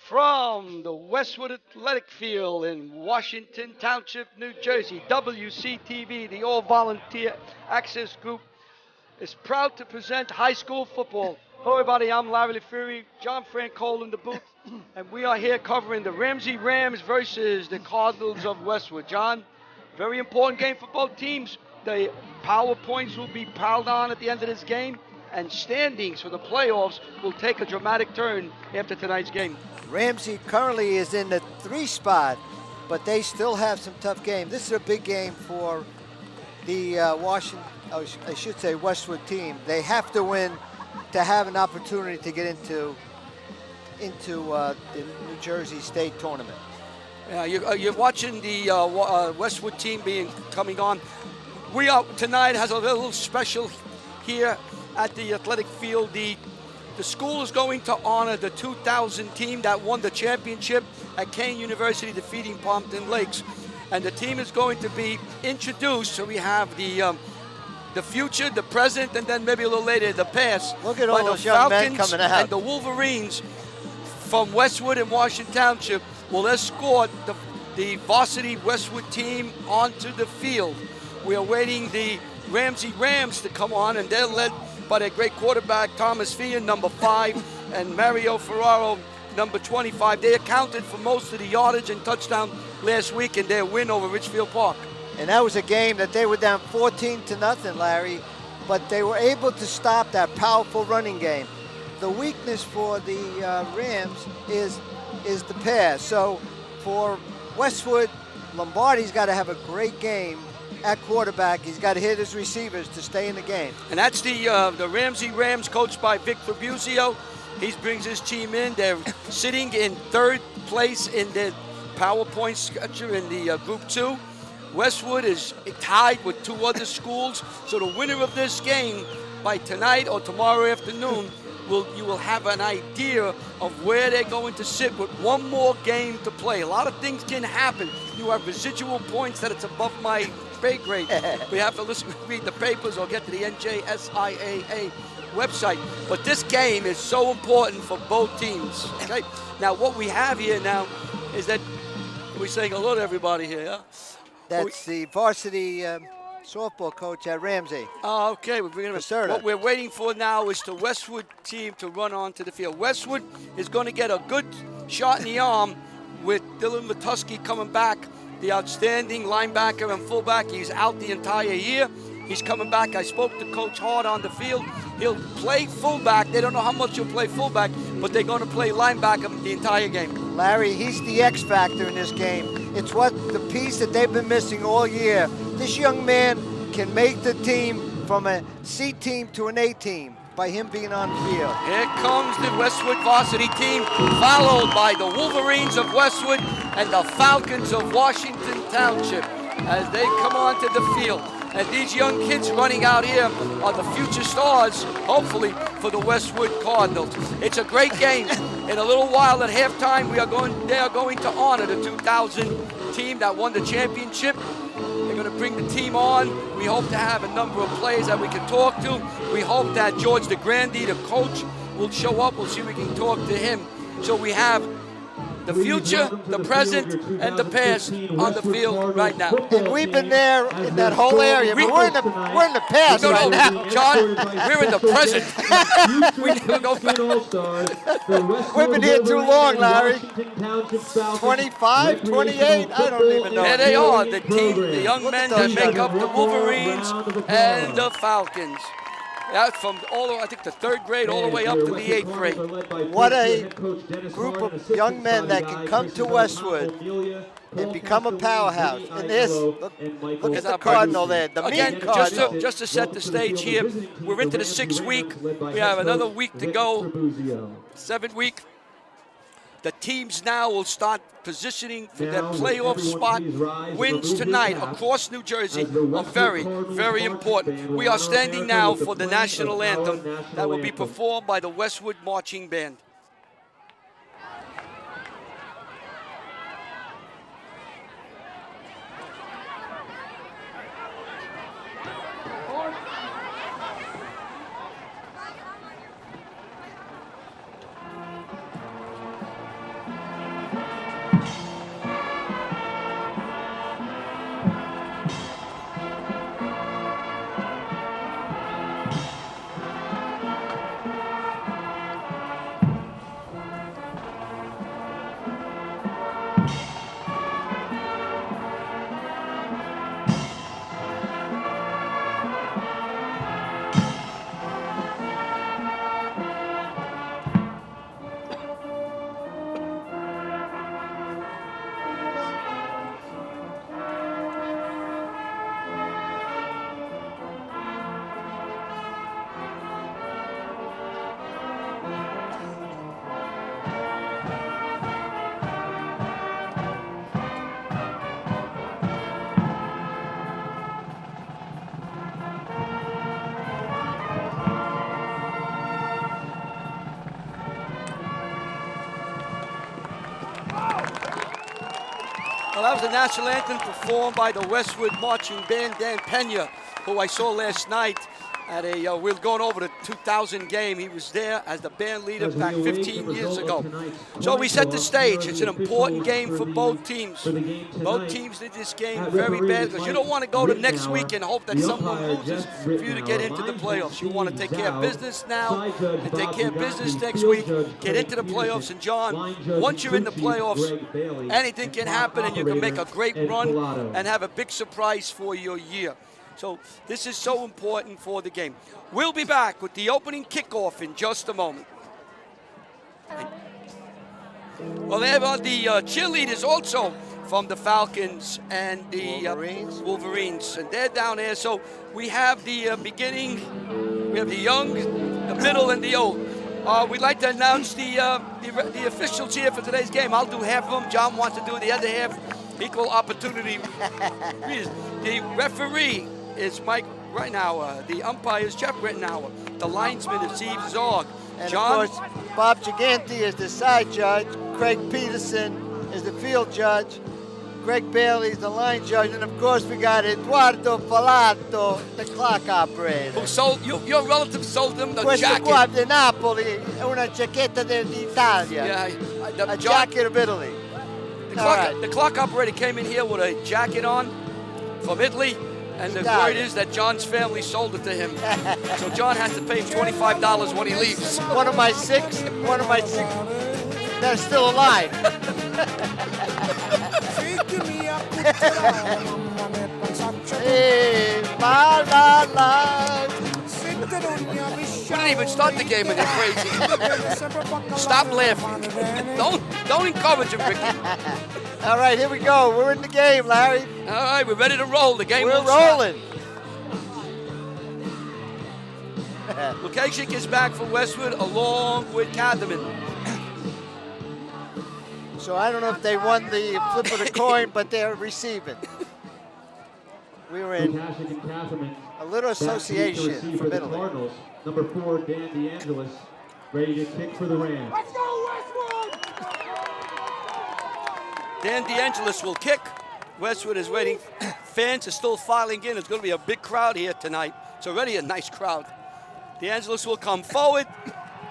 From the Westwood Athletic Field in Washington Township, New Jersey, WCTV, the All Volunteer Access Group, is proud to present high school football. Hello, everybody. I'm Larry LaFury, John Francola in the booth, and we are here covering the Ramsey Rams versus the Cardinals of Westwood. John, very important game for both teams. The PowerPoints will be piled on at the end of this game, and standings for the playoffs will take a dramatic turn after tonight's game. Ramsey currently is in the 3 spot, but they still have some tough games. This is a big game for the Westwood team. They have to win to have an opportunity to get into the New Jersey State tournament. Yeah, you're watching the Westwood team coming on. We are tonight has a little special here at the athletic field. The school is going to honor the 2000 team that won the championship at Kane University, defeating Pompton Lakes. And the team is going to be introduced. So we have the future, the present, and then maybe a little later the past. Look at all those young men coming out. And the Wolverines from Westwood and Washington Township will escort the varsity Westwood team onto the field. We are waiting the Ramsey Rams to come on, and they're led by their great quarterback, Thomas Fian, number 5, and Mario Ferraro, number 25. They accounted for most of the yardage and touchdown last week in their win over Richfield Park. And that was a game that they were down 14-0, Larry, but they were able to stop that powerful running game. The weakness for the Rams is the pass. So for Westwood, Lombardi's got to have a great game at quarterback. He's got to hit his receivers to stay in the game. And that's the Ramsey Rams, coached by Vic Fabuzio. He brings his team in. They're sitting in 3rd place in the PowerPoint structure in the Group 2. Westwood is tied with 2 other schools. So the winner of this game by tonight or tomorrow afternoon, you will have an idea of where they're going to sit with one more game to play. A lot of things can happen. You have residual points that it's above my pay grade. We have to read the papers or get to the NJSIAA website. But this game is so important for both teams. Okay. Now what we have here now is that we're saying hello to everybody here. Yeah? That's the varsity softball coach at Ramsey. Oh, okay. What we're waiting for now is the Westwood team to run onto the field. Westwood is going to get a good shot in the arm with Dylan Matusky coming back, the outstanding linebacker and fullback. He's out the entire year. He's coming back. I spoke to Coach Hart on the field. He'll play fullback. They don't know how much he'll play fullback, but they're going to play linebacker the entire game. Larry, he's the X factor in this game. It's the piece that they've been missing all year. This young man can make the team from a C team to an A team by him being on the field. Here comes the Westwood varsity team, followed by the Wolverines of Westwood and the Falcons of Washington Township as they come onto the field. And these young kids running out here are the future stars, hopefully, for the Westwood Cardinals. It's a great game. In a little while at halftime, they are going to honor the 2000 team that won the championship. They're going to bring the team on. We hope to have a number of players that we can talk to. We hope that George DeGrande, the coach, will show up. We'll see if we can talk to him. So we have the future, the present, and the past on the field right now. And we've been there in that whole area, but we're in the past right now. John, we're in the present. We never go back. We've been here too long, Larry. 25, 28, I don't even know. There they are, the team, the young men that make up the Wolverines and the Falcons. That's from I think the 3rd grade all the way up to the 8th grade. What a group of young men that can come to Westwood and become a powerhouse. And look at the Cardinal there, the mean Cardinal. Just to set the stage here, we're into the 6th week. We have another week to go, 7th week. The teams now will start positioning for their playoff spot. Wins tonight across New Jersey are very, very important. We are standing now for the national anthem that will be performed by the Westwood Marching Band. Well, that was the national anthem performed by the Westwood Marching Band. Dan Pena, who I saw last night at we were going over the 2000 game. He was there as the band leader back 15 years ago. So we set the stage. It's an important game for both teams. Both teams did this game very bad because you don't want to go to next week and hope that someone loses for you to get into the playoffs. You want to take care of business now and take care of business next week, get into the playoffs. And John, once you're in the playoffs, anything can happen and you can make a great run and have a big surprise for your year. So this is so important for the game. We'll be back with the opening kickoff in just a moment. Well, they have the cheerleaders also from the Falcons and the Wolverines, and they're down there. So we have the beginning, we have the young, the middle, and the old. We'd like to announce the officials here for today's game. I'll do half of them. John wants to do the other half. Equal opportunity. The referee is Mike Rittenauer. The umpire is Jeff Rittenauer. The linesman is Steve Zorg. And John? of course, Bob Giganti is the side judge. Craig Peterson is the field judge. Greg Bailey is the line judge. And of course, we got Eduardo Palato, the clock operator. Who sold, your relative sold him the Questo jacket. qua di Napoli è una giacchetta d'Italia. Yeah, a jacket of Italy. The clock operator came in here with a jacket on from Italy. And the word is that John's family sold it to him. So John has to pay him $25 when he leaves. One of my six that's still alive. Hey, la la la. We didn't even start the game and they're crazy. Stop laughing. Don't encourage him, Ricky. All right, here we go. We're in the game, Larry. All right, we're ready to roll. The game We're rolling. Lukashik is back for Westwood along with Catherman. So I don't know if they won the flip of the coin, but they're receiving. We were in a little association from Italy. Cardinals. Number 4, Dan DeAngelis, ready to kick for the Rams. Let's go, Westwood! Dan DeAngelis will kick. Westwood is waiting. Fans are still filing in. It's going to be a big crowd here tonight. It's already a nice crowd. DeAngelis will come forward.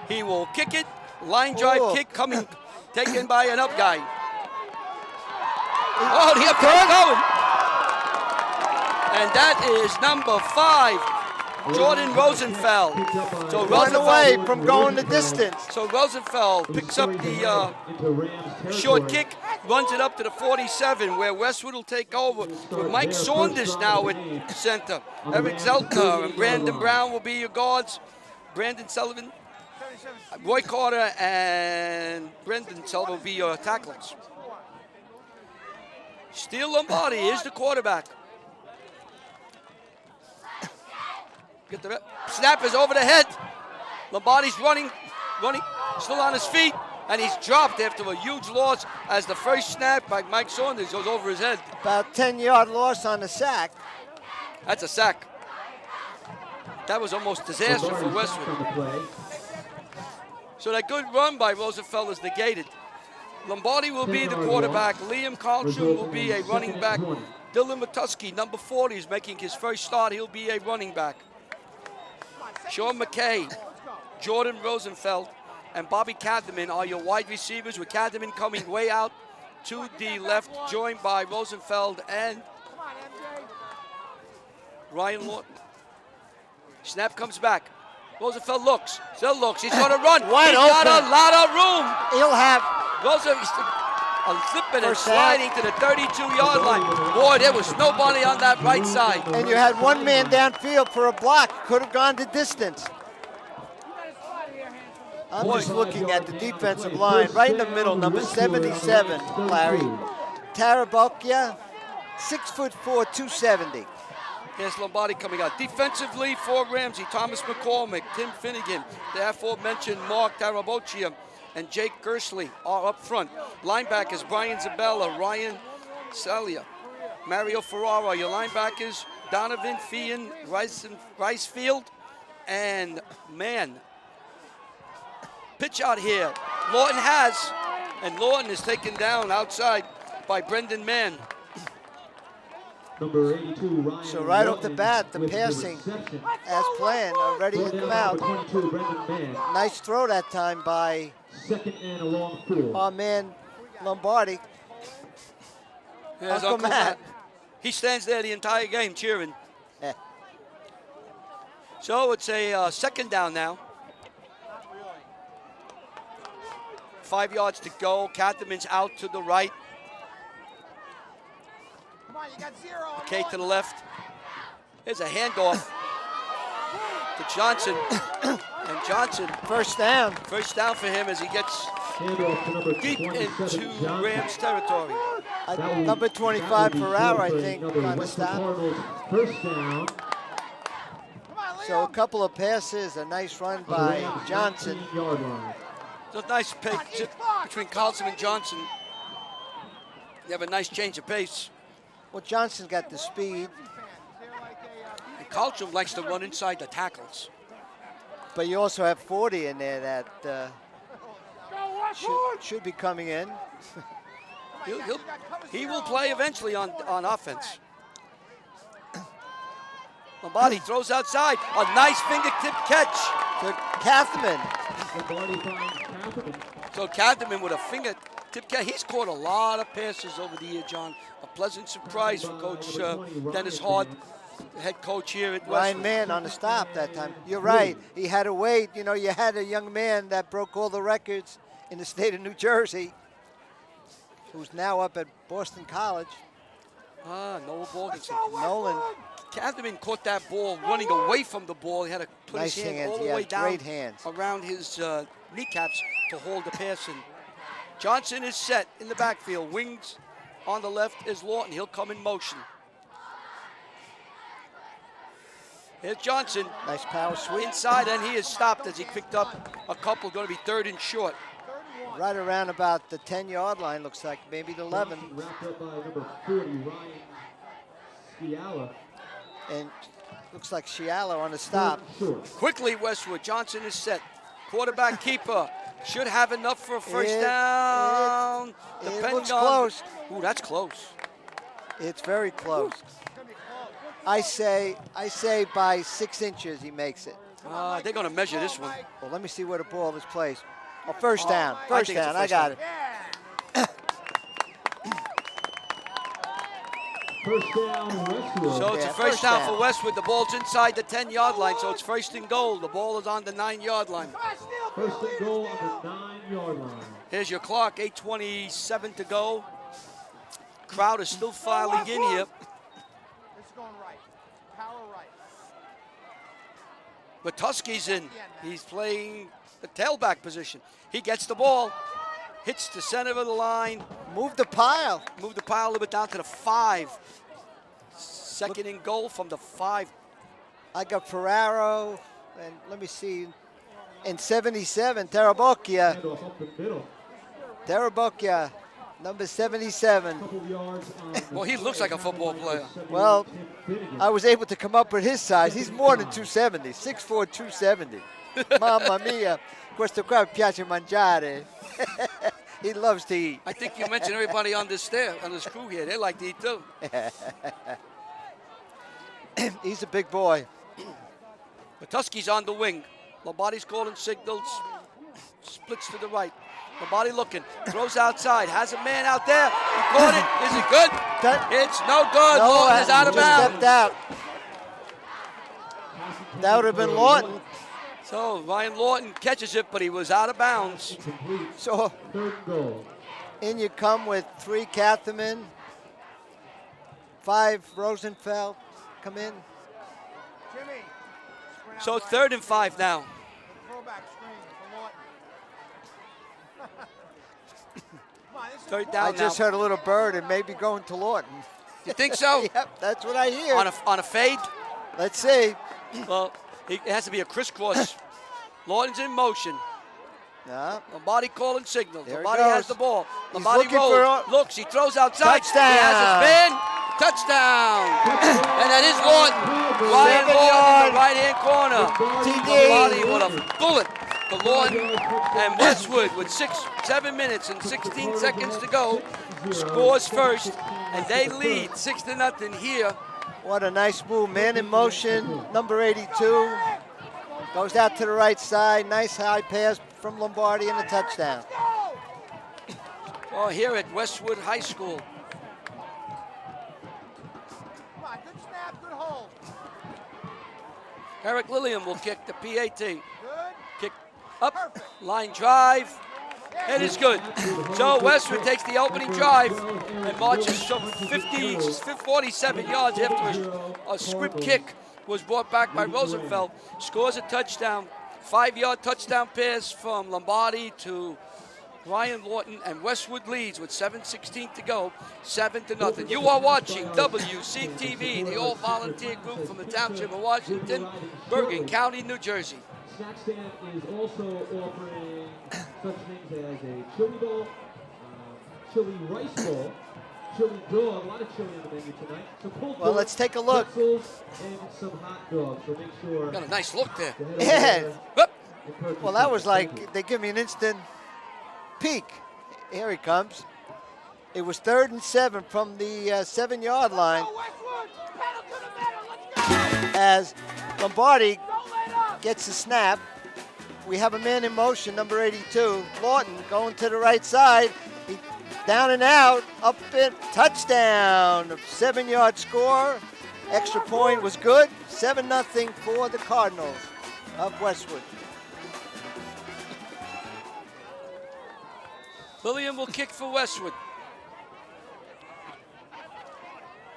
He will kick it. Line drive kick coming, taken by an up guy. Oh, the up guy going. And that is number 5, Jordan Rosenfeld. So Run away from going the distance. So Rosenfeld picks up the short kick, runs it up to the 47, where Westwood will take over with Mike Saunders now at center. Eric Zeltner and Brandon Brown will be your guards. Brandon Sullivan, Roy Carter, and Brendan Sullivan will be your tacklers. Steele Lombardi is the quarterback. Get the snap is over the head. Lombardi's running, still on his feet, and he's dropped after a huge loss as the first snap by Mike Saunders goes over his head. About 10-yard loss on the sack. That's a sack. That was almost disaster for Westwood. So that good run by Rosenfeld is negated. Lombardi will be the quarterback. Liam Carlstrom will be a running back. Dylan Matuski, number 40, is making his first start. He'll be a running back. Sean McKay, Jordan Rosenfeld, and Bobby Catherman are your wide receivers, with Catherman coming way out to the left, joined by Rosenfeld and Ryan Lawton. Snap comes back. Rosenfeld looks, still looks. He's going to run. He's got a lot of room. He'll have Rosenfeld slipping and sliding to the 32-yard line. Boy, there was nobody on that right side. And you had one man downfield for a block. Could have gone the distance. I'm just looking at the defensive line, right in the middle, number 77, Larry. Tarabokia, 6'4", 270. Here's Lombardi coming out. Defensively for Ramsey, Thomas McCormick, Tim Finnegan, the aforementioned Mark Tarabokia, and Jake Gersley are up front. Linebackers, Brian Zabella, Ryan Celia, Mario Ferrara. Your linebackers, Donovan Fian, Ricefield, and pitch out here. Lawton has, and Lawton is taken down outside by Brendan Mann. Number 82, Ryan. So right off the Lutton bat, the with passing reception. as planned, already Brought come down out. number 22, Brendan Mann. Nice throw that time by Second and a long 4. our man Lombardi. There's Uncle Matt. He stands there the entire game cheering. So it's a second down now. 5 yards to go. Catherman's out to the right. Okay, to the left. There's a handoff to Johnson. And Johnson, First down. first down for him as he gets Handoff to number deep 27, into Johnson. Rams territory. Number 25, That will be Ferraro, I for think, another on the Westwood stop. Cardinals first down. So a couple of passes, a nice run by Rams Johnson. 19-yard line. It's a nice pace between Carlson and Johnson. You have a nice change of pace. Well, Johnson's got the speed, And Carlson likes to run inside the tackles. but you also have 40 in there that should be coming in. He will play eventually on offense. Lombardi throws outside. A nice fingertip catch. To Catherman. Lombardi finds Catherman. So Catherman with a fingertip catch. He's caught a lot of passes over the year, John. A pleasant surprise for Coach Dennis Hart, the head coach here at Ryan Westwood. Mann on the stop that time. You're right. He had to wait. You know, you had a young man that broke all the records in the state of New Jersey, who's now up at Boston College. Noah Borgensen. Nolan. Catherman caught that ball running away from the ball. He had to put Nice his hand hands. all He the way has down great hands. around his kneecaps to hold the pass in. Johnson is set in the backfield. Wings on the left is Lawton. He'll come in motion. Here's Johnson Nice power sweep. inside, and he is stopped as he picked up a couple. Going to be third and short. Right around about the 10-yard line, looks like, maybe the 11. Wrapped up by number 40, Ryan Sciala. And looks like Sciala on the stop. Short. Quickly, Westwood. Johnson is set. Quarterback keeper should have enough for a first It down. looks close. Ooh, that's close. It's very close. I say by 6 inches he makes it. They're going to measure this one. Well, let me see where the ball is placed. Oh, first down. I First think it's a down. I first got down. it. First down, Westwood. So it's a Yeah, first first down down. for Westwood. The ball's inside the 10-yard line, so it's first and goal. The ball is on the 9-yard line. First and goal on the 9-yard line. Here's your clock, 8:27 to go. Crowd is still filing in here. It's going right. Power right. Matusky's in. He's playing the tailback position. He gets the ball, hits the center of the line, Move the pile. move the pile a little bit down to the 5. Second and goal from the 5. I got Ferraro, and let me see, in 77, Terabocchia. Handoff up the middle. Terabocchia, number 77. Couple of yards on Well, he looks like a football player. Well, I was able to come up with his size. He's more than 270, 6'4", 270. Mamma mia, questo qua piace mangiare. He loves to eat. I think you mentioned everybody on this crew here. They like to eat too. He's a big boy. Matusky's on the wing. Lombardi's calling signals. Splits to the right. Lombardi looking. Throws outside. Has a man out there. He caught it. Is it good? It's no good. Lawton is out of just bounds. stepped out. That would have been Lawton. So Ryan Lawton catches it, but he was out of bounds. Complete. So Third goal. in you come with 3 Catherman, 5 Rosenfeld. Come in. Jimmy. So it's 3rd and 5 now. Throwback screen for Lawton. Come on, this is 3rd I down now. just heard a little bird and maybe going to Lawton. You think so? Yep, that's what I hear. On a fade? Let's see. Well, it has to be a crisscross. Lawton's in motion. Yeah. Lombardi calling signals. There he Lombardi has goes. the ball. He's Lombardi looking rolls. for a- Looks, he throws outside. Touchdown. He has a spin. Touchdown. And that is Lawton. Ryan 7 Lawton in yard. the right-hand corner. TD. Lombardi with a bullet. to Lawton, and Westwood with 7 minutes and 16 seconds to go scores first, and they lead 6-0 here. What a nice move, man in motion, number 82. Goes out to the right side, nice high pass from Lombardi and a touchdown. Oh, here at Westwood High School. Come on, good snap, good hold. Eric Lilliam will kick the PAT. Good. Kick up, line drive. It is good. So Westwood takes the opening drive and marches some 47 yards after a squib kick was brought back by Rosenfeld. Scores a touchdown, 5-yard touchdown pass from Lombardi to Ryan Lawton, and Westwood leads with 7:16 to go, 7-0. You are watching WCTV, the all-volunteer group from the Township of Washington, Bergen County, New Jersey. Snack stand is also offering such things as a chili bowl, chili rice bowl, chili dog, a lot of chili on the menu tonight. Some pulled Well, let's take a look. pretzels, and some hot dogs. So make sure. Got a nice look there. to head over Yeah. there Whoop. and purchase Well, that was something. Thank like, they give me an instant peek. Here he comes. It was 3rd and 7 from the 7-yard line Go, Westwood. Pedal to the metal. Let's go. as Lombardi Don't let up. gets the snap. We have a man in motion, number 82. Lawton going to the right side. He, down and out, up it, touchdown. 7-yard score. Extra point was good. 7-0 for the Cardinals of Westwood. Lilliam will kick for Westwood.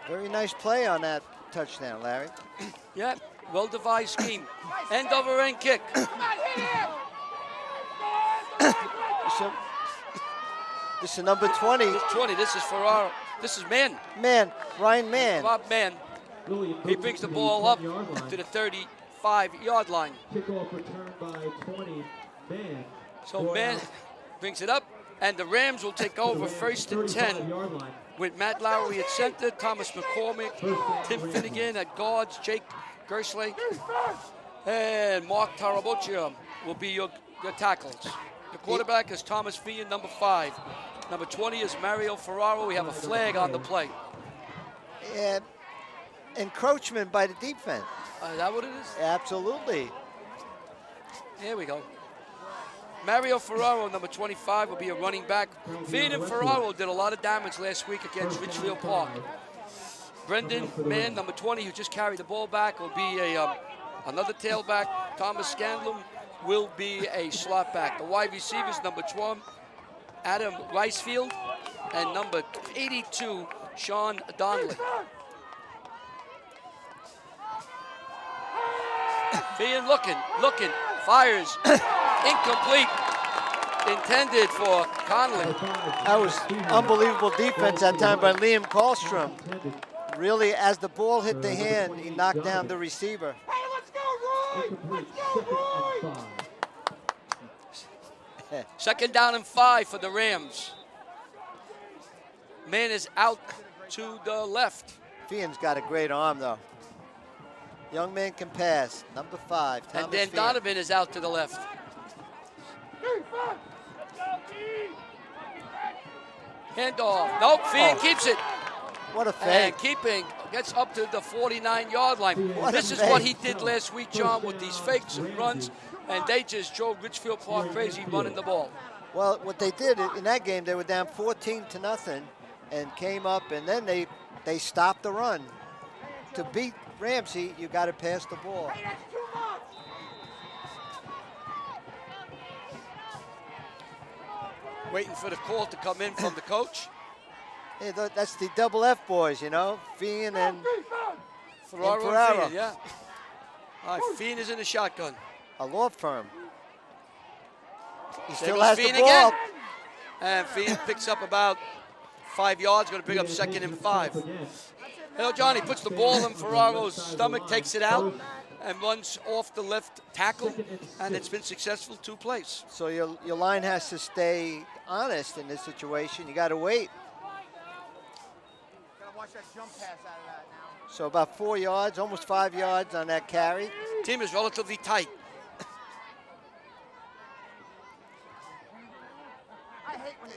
Very nice play on that touchdown, Larry. Yeah, well-devised scheme. End over end kick. Come on, hit him. So, this is number 20. This is 20. This is Ferraro. This is Mann. Man, Ryan Mann. Rob Mann. Lillian He brings the ball up to the 35-yard line. Kickoff return by 20. Man. So Mann brings it up, and the Rams will take over 1st and 10 with Matt Lowry at center, Thomas McCormick, Tim Finnegan at guards, Jake Gersley, and Mark Taraboccia will be your tackles. The quarterback is Thomas Fian, number 5. Number 20 is Mario Ferraro. We have a flag on the play. Encroachment by the defense. Is that what it is? Absolutely. Here we go. Mario Ferraro, number 25, will be a running back. Fian and Ferraro did a lot of damage last week against Richfield Park. Brendan Mann, number 20, who just carried the ball back, will be another tailback. Thomas Scanlon will be a slot back. The wide receivers, number 12, Adam Ricefield, and number 82, Sean Donnelly. Fian looking, fires, incomplete, intended for Conley. That was unbelievable defense that time by Liam Karlstrom. Really, as the ball hit the hand, he knocked down the receiver. Hey, let's go, Roy. Let's go, Roy. 2nd down and 5 for the Rams. Man is out to the left. Fian's got a great arm, though. Young man can pass. Number 5, Thomas And then Fian. Donovan is out to the left. Handoff. Nope, Fian keeps it. What a And fake. keeping gets up to the 49-yard line. What a This is what he fake. did last week, John, with these fakes and runs, and they just drove Richfield Park crazy running the ball. Well, what they did in that game, they were down 14-0 and came up, and then they stopped the run. To beat Ramsey, you got to pass the ball. Hey, that's too much. Waiting for the call to come in from the coach. Hey, that's the double F boys, you know, Fian and Ferraro and Ferraro. Fian, yeah. All right, Fian is in the shotgun. a law firm. He There still goes has the Fian ball. again. And Fian picks up about 5 yards, going to bring up 2nd and 5. You know, Johnny puts the ball in Ferraro's stomach, takes it out, and runs off the left tackle, and it's been successful 2 plays. So your line has to stay honest in this situation. You got to wait. Gotta watch that jump pass out of that now. So about 4 yards, almost 5 yards on that carry. Team is relatively tight.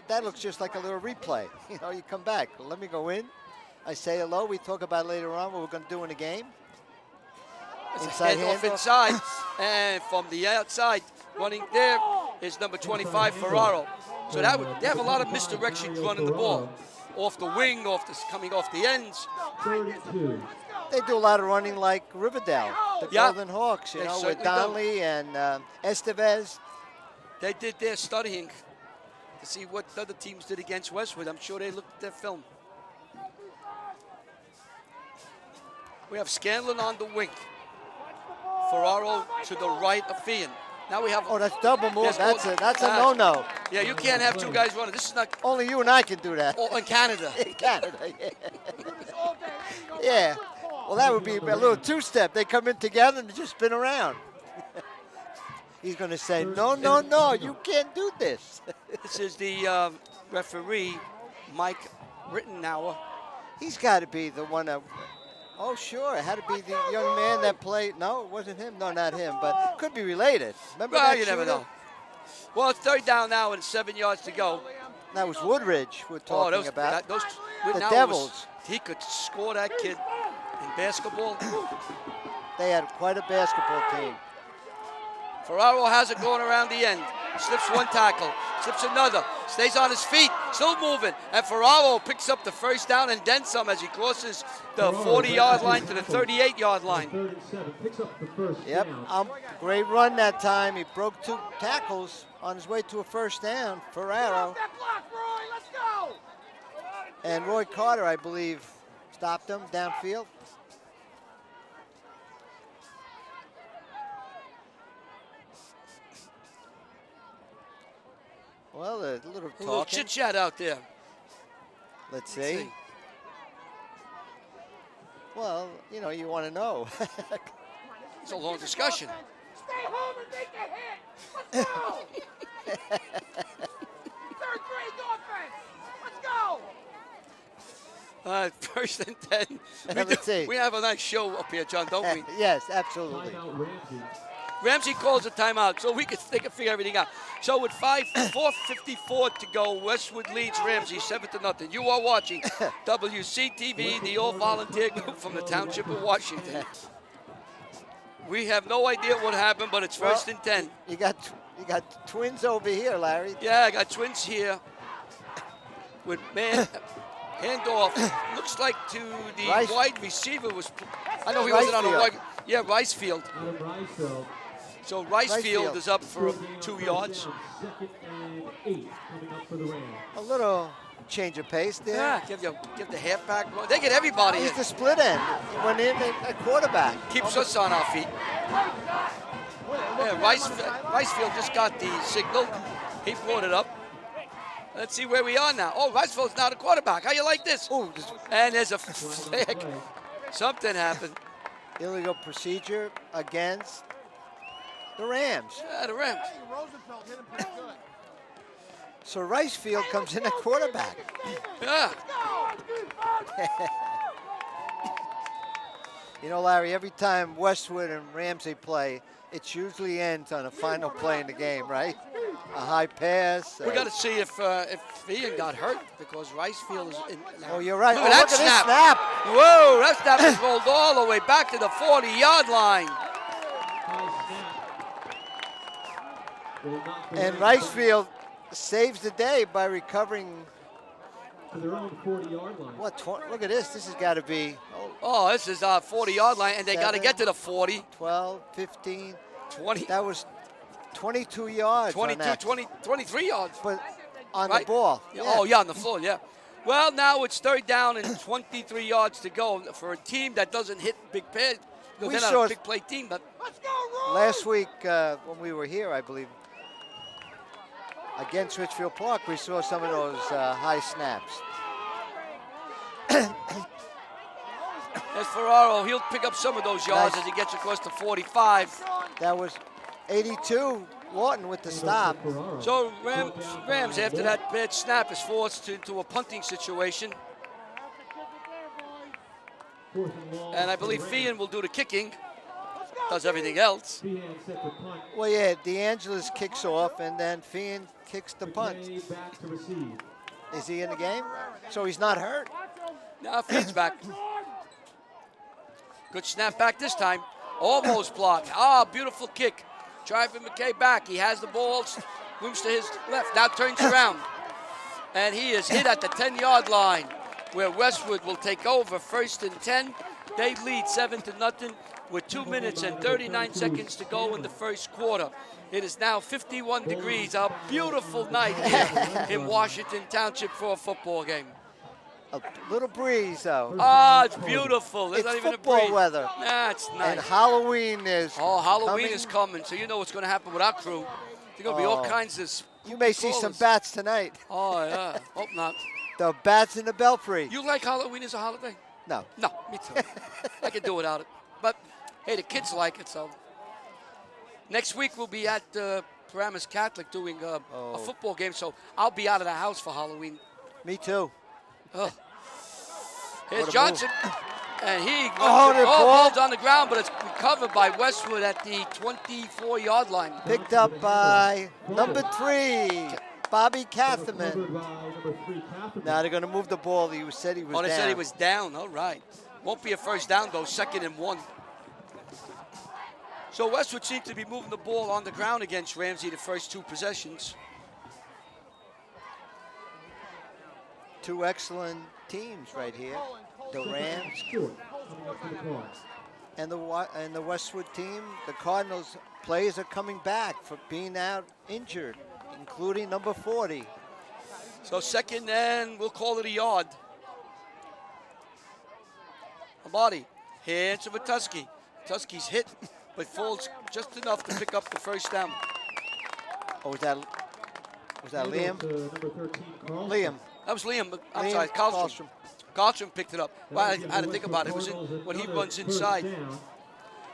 that looks just like a little replay. You know, you come back. Let me go in. I say hello. We talk about later on what we're going to do in the game. Inside handoff inside, and from the outside, running there is number 25, Ferraro. So they have a lot of misdirection running the ball. Off the wing, coming off the ends. 32. They do a lot of running like Riverdale, the Yeah. Golden Hawks, you They know, with certainly Donnelly and Estevez. They did their studying to see what other teams did against Westwood. I'm sure they looked at their film. We have Scanlon on the wing. Ferraro to the right of Fian. Now we have. Oh, that's double move. Yes, That's a no-no. Yeah, you can't have two guys running. This is not. Only you and I can do that. Oh, in Canada. In Canada, yeah. Yeah. Well, that would be a little two-step. They come in together and just spin around. He's going to say, no, no, no, you can't do this. This is the referee, Mike Rittenauer. He's got to be the one that. Oh, sure. It had to be the young man that played. No, it wasn't him. No, not him. But could be related. Remember Well, that you never shooter? know. Well, it's third down now and 7 yards to go. That was Woodridge we're talking about. The The Devils. He could score that kid in basketball. They had quite a basketball team. Ferraro has it going around the end. Slips one tackle, slips another, stays on his feet, still moving. And Ferraro picks up the first down and then some as he crosses the 40-yard line to the 38-yard line. 37 picks up the first Yep, down. great run that time. He broke 2 tackles on his way to a first down. Ferraro. That block, Roy. Let's go. And Roy Carter, I believe, stopped him downfield. Well, a little A little talking. chit-chat out there. Let's see. Well, you know, you want to know. It's a long discussion. Stay home and make a hit. Let's go. Third grade offense. Let's go. First and 10. Let's see. We have a nice show up here, John, don't we? Yes, absolutely. Timeout Ramsey. Ramsey calls a timeout, so they can figure everything out. So with 4:54 to go, Westwood leads Ramsey 7-0. You are watching WCTV, the all-volunteer group from the Township of Washington. We have no idea what happened, but it's first and 10. You got twins over here, Larry. Yeah, I got twins here with man handoff. Looks like to the Rice. wide receiver was. I know he wasn't on a Ricefield. wide. Yeah, Ricefield. Adam Ricefield. So Ricefield Ricefield. is up for First 2 down, yards. Second and 8 coming up for the Rams. A little change of pace there. Yeah, give the halfback. They get everybody in. He's the split end. He went in at quarterback. Keeps us on our feet. Yeah, Ricefield just got the signal. He brought it up. Let's see where we are now. Oh, Ricefield's now the quarterback. How you like this? Oh, And there's a flag. Something happened. illegal procedure against the Rams. Yeah, the Rams. Rosenfeld hit him pretty good. So Ricefield comes in at quarterback. Yeah. You know, Larry, every time Westwood and Ramsey play, it usually ends on a final play in the game, right? A high pass. We got to see if Ian got hurt because Ricefield is in. Oh, you're right. Look Oh, at look at that this snap. snap. Whoa, that snap was rolled all the way back to the 40-yard line. High snap. Will knock the And Rams Ricefield saves the day by recovering, to their own 40-yard line. look at this. This has got to be Oh, this is our 40-yard line, and they got to get to the 40. 12, 15. 20, That was 22 yards. 22, on that. 20, 23 yards. But on Right. the ball. Yeah. Oh, yeah, on the floor, yeah. Well, now it's third down and 23 yards to go for a team that doesn't hit big pass. We They're not saw- a big play team, but Let's go, Roy. Last week when we were here, I believe, against Richfield Park, we saw some of those high snaps. as Ferraro, he'll pick up some of those yards Nice. as he gets across the 45. That was 82, Lawton with the stop. Ferraro. So Rams, after that bad snap, is forced into a punting situation. Fourth and long And I for the believe Rams. Fian will do the kicking. Let's go, does everything else. Behan set to punt. Well, yeah, DeAngelis kicks off, and then Fian kicks the punt. McKay back to receive. Is he in the game? So he's not hurt? Now Finn's back. Good snap back this time. Almost blocked. Ah, beautiful kick. Driving McKay back. He has the ball. Moves to his left. Now turns around. And he is hit at the 10-yard line, where Westwood will take over. 1st and 10. They lead 7-0 with 2 minutes and 39 seconds to go in the first quarter. It is now 51 degrees. A beautiful night here in Washington Township for a football game. A little breeze, though. Ah, it's beautiful. There's It's not even football a breeze. weather. Nah, it's nice. And Halloween is Oh, Halloween coming. is coming, so you know what's going to happen with our crew. There's going to be all Oh. kinds of You may see some crawlers. bats tonight. Oh, yeah. Hope not. The bats in the belfry. You like Halloween as a holiday? No. No, me too. I can do without it. But, hey, the kids like it, so. Next week we'll be at Paramus Catholic doing a football game, so I'll be out of the house for Halloween. Me too. Oh. Here's What a Johnson. And he the ball. ball's on the ground, but it's recovered by Westwood at the 24-yard line. Picked up by number 3, Bobby Catherman. Covered by number 3, Catherman. Now they're going to move the ball. He said he was Oh, they down. said he was down. All right. Won't be a first down, though. 2nd and 1. So Westwood seemed to be moving the ball on the ground against Ramsey the first 2 possessions. 2 excellent teams right here. The Rams Stewart coming up to the car. and the Westwood team. The Cardinals players are coming back for being out injured, including number 40. So 2nd and we'll call it a yard. Amati hands to Tusky. Tusky's hit, but falls just enough to pick up the first down. Oh, was that Liam? Number 13, Carl. Liam. That was Liam. I'm Liam sorry, Karlstrom. Karlstrom picked it up. Well, I had to think about it. It was when he runs inside.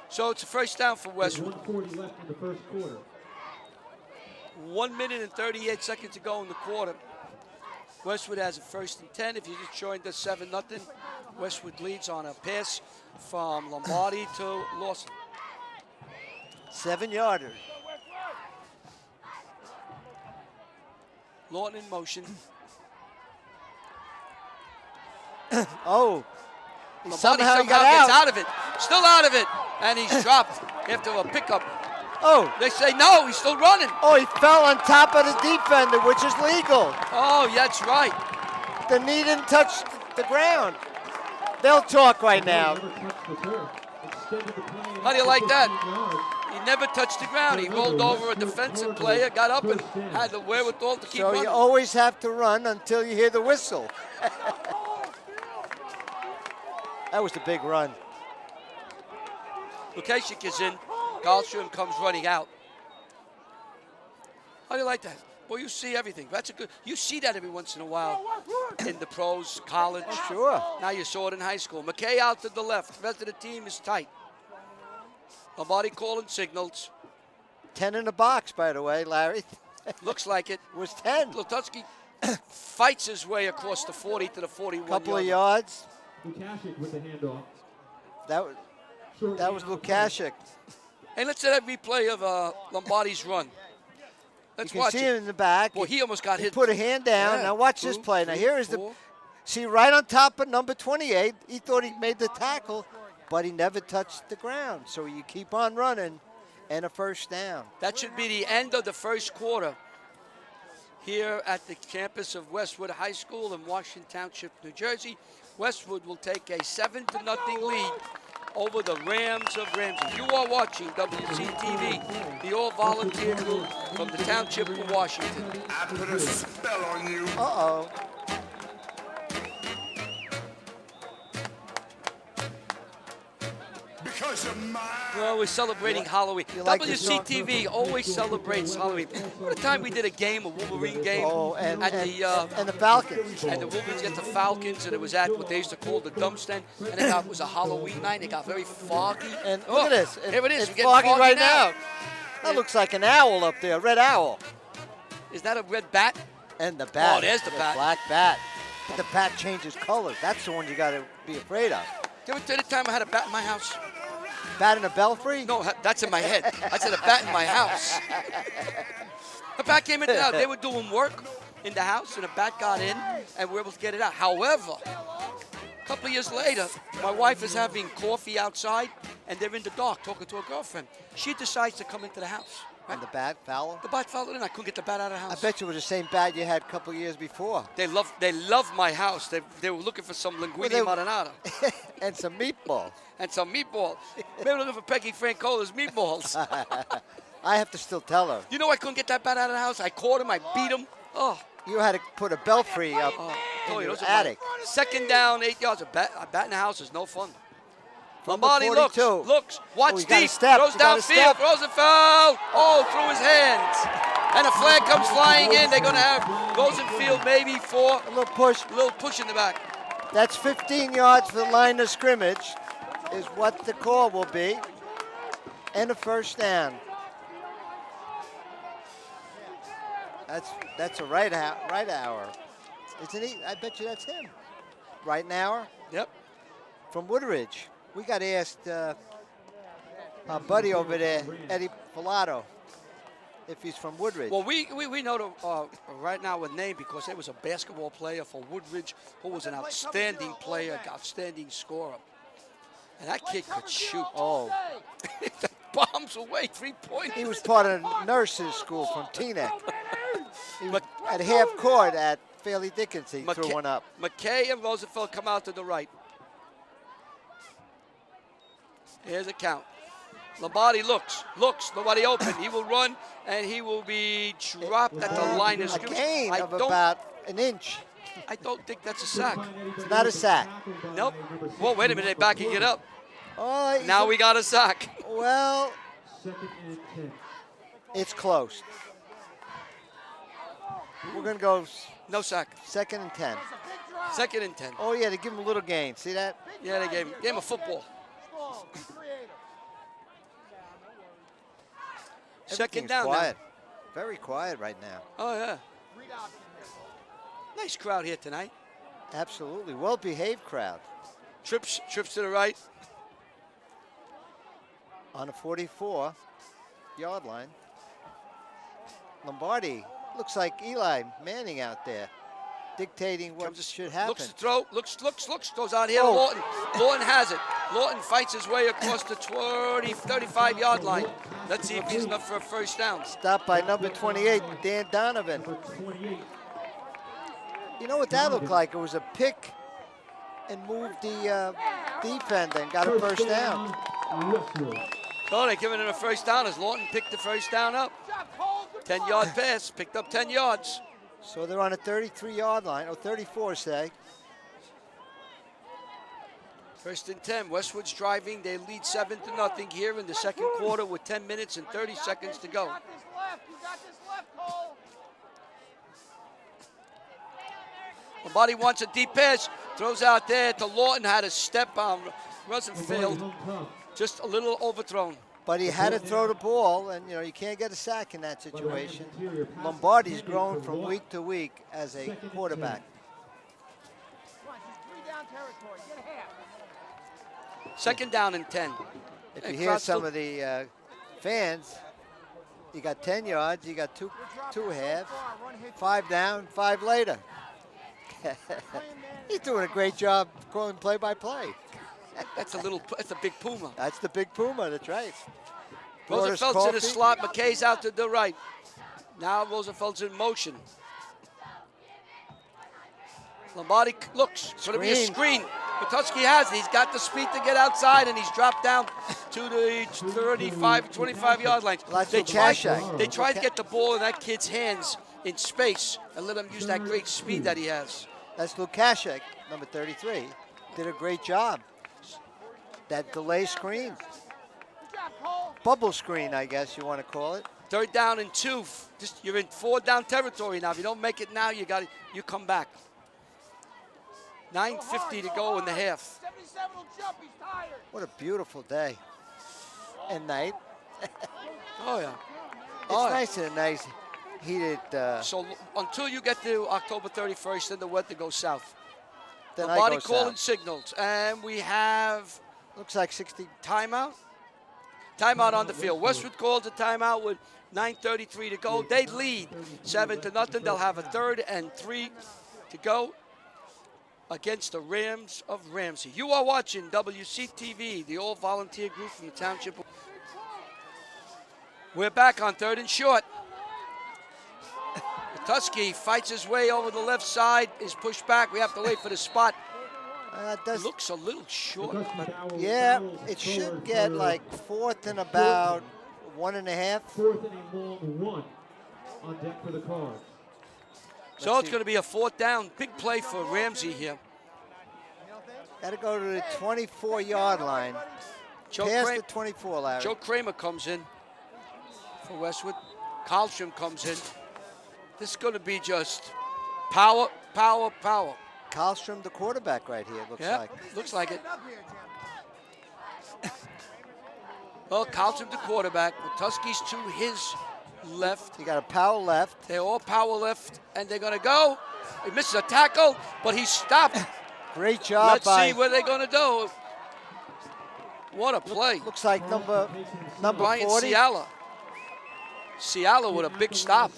So it's a first down for Westwood. 1:40 left in the first quarter. 1 minute and 38 seconds to go in the quarter. Westwood has a 1st and 10. If you just joined us, 7-0. Westwood leads on a pass from Lombardi to Lawson. 7-yarder. Lawton in motion. Oh. Lombardi Somehow he gets got out. out of it. Still out of it. And he's dropped after a pickup. Oh. They say no, he's still running. Oh, he fell on top of the defender, which is legal. Oh, that's right. The knee didn't touch the ground. They'll talk right now. Never touched the turf. Extended the play How do you out like to that? 15 yards. He never touched the ground. He rolled over a defensive player, got up and had the wherewithal to keep So running. you always have to run until you hear the whistle. That was a big run. Lukashik is in. Karlstrom comes running out. How do you like that? Well, you see everything. That's a good. You see that every once in a while in the pros, college. Sure. Now you saw it in high school. McKay out to the left. The rest of the team is tight. Lombardi calling signals. 10 in the box, by the way, Larry. Looks like it. Was 10. Lututsky fights his way across the 40 to the 41. Couple of yard yards. Lukashik with the handoff. That was Lukashik. Hey, let's see that replay of Lombardi's run. Let's You can watch see it. him in the back. Well, he almost got He hit. put a hand down. Yeah. Now watch this 2, play. Now 3, here is 4. see right on top of number 28. He thought he made the tackle, but he never touched the ground. So you keep on running, and a first down. That should be the end of the first quarter here at the campus of Westwood High School in Washington Township, New Jersey. Westwood will take a 7-0 lead over the Rams of Ramsey. You are watching WCTV, the all-volunteer group from the Township of Washington. I put a spell on you. Uh-oh. Because you're mine. Well, we're celebrating Halloween. You like this song? WCTV always celebrates Halloween. What a time we did a game, a Wolverine game, Oh, and the the Falcons. and the Wolverines get the Falcons, and it was at what they used to call the dump stand, and it was a Halloween night. It got very foggy. And Oh, look at this. Here it is. It's We're getting foggy right now. now. That looks like an owl up there, a red owl. Is that a red bat? And the bat. Oh, there's the bat. Black bat. The bat changes colors. That's the one you got to be afraid of. Did I tell you the time I had a bat in my house? Bat in a belfry? No, that's in my head. I said a bat in my house. A bat came into the house. They were doing work in the house, and a bat got in, and we were able to get it out. However, a couple of years later, my wife is having coffee outside, and they're in the dark talking to her girlfriend. She decides to come into the house. Right? And the bat foul? The bat fell in. I couldn't get the bat out of the house. I bet you it was the same bat you had a couple of years before. They love my house. They were looking for some linguine marinara. And some meatballs. And some meatballs. They were looking for Peggy Francola's meatballs. I have to still tell her. You know I couldn't get that bat out of the house. I caught him. I beat him. Oh. You had to put a belfry up in your attic. Second down, 8 yards. A bat in the house is no fun. From Lombardi the 42. looks, watch he got a deep, step. throws He got a downfield, step. throws a foul. Oh, through his hands. And a flag comes flying in. They're going to have Rosenfield maybe for A little push. a little push in the back. That's 15 yards for the line of scrimmage is what the call will be. And a first down. That's a right hour. Isn't he? I bet you that's him. Right hour Yep. from Woodridge. We got asked our buddy over there, Eddie Pilato, if he's from Woodridge. Well, we know the, right now with name because there was a basketball player for Woodridge who was an outstanding player, outstanding scorer. And that kid could shoot. Oh, Bombs away, 3-point. he was part of nurses school from Teaneck. He was at half court at Fairleigh Dickens, he threw one up. McKay and Roosevelt come out to the right. Here's a count. Lombardi looks, nobody open. He will run, and he will be dropped at the line of A scrimmage. gain of about an inch. I don't think that's a sack. It's not a sack. Nope. Whoa, wait a minute, they're backing it up. Oh, Now we got a sack. Well, Second and 10. it's close. We're going to go No sack. second and 10. Second and 10. Oh, yeah, they give him a little gain. See that? Yeah, they gave him a football. Second Everything's down quiet. Very quiet right now. now. Oh, yeah. Nice crowd here tonight. Absolutely. Well-behaved crowd. Trips to the right. On the 44-yard line. Lombardi looks like Eli Manning out there, dictating what should happen. Looks to throw, looks, goes out here to Oh. Lawton. Lawton has it. Lawton fights his way across the 35-yard line. Let's see if he's enough for a first down. Stopped by number 28, Dan Donovan. Number 28. You know what that looked like? It was a pick and moved the defender and got a first down. Westwood. Oh, they're giving him a first down as Lawton picked the first down up. 10-yard pass, picked up 10 yards. So they're on a 33-yard line, or 34, say. First and 10. Westwood's driving. They lead 7-0 here in the second quarter with 10 minutes and 30 seconds to go. You got this left, Cole. Lombardi wants a deep pass. Throws out there to Lawton. Had a step on Rosenfield. Hung tough. Just a little overthrown. But he had to throw the ball, and you can't get a sack in that situation. Lombardi's grown from week to week as a quarterback. Come on, she's 3 down territory. Get half. Second down and 10. If And you hear crowd some still- of the fans, you got 10 yards, you got two halves, 5 down, 5 later. He's doing a great job calling play-by-play. That's a big Puma. That's the big Puma, that's right. Brought us Roosevelt's in a coffee. slot. McKay's out to the right. Now Roosevelt's in motion. Lombardi looks. It's going to be a Screen. screen. Patuski has it. He's got the speed to get outside, and he's dropped down to the 35, 25-yard line. That's They Lukashek. tried to get the ball in that kid's hands in space and let him use that great speed that he has. That's Lukashek, number 33. Did a great job. That delay screen. Bubble screen, I guess you want to call it. Third down and 2. You're in 4-down territory now. If you don't make it now, you come back. 9:50 to go in the half. 77 will jump. He's tired. What a beautiful day and night. Oh, yeah. It's Oh, yeah. nice in a nice heated. So until you get to October 31st, then the weather goes south. Then The I body go calling south. signals. And we have Looks like 60. timeout. Timeout on the field. Westwood calls a timeout with 9:33 to go. They lead 7-0. They'll have a 3rd and 3 to go against the Rams of Ramsey. You are watching WCTV, the all-volunteer group from the township. We're back on 3rd and short. Tusky fights his way over the left side, is pushed back. We have to wait for the spot. It looks a little short. But yeah, it should get like 4th and about 1.5. 4th and a long 1 on deck for the Cards. So it's going to be a 4th down. Big play for Ramsey here. Got to go to the 24-yard line. Past the 24, Larry. Joe Kramer comes in for Westwood. Karlstrom comes in. This is going to be just power, power, power. Karlstrom, the quarterback right here, looks like. Looks like it. Well, Karlstrom, the quarterback. Tusky's to his left. He got a power left. They're all power left, and they're going to go. He misses a tackle, but he stopped. Great job. Let's see where they're going to go. What a play. Looks like number Brian 40. Ciala. Ciala with a big stop.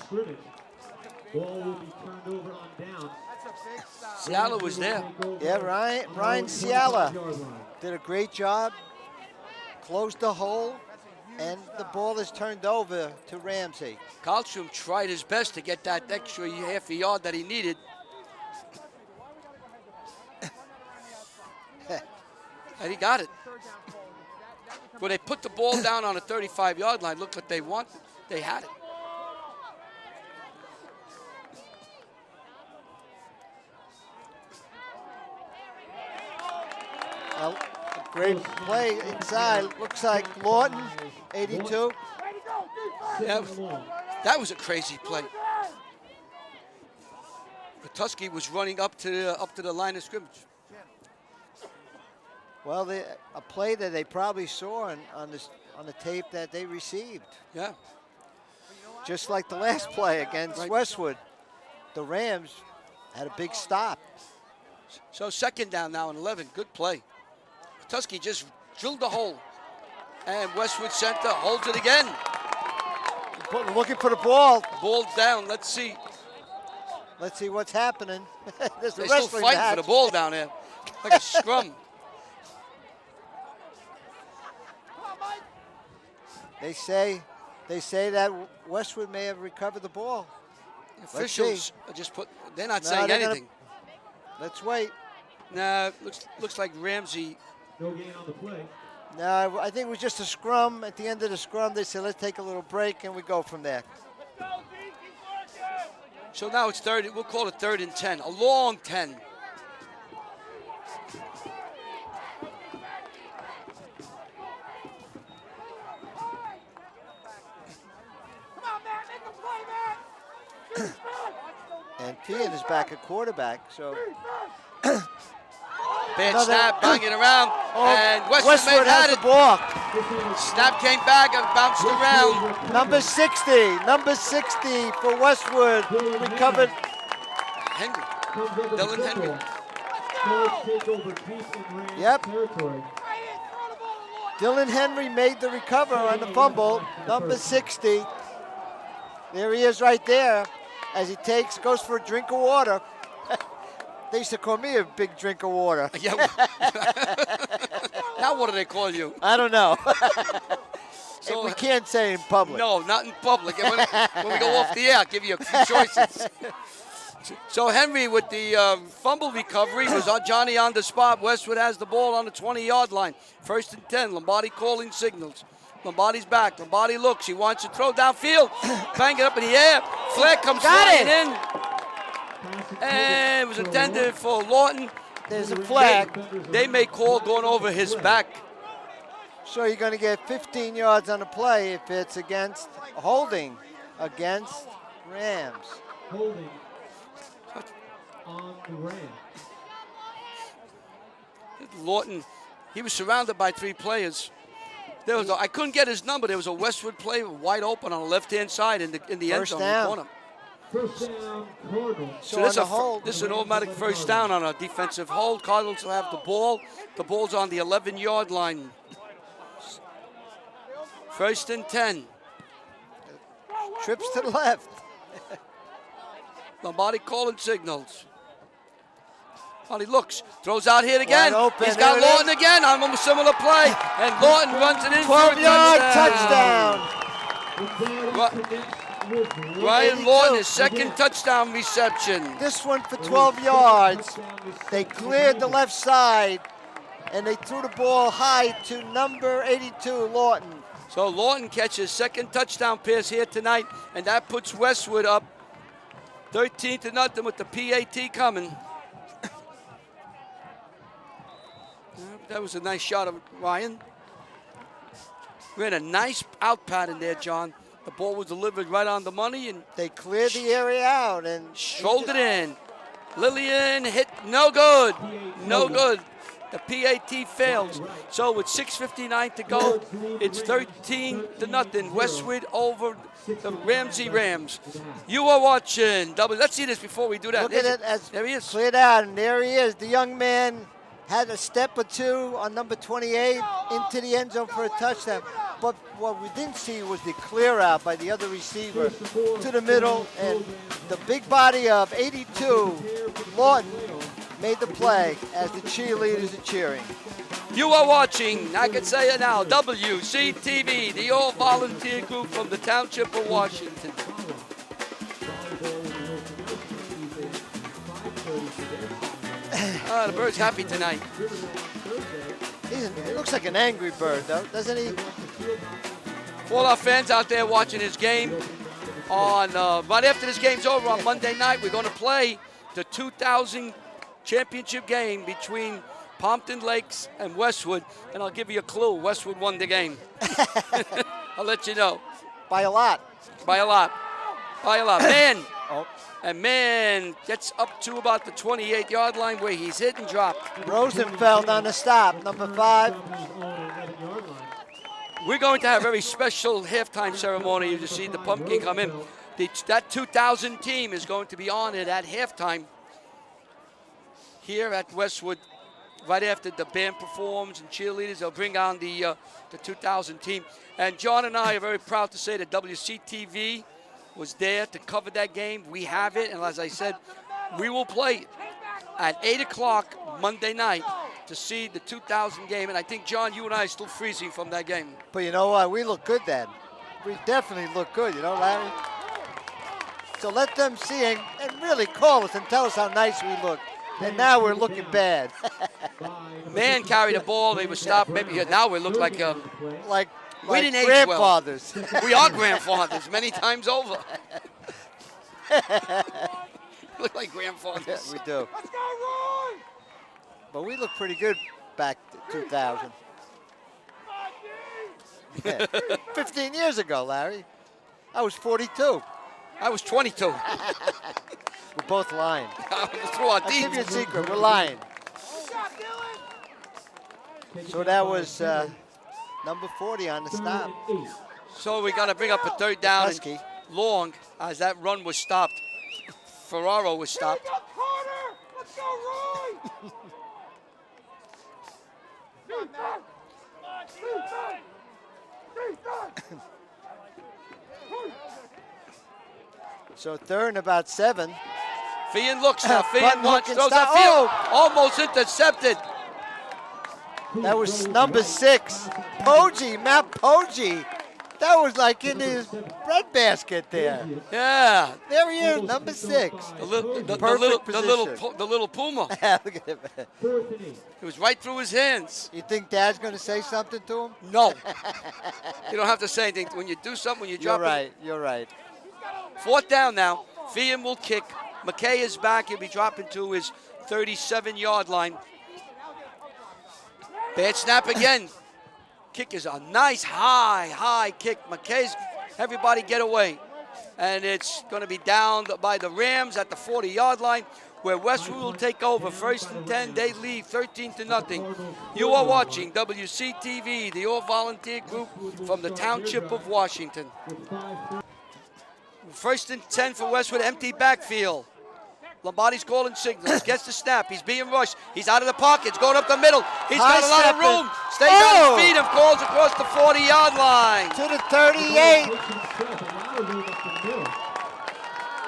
Ball will be turned over on down. Ciala was there. Yeah, Ryan Ciala did a great job. Closed the hole, and the ball is turned over to Ramsey. Karlstrom tried his best to get that extra half a yard that he needed. And he got it. When they put the ball down on the 35-yard line, looked like they wanted. They had it. Well, a great play inside. Looks like Lawton, 82. That was a crazy play. Tusky was running up to the line of scrimmage. Well, a play that they probably saw on the tape that they received. Yeah. Just like the last play against Westwood, the Rams had a big stop. So 2nd down now and 11. Good play. Tusky just drilled the hole, and Westwood Center holds it again. Looking for the ball. Ball down. Let's see. Let's see what's happening. There's a They're still wrestling fighting match. for the ball down there, like a scrum. They say that Westwood may have recovered the ball. Officials just they're not saying anything. Let's wait. Nah, looks like Ramsey. No gain on the play. No, I think it was just a scrum. At the end of the scrum, they said, let's take a little break, and we go from there. So now it's 3rd. We'll call it 3rd and 10. A long 10. And Tian is back at quarterback, so. Bad snap, banging around, and Westwood has had the it. ball. Snap came back and bounced around. Number 60 for Westwood, recovered. Henry, Dylan Henry. Yep. Dylan Henry made the recover on the fumble. Number 60. There he is right there as he goes for a drink of water. They used to call me a big drink of water. Yeah. Now what do they call you? I don't know. So, we can't say in public. No, not in public. And when we go off the air, I'll give you a few choices. So Henry with the fumble recovery was on Johnny on the spot. Westwood has the ball on the 20-yard line. 1st and 10. Lombardi calling signals. Lombardi's back. Lombardi looks. He wants to throw downfield. Bang it up in the air. Flag comes flying in. And it was intended for Lawton. There's a flag. They may call going over his back. So you're going to get 15 yards on the play if it's against holding against Rams. Holding on the Rams. Lawton, he was surrounded by 3 players. I couldn't get his number. There was a Westwood play wide open on the left-hand side in the end zone in the corner. First down, Cardinals. So this is an automatic 1st down on a defensive hold. Cardinals will have the ball. The ball's on the 11-yard line. First and 10. Trips to the left. Lombardi calling signals. He looks, throws out here again. Wide open, He's got there it Lawton is. again on a similar play. And Lawton runs it in for a 12-yard touchdown. touchdown. Ryan Lawton, his second touchdown reception. This one for 12 yards. They cleared the left side, and they threw the ball high to number 82, Lawton. So Lawton catches second touchdown pass here tonight, and that puts Westwood up 13-0 with the PAT coming. That was a nice shot of Ryan. We had a nice out pattern there, John. The ball was delivered right on the money, and They cleared the area out and shouldered in. Lillian hit, no good. No good. The PAT fails. So with 6:59 to go, it's 13-0. Westwood over the Ramsey Rams. You are watching Let's see this before we do that. look at it as There he is. cleared out, and there he is. The young man had a step or two on number 28 into the end zone for a touchdown. But what we didn't see was the clear out by the other receiver to the middle, and the big body of 82, Lawton, made the play as the cheerleaders are cheering. You are watching, I can say it now, WCTV, the all-volunteer group from the Township of Washington. The bird's happy tonight. He looks like an angry bird, though, doesn't he? For all our fans out there watching this game, on right after this game's over on Monday night, we're going to play the 2000 championship game between Pompton Lakes and Westwood, and I'll give you a clue. Westwood won the game. I'll let you know. By a lot. By a lot. By a lot. Man. Oh. And man gets up to about the 28-yard line where he's hit and dropped. Rosenfeld on the stop, number 5. We're going to have a very special halftime ceremony to see the pumpkin come in. That 2000 team is going to be honored at halftime here at Westwood. Right after the band performs and cheerleaders, they'll bring on the 2000 team. And John and I are very proud to say that WCTV was there to cover that game. We have it, and as I said, we will play at 8 o'clock Monday night to see the 2000 game. And I think, John, you and I are still freezing from that game. But you know what? We look good then. We definitely look good, you know, Larry? So let them see and really call us and tell us how nice we look. And now we're looking bad. Man carried the ball. They were stopped. Maybe now we look like we didn't age grandfathers. Well. We are grandfathers many times over. Look like grandfathers. Yeah, we do. But we look pretty good back to 2000. 15 years ago, Larry. I was 42. I was 22. We're both lying. Through our I'll give you a teeth. secret. We're lying. So that was number 40 on the stop. So we got to bring up a third down and Husky. long as that run was stopped. Ferraro was stopped. Let's go, Roy! So third and about 7. Fian looks now. Fian Button wants, hook and throws stop. that field. Almost intercepted. That was number 6. Poggi, Matt Poggi. That was like in his breadbasket there. Yeah. There he is, number 6. The little Perfect the little Puma. Look at him. It was right through his hands. You think Dad's going to say something to him? No. You don't have to say anything. When you do something, when you drop You're right. You're right. Fourth down now. Fian will kick. McKay is back. He'll be dropping to his 37-yard line. Bad snap again. Kick is a nice high kick. McKay's, everybody get away. And it's going to be down by the Rams at the 40-yard line where Westwood will take over. First and 10, they lead 13-0. You are watching WCTV, the all-volunteer group from the Township of Washington. First and 10 for Westwood, empty backfield. Lombardi's calling signals. Gets the snap. He's being rushed. He's out of the pocket. He's going up the middle. He's got a lot of room. Stays on his feet and falls across the 40-yard line. To the 38.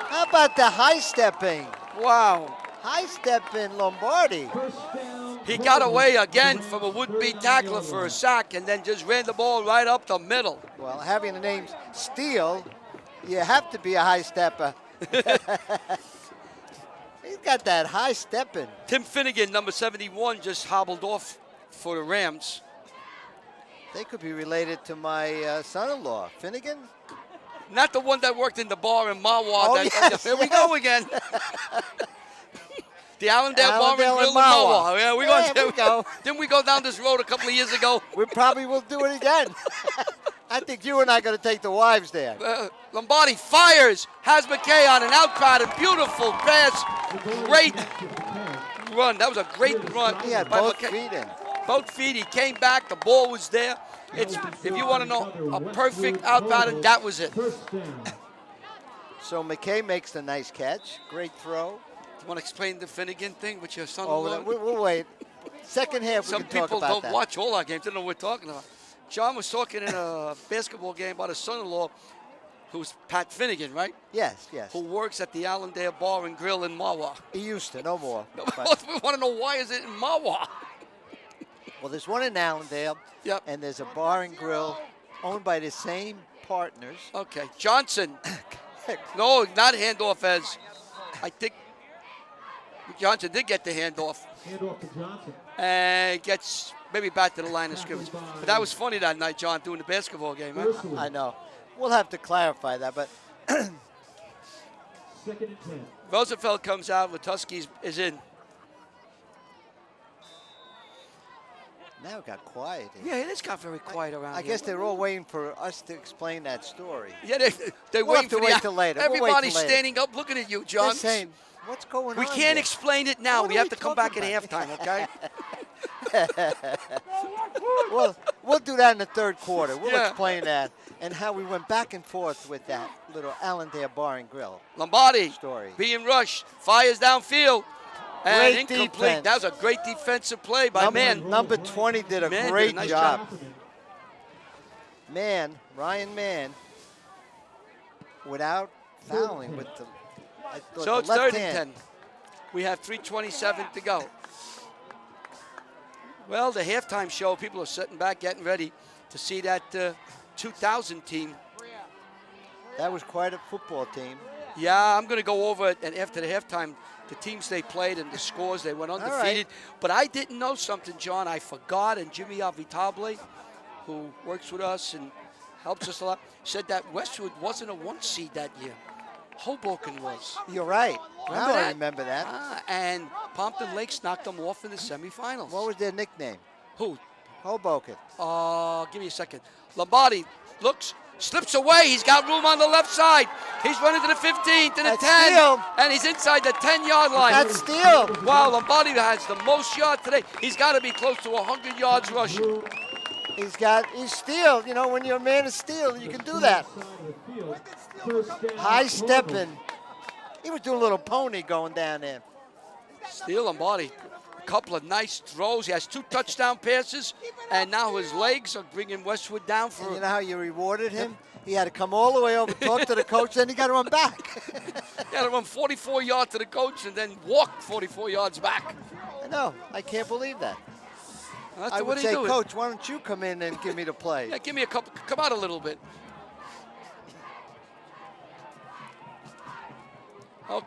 How about the high stepping? Wow. High stepping Lombardi. He got away again from a would-be tackler for a sack and then just ran the ball right up the middle. Well, having the name Steele, you have to be a high stepper. He's got that high stepping. Tim Finnegan, number 71, just hobbled off for the Rams. They could be related to my son-in-law, Finnegan. Not the one that worked in the bar in Mawa. Oh, yes, Here we go again. The Allendale Bar and Allendale Grill in in Mawa. Mawa. Yeah, There we go. Didn't we go down this road a couple of years ago? We probably will do it again. I think you and I are going to take the wives there. Lombardi fires, has McKay on an out pattern, beautiful pass, great run. That was a great run. He had by both McKay. feet in. Both feet, he came back, the ball was there. It's, if you want to know a perfect out pattern, that was it. So McKay makes the nice catch. Great throw. You want to explain the Finnegan thing with your son? Oh, we'll wait. Second half, Some we can talk people about don't that. watch all our games. They don't know what we're talking about. John was talking in a basketball game about his son-in-law, who's Pat Finnegan, right? Yes, yes. Who works at the Allendale Bar and Grill in Mawa. He used to, no more. We want to know why is it in Mawa? Well, there's one in Allendale, Yep. and there's a bar and grill owned by the same partners. Okay, Johnson. No, not handoff as, I think Johnson did get the handoff. Handoff to Johnson. And gets maybe back to the line of scrimmage. But that was funny that night, John, doing the basketball game, huh? I know. We'll have to clarify that, but Second and 10. Roosevelt comes out, Latuski is in. now it got quiet here. Yeah, it has got very quiet around I here. guess they're all waiting for us to explain that story. Yeah, they're We'll waiting have to for wait the, till later. We'll wait till everybody's later. standing up looking at you, John. They're saying, what's going We on can't here? explain it now. What We are have we to come back talking at about? halftime, okay? We'll do that in the third quarter. We'll Yeah. explain that and how we went back and forth with that little Allendale Bar and Grill. Lombardi Story. being rushed, fires downfield, and Great incomplete. defense. That was a great defensive play by Number 20 did a Man did a great nice job. job. Ryan Mann, without fouling with the, I thought So the it's left third hand. and 10. We have 3:27 to go. Well, the halftime show, people are sitting back, getting ready to see that 2000 team. That was quite a football team. Yeah, I'm going to go over it, and after the halftime, the teams they played and the scores, they went right. undefeated. But I didn't know something, John. I forgot, and Jimmy Avitable, who works with us and helps us a lot, said that Westwood wasn't a 1 seed that year. Hoboken was. You're right. Remember Now I that? remember that. And Pompton Lakes knocked them off in the semifinals. What was their nickname? Who? Hoboken. Give me a second. Lombardi looks, slips away. He's got room on the left side. He's running to the 15, to the That's 10, Steele. and he's inside the 10-yard line. That's Steele. Wow, Lombardi has the most yards today. He's got to be close to 100 yards rushing. He's Steele. You know, when you're a man of steel, you can do that. High stepping. He was doing a little pony going down there. Steele Lombardi, a couple of nice throws. He has 2 touchdown passes, and now his legs are bringing Westwood down for. And you know how you rewarded him? He had to come all the way over, talk to the coach, then he got to run back. He had to run 44 yards to the coach and then walk 44 yards back. I know. I can't believe that. That's I the would way say, they do it. Coach, why don't you come in and give me the play? Yeah, give me a couple. Come out a little bit. Oh,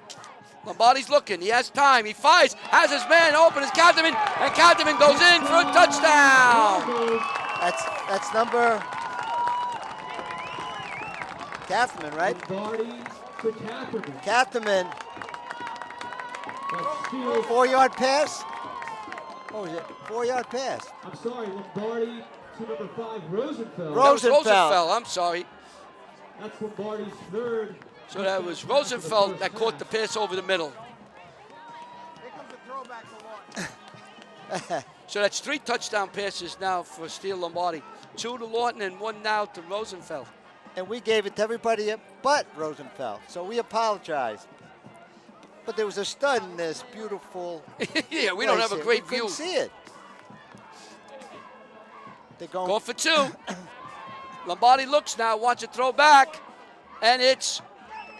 Lombardi's looking. He has time. He fires. Has his man open. Is Catherman, and Catherman goes in for a touchdown. That's number Catherman, right? Lombardi to Catherman. Catherman, That's Steele. 4-yard pass. What was it? 4-yard pass. I'm sorry, Lombardi to number 5, Rosenfeld. That was Rosenfeld. Rosenfeld. I'm sorry. That's Lombardi's third. So that was Rosenfeld that caught the pass over the middle. Here comes the throwback to Lawton. So that's 3 touchdown passes now for Steele Lombardi. 2 to Lawton and 1 now to Rosenfeld. And we gave it to everybody but Rosenfeld. So we apologize. But there was a stud in this beautiful. Yeah, we don't have a place great here. We view. couldn't see it. They're going. Go for two. Lombardi looks now, wants to throw back, and it's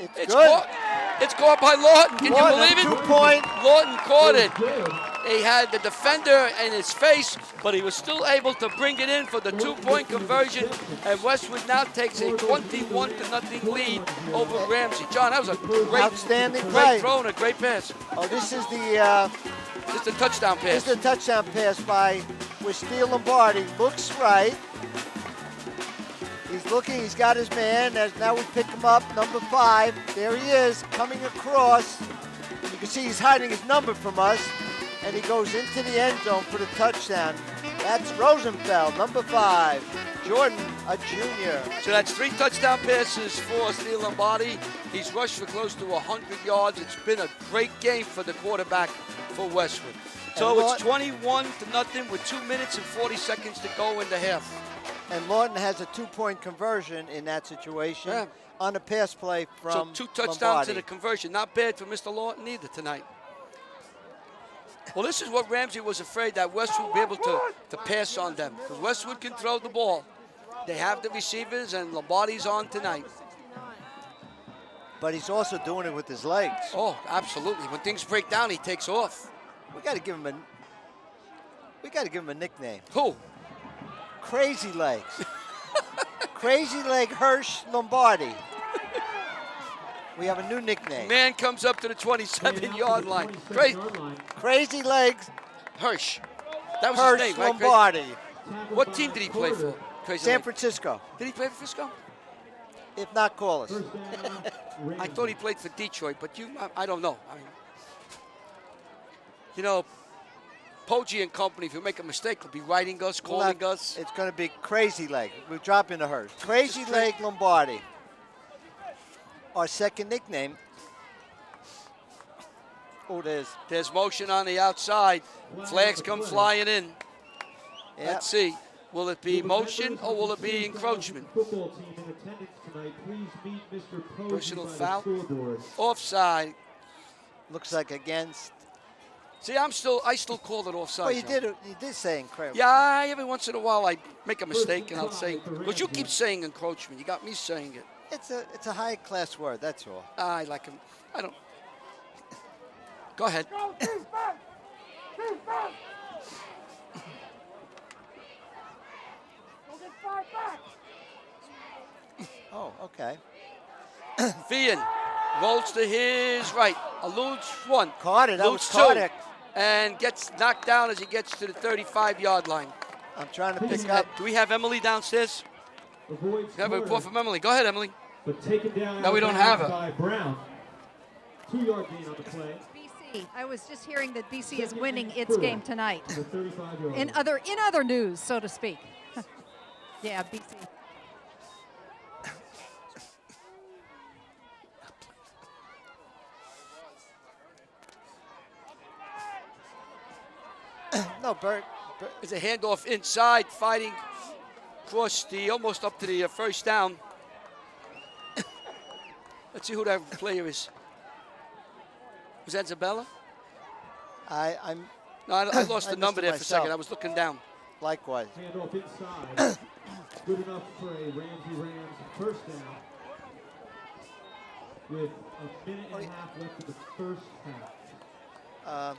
It's good. caught. It's caught by Lawton. Can Lawton, you believe it? 2-point. Lawton caught it. Good. He had the defender in his face, but he was still able to bring it in for the 2-point conversion. And Westwood now takes a 21-0 lead over Ramsey. John, that was a Outstanding play. great throw and a great pass. Oh, this is the Just a touchdown pass. this is the touchdown pass by with Steele Lombardi. Looks right. He's looking. He's got his man. As now we pick him up, number 5. There he is, coming across. You can see he's hiding his number from us, and he goes into the end zone for the touchdown. That's Rosenfeld, number 5. Jordan, a junior. So that's 3 touchdown passes for Steele Lombardi. He's rushed for close to 100 yards. It's been a great game for the quarterback for Westwood. So And it's 21-0 with 2 minutes and 40 seconds to go in the half. And Lawton has a 2-point conversion in that situation on a pass play from So 2 touchdowns Lombardi. to the conversion. Not bad for Mr. Lawton either tonight. Well, this is what Ramsey was afraid that Westwood would be able to pass on them. Because Westwood can throw the ball. They have the receivers, and Lombardi's on tonight. But he's also doing it with his legs. Oh, absolutely. When things break down, he takes off. We got to give him a nickname. Who? Crazy Legs. Crazy Leg Hirsch Lombardi. We have a new nickname. Man comes up to the 27-yard line. Great. Crazy Legs Hirsch. That was Hirsch his name, right? Lombardi. What team did he play for? Crazy San Leg. Francisco. Did he play for Frisco? If not, call us. I thought he played for Detroit, but I don't know. I mean, you know, Poggi and company, if you make a mistake, will be writing us, calling us. It's going to be Crazy Leg. We're dropping the Hirsch. Crazy Leg Lombardi. Our second nickname. Oh, There's motion on the outside. Flags come flying in. yeah. Let's see. Will it be motion or will it be encroachment? Football team in attendance tonight, please meet Mr. Posey Personal by the foul. scoreboard. Offside. Looks like against. See, I still call it offside. Well, you John. did say incredible. Yeah, every once in a while I make a mistake and I'll say, because you keep saying encroachment. You got me saying it. It's a high class word. That's all. I like him. I don't. Go ahead. Oh, okay. Fian rolls to his right. Eludes one. Caught it. That was Eludes two. Cardick. And gets knocked down as he gets to the 35-yard line. I'm trying to pick up. Do we have Emily downstairs? Avoid We have a report corner, from Emily. Go ahead, Emily. but taken down No, we don't have her. by Brown. 2-yard gain on the play. BC. I was just hearing that BC is winning its game tonight. The 35-yard In other news, so to speak. Yeah, BC. No, Bert. It's a handoff inside, fighting across almost up to the first down. Let's see who that player is. Was that Zabella? I'm No, I lost I the number missed it there for a second. myself. I was looking down. likewise. Handoff inside. Good enough for a Ramsey Rams first down. With a minute and a half left in the first half.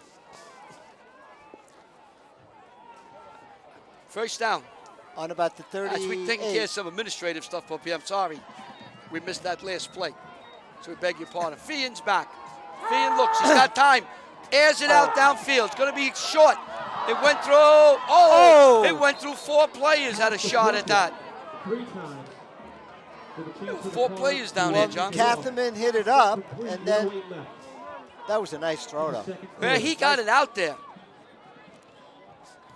First down. On about the 38. As we taking care of some administrative stuff up here. I'm sorry. We missed that last play. So we beg your pardon. Fian's back. Fian looks. He's got time. Airs it out downfield. It's going to be short. It went through. Oh! It went through 4 players. Had a shot at that. 3 times. With a chance for the 4 call. players down Well, there, John. Catherman hit it up, and then 3:08 left. that was a nice throw, though. Second Man, quarter. he got it out there.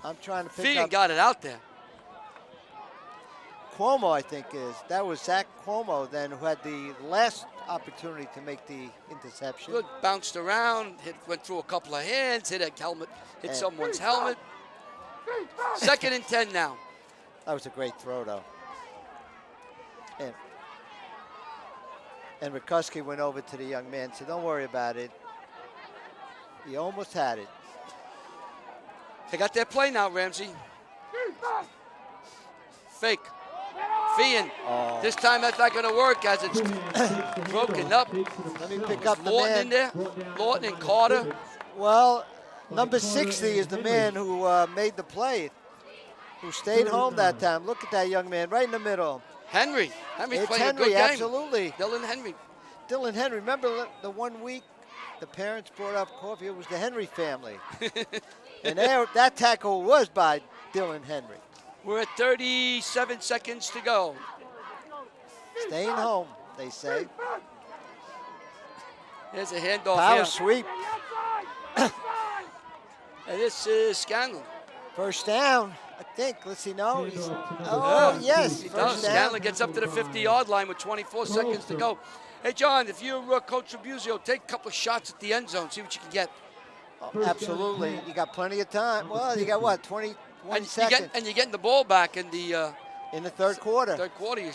I'm trying to pick Fian up got it out there. Cuomo, I think that was Zach Cuomo then who had the last opportunity to make the interception. Good. Bounced around. Went through a couple of hands. Hit a helmet. Hit And- someone's helmet. 2nd and 10 now. That was a great throw, though. And Rikuski went over to the young man, said, "Don't worry about it. He almost had it. They got their play now, Ramsey. Fake. Feeing. Oh. This time that's not going to work as it's broken up. Let me pick up the Lawton man. in there. Lawton and Carter. Well, number 60 is the man who made the play, who stayed home that time. Look at that young man right in the middle. Henry's It's playing Henry, a good game. absolutely. Dylan Henry. Dylan Henry. Remember the 1 week the parents brought up coffee? It was the Henry family. And that tackle was by Dylan Henry. We're at 37 seconds to go. Staying home, they say. There's a handoff Power here. sweep. And this is Scanlon. First down, I think. Let's see. No. Yeah, Yes. He First does. down. Scanlon gets up to the 50-yard line with 24 seconds to go. Hey, John, if you're Coach Trabuzio, take a couple of shots at the end zone, see what you can get. Oh, absolutely. You got plenty of time. Well, you got what? 21 seconds You're getting the ball back in the in the third quarter. third quarter.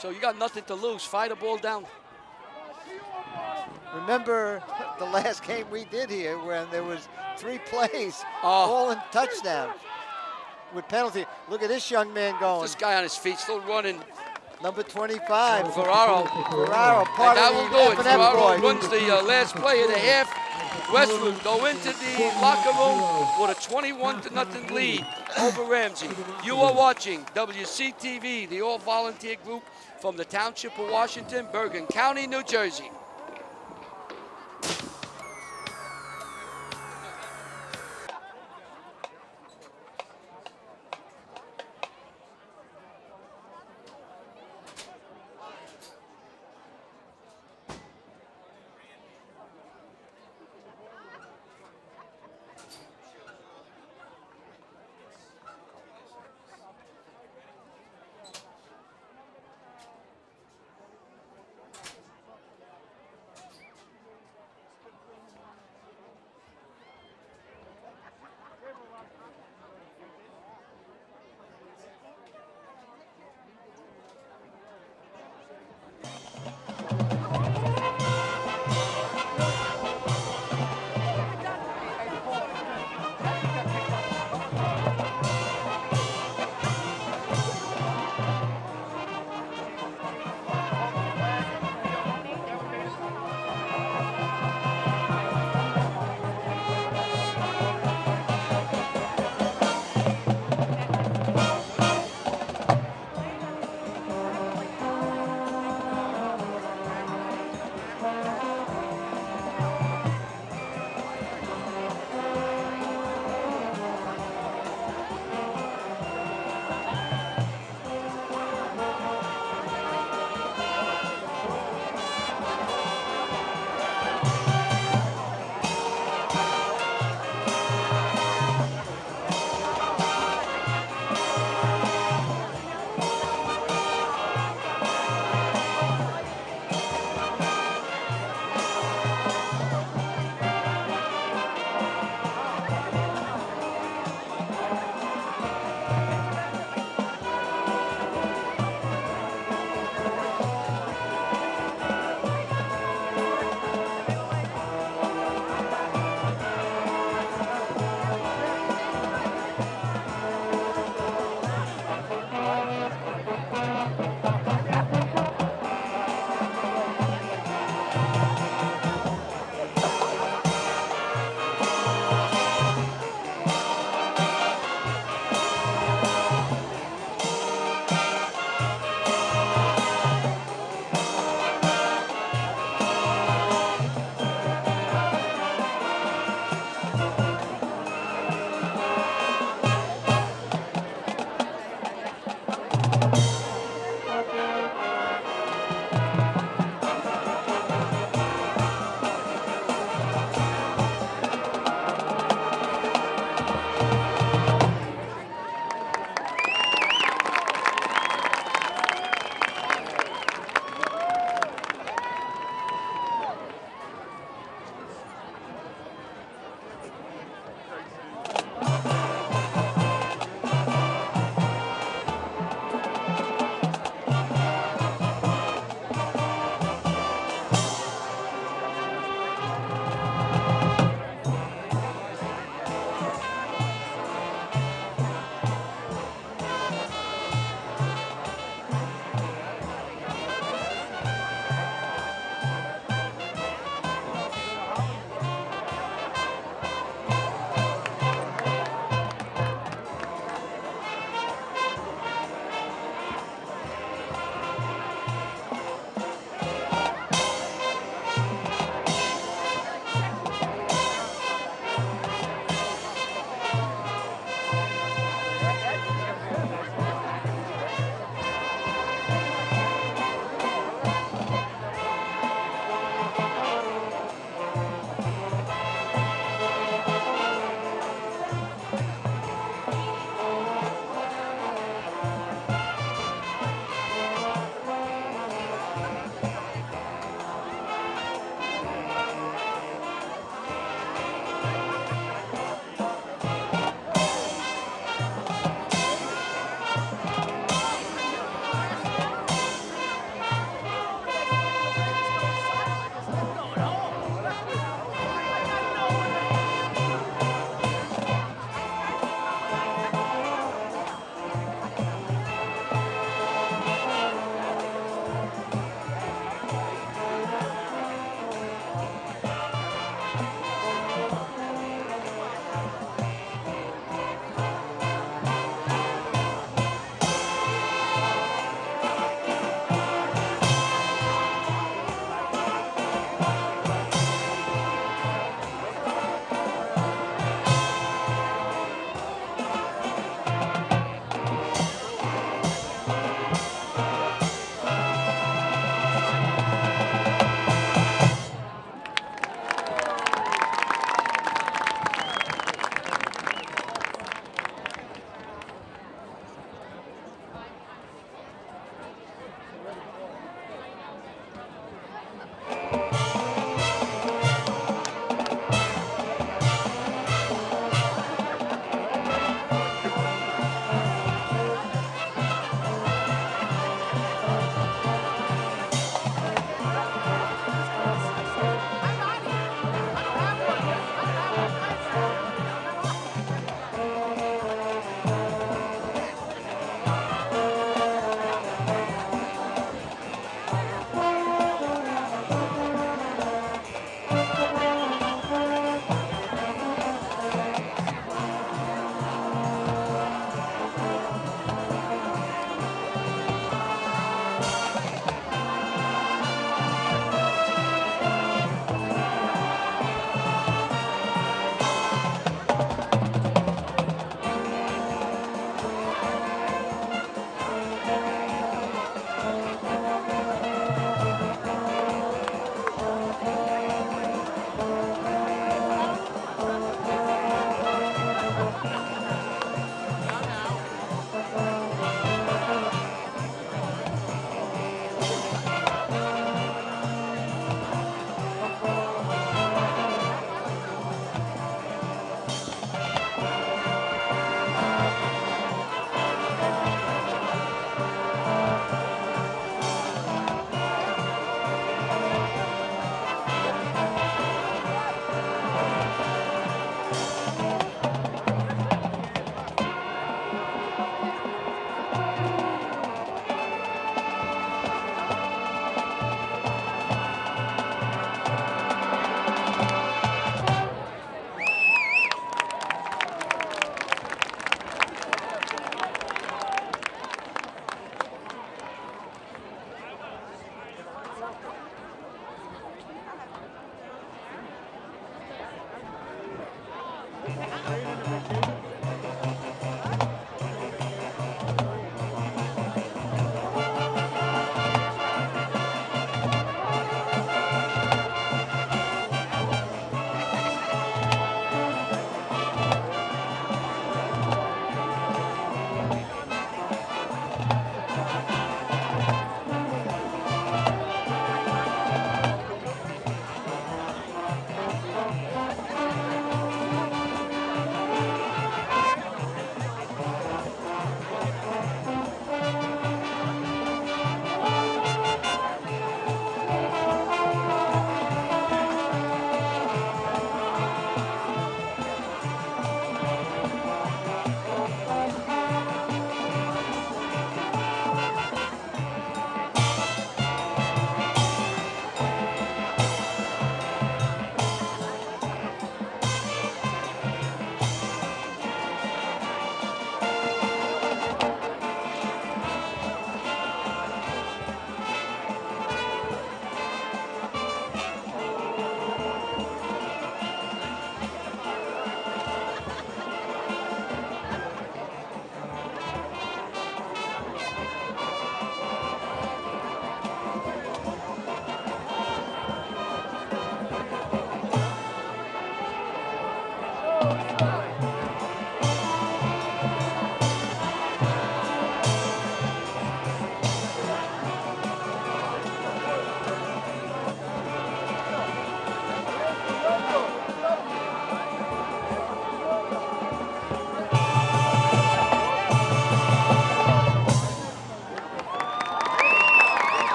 So you got nothing to lose. Fire the ball down. Remember the last game we did here when there was 3 plays, Oh. all in touchdowns with penalty. Look at this young man going. This guy on his feet, still running. Number 25. Ferraro. Part And that of will the do it. F&F Ferraro boys. runs the last play of the half. Westwood go into the locker room with a 21-0 lead over Ramsey. You are watching WCTV, the all-volunteer group from the Township of Washington, Bergen County, New Jersey.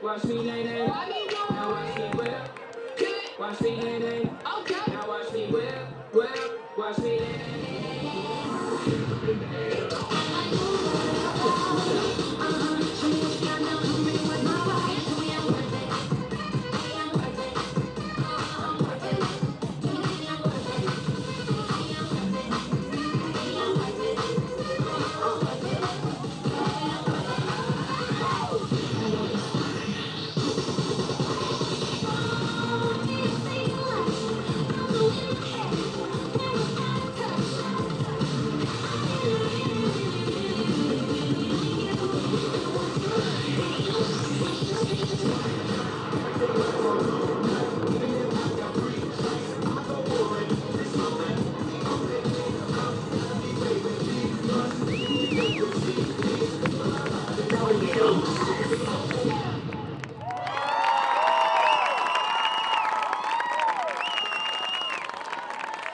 Watch me lay there. Now watch me whip. Watch me lay there. Okay. Now watch me whip. Watch me lay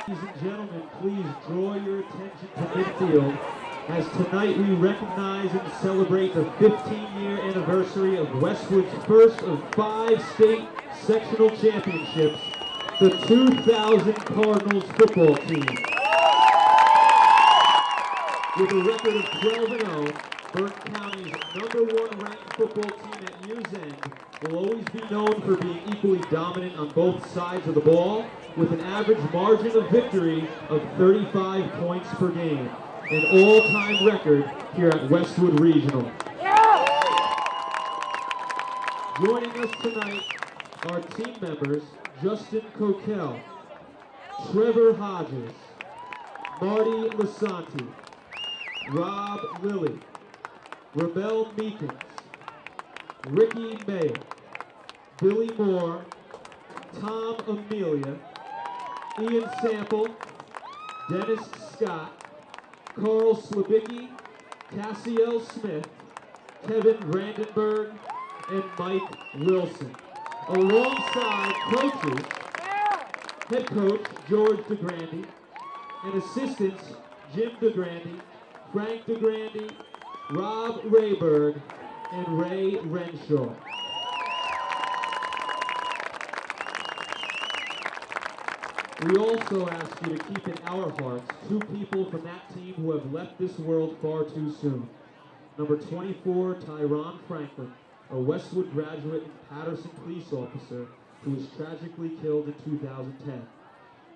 Ladies and gentlemen, please draw your attention to midfield as tonight we recognize and celebrate the 15-year anniversary of Westwood's first of 5 state sectional championships, the 2000 Cardinals football team. With a record of 12-0, Burke County's #1 ranked football team at year's end will always be known for being equally dominant on both sides of the ball, with an average margin of victory of 35 points per game, an all-time record here at Westwood Regional. Joining us tonight are team members Justin Coquel, Trevor Hodges, Marty Lasanti, Rob Lilly, Rebel Meekins, Ricky Mayer, Billy Moore, Tom Amelia, Ian Sample, Dennis Scott, Carl Slabicki, Cassiel Smith, Kevin Brandenburg, and Mike Wilson. Alongside coaches, head coach George DeGrande, and assistants Jim DeGrande, Frank DeGrande, Rob Rayberg, and Ray Renshaw. We also ask you to keep in our hearts 2 people from that team who have left this world far too soon. Number 24, Tyron Franklin, a Westwood graduate and Patterson police officer who was tragically killed in 2010.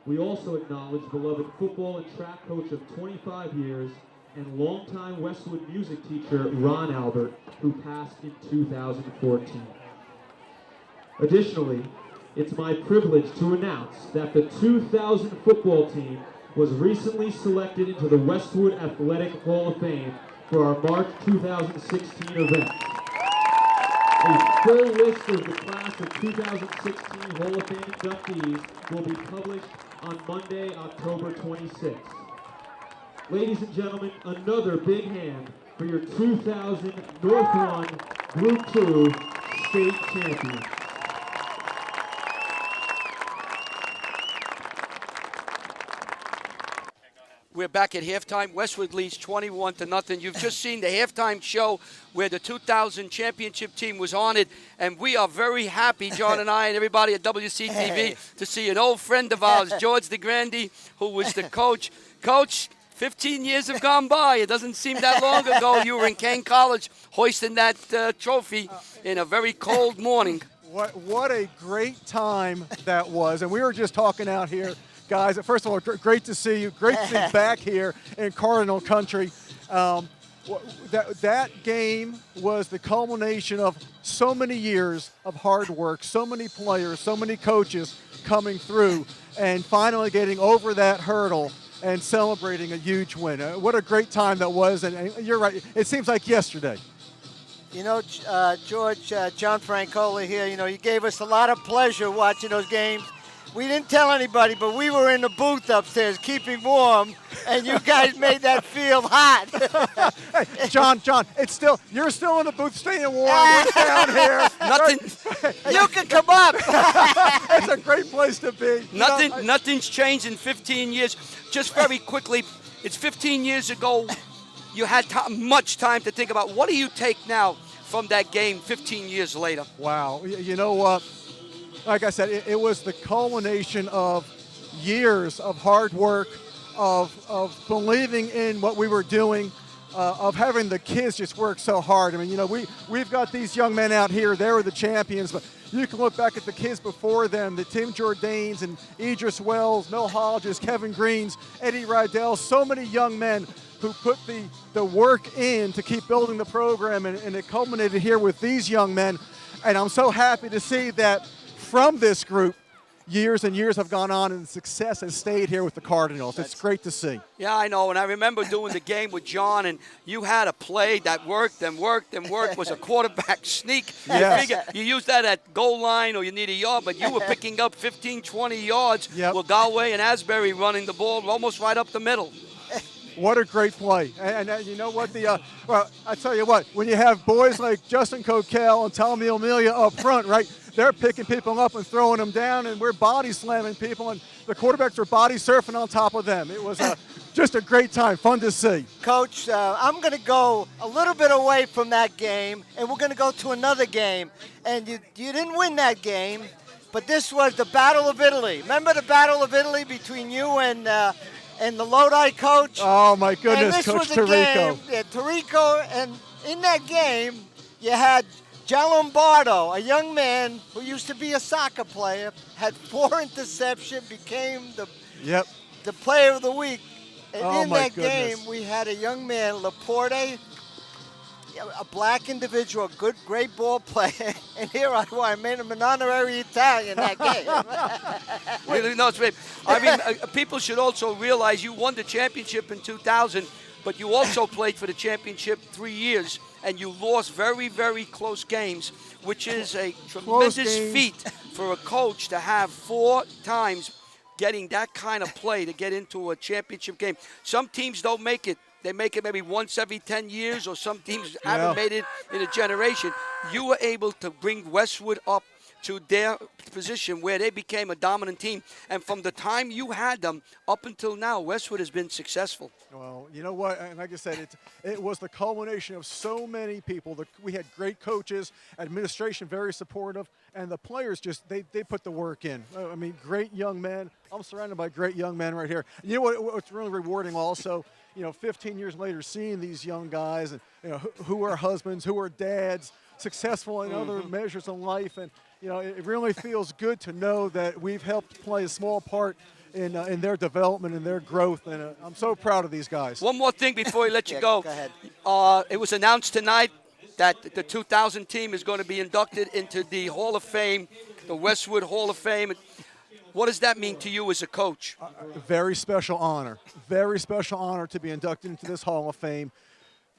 We also acknowledge beloved football and track coach of 25 years and longtime Westwood music teacher Ron Albert, who passed in 2014. Additionally, it's my privilege to announce that the 2000 football team was recently selected into the Westwood Athletic Hall of Fame for our March 2016 event. A full list of the class of 2016 Hall of Fame inductees will be published on Monday, October 26th. Ladies and gentlemen, another big hand for your 2000 North 1 Group 2 state champion. We're back at halftime. Westwood leads 21-0. You've just seen the halftime show where the 2000 championship team was honored, and we are very happy, John and I and everybody at WCTV, to see an old friend of ours, George DeGrande, who was the coach. Coach, 15 years have gone by. It doesn't seem that long ago you were in Kane College hoisting that trophy in a very cold morning. What a great time that was. And we were just talking out here. Guys, first of all, great to see you. Great to be back here in Cardinal Country. That game was the culmination of so many years of hard work, so many players, so many coaches coming through, and finally getting over that hurdle and celebrating a huge win. What a great time that was, and you're right, it seems like yesterday. You know, George, John Francola here, you know, you gave us a lot of pleasure watching those games. We didn't tell anybody, but we were in the booth upstairs keeping warm, and you guys made that field hot. Hey, John, it's still, you're still in the booth staying warm. We're down here. You can come up. It's a great place to be. Nothing's changed in 15 years. Just very quickly, it's 15 years ago. You had much time to think about what do you take now from that game 15 years later? Wow. You know what? Like I said, it was the culmination of years of hard work, of believing in what we were doing, of having the kids just work so hard. I mean, you know, we've got these young men out here. They were the champions, but you can look back at the kids before them, the Tim Jordanes and Idris Wells, Mel Hodges, Kevin Greens, Eddie Rydell, so many young men who put the work in to keep building the program, and it culminated here with these young men. And I'm so happy to see that from this group, years and years have gone on, and success has stayed here with the Cardinals. It's great to see. Yeah, I know, and I remember doing the game with John, and you had a play that worked and worked and worked, was a quarterback sneak. Yes. You used that at goal line or you need a yard, but you were picking up 15, 20 yards with Galway and Asbury running the ball almost right up the middle. What a great play. And you know what? Well, I tell you what, when you have boys like Justin Coquel and Tommy Amelia up front, right, they're picking people up and throwing them down, and we're body slamming people, and the quarterbacks are body surfing on top of them. It was just a great time, fun to see. Coach, I'm going to go a little bit away from that game, and we're going to go to another game. And you didn't win that game, but this was the Battle of Italy. Remember the Battle of Italy between you and the Lodi coach? Oh, my goodness, and this Coach was a Tirico. Game, Tirico, and in that game, you had Gianlombardo, a young man who used to be a soccer player, had 4 interceptions, became the player of the week. And in that game, we had a young man, Laporte, a black individual, good, great ball player, and here I made him an honorary Italian that game. Really, no, it's great. I mean, people should also realize you won the championship in 2000, but you also played for the championship 3 years, and you lost very, very close games, which is a tremendous feat for a coach to have 4 times getting that kind of play to get into a championship game. Some teams don't make it. They make it maybe once every 10 years, or some teams haven't made it in a generation. You were able to bring Westwood up to their position where they became a dominant team. And from the time you had them up until now, Westwood has been successful. Well, you know what? And like I said, it was the culmination of so many people. We had great coaches, administration very supportive, and the players just, they put the work in. I mean, great young men. I'm surrounded by great young men right here. You know what's really rewarding also? 15 years later, seeing these young guys and who are husbands, who are dads, successful in other measures in life, and it really feels good to know that we've helped play a small part in their development and their growth, and I'm so proud of these guys. One more thing before we let you go. Go ahead. It was announced tonight that the 2000 team is going to be inducted into the Hall of Fame, the Westwood Hall of Fame. What does that mean to you as a coach? Very special honor. Very special honor to be inducted into this Hall of Fame.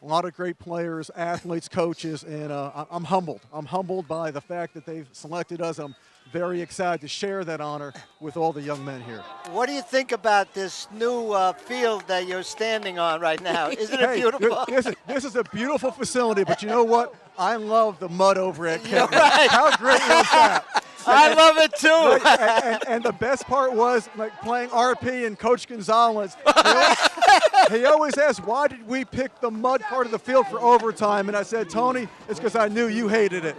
A lot of great players, athletes, coaches, and I'm humbled. I'm humbled by the fact that they've selected us. I'm very excited to share that honor with all the young men here. What do you think about this new field that you're standing on right now? Isn't it beautiful? This is a beautiful facility, but you know what? I love the mud over at Kent. Right. How great was that? I love it too. And the best part was playing RP and Coach Gonzalez. He always asked, why did we pick the mud part of the field for overtime? And I said, Tony, it's because I knew you hated it.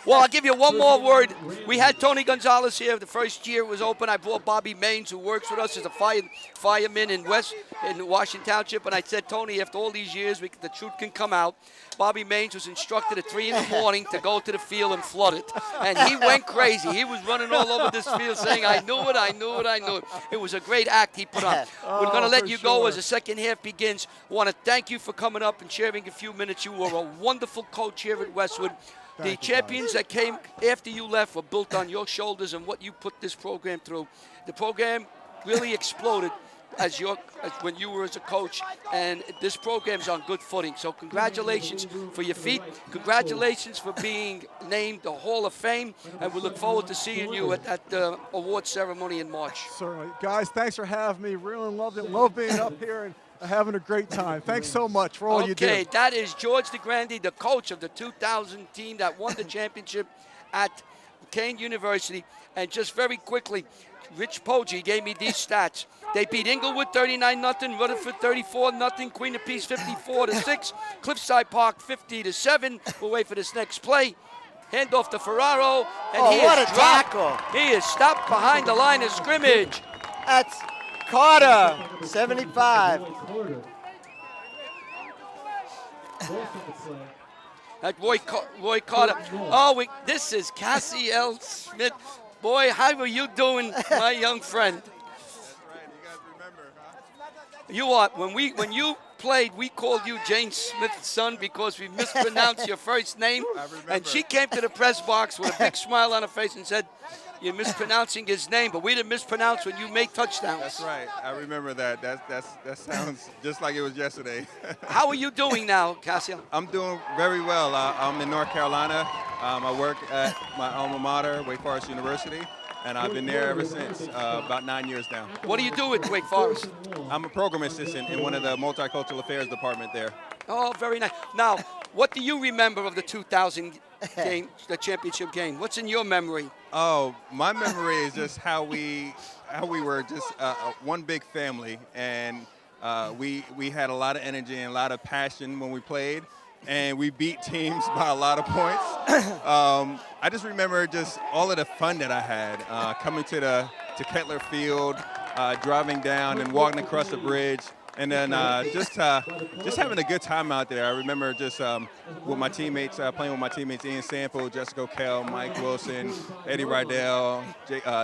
Well, I'll give you one more word. We had Tony Gonzalez here the first year it was open. I brought Bobby Maines, who works with us as a fireman in Washington Township. And I said, Tony, after all these years, the truth can come out. Bobby Maines was instructed at 3 in the morning to go to the field and flood it. And he went crazy. He was running all over this field saying, I knew it, I knew it, I knew it. It was a great act he put on. We're going to let you go as the second half begins. I want to thank you for coming up and sharing a few minutes. You were a wonderful coach here at Westwood. The champions that came after you left were built on your shoulders and what you put this program through. The program really exploded as when you were as a coach, and this program's on good footing. So congratulations for your feat. Congratulations for being named the Hall of Fame, and we look forward to seeing you at the award ceremony in March. Certainly. Guys, thanks for having me. Really loved it. Love being up here and having a great time. Thanks so much for all you do. Okay, that is George DeGrande, the coach of the 2000 team that won the championship at Kane University. And just very quickly, Rich Poggi gave me these stats. They beat Inglewood 39-0, Rutherford 34-0, Queen of Peace 54-6, Cliffside Park 50-7. We'll wait for this next play. Hand off to Ferraro, and he what is a dropped. tackle. He is stopped behind the line of scrimmage. That's Carter, 75. That Roy Carter. Oh, this is Cassie L. Smith. Boy, how are you doing, my young friend? You are. When you played, we called you Jane Smith's son because we mispronounced your first name. And she came to the press box with a big smile on her face and said, "You're mispronouncing his name, but we didn't mispronounce when you make touchdowns." That's right. I remember that. That sounds just like it was yesterday. How are you doing now, Cassio? I'm doing very well. I'm in North Carolina. I work at my alma mater, Wake Forest University, and I've been there ever since, about 9 years now. What do you do at Wake Forest? I'm a program assistant in one of the multicultural affairs department there. Oh, very nice. Now, what do you remember of the 2000 game, the championship game? What's in your memory? Oh, my memory is just how we were just one big family, and we had a lot of energy and a lot of passion when we played, and we beat teams by a lot of points. I just remember just all of the fun that I had coming to Kettler Field, driving down and walking across the bridge. And then just having a good time out there. I remember just with my teammates, playing with my teammates, Ian Sample, Jessica O'Kell, Mike Wilson, Eddie Rydell,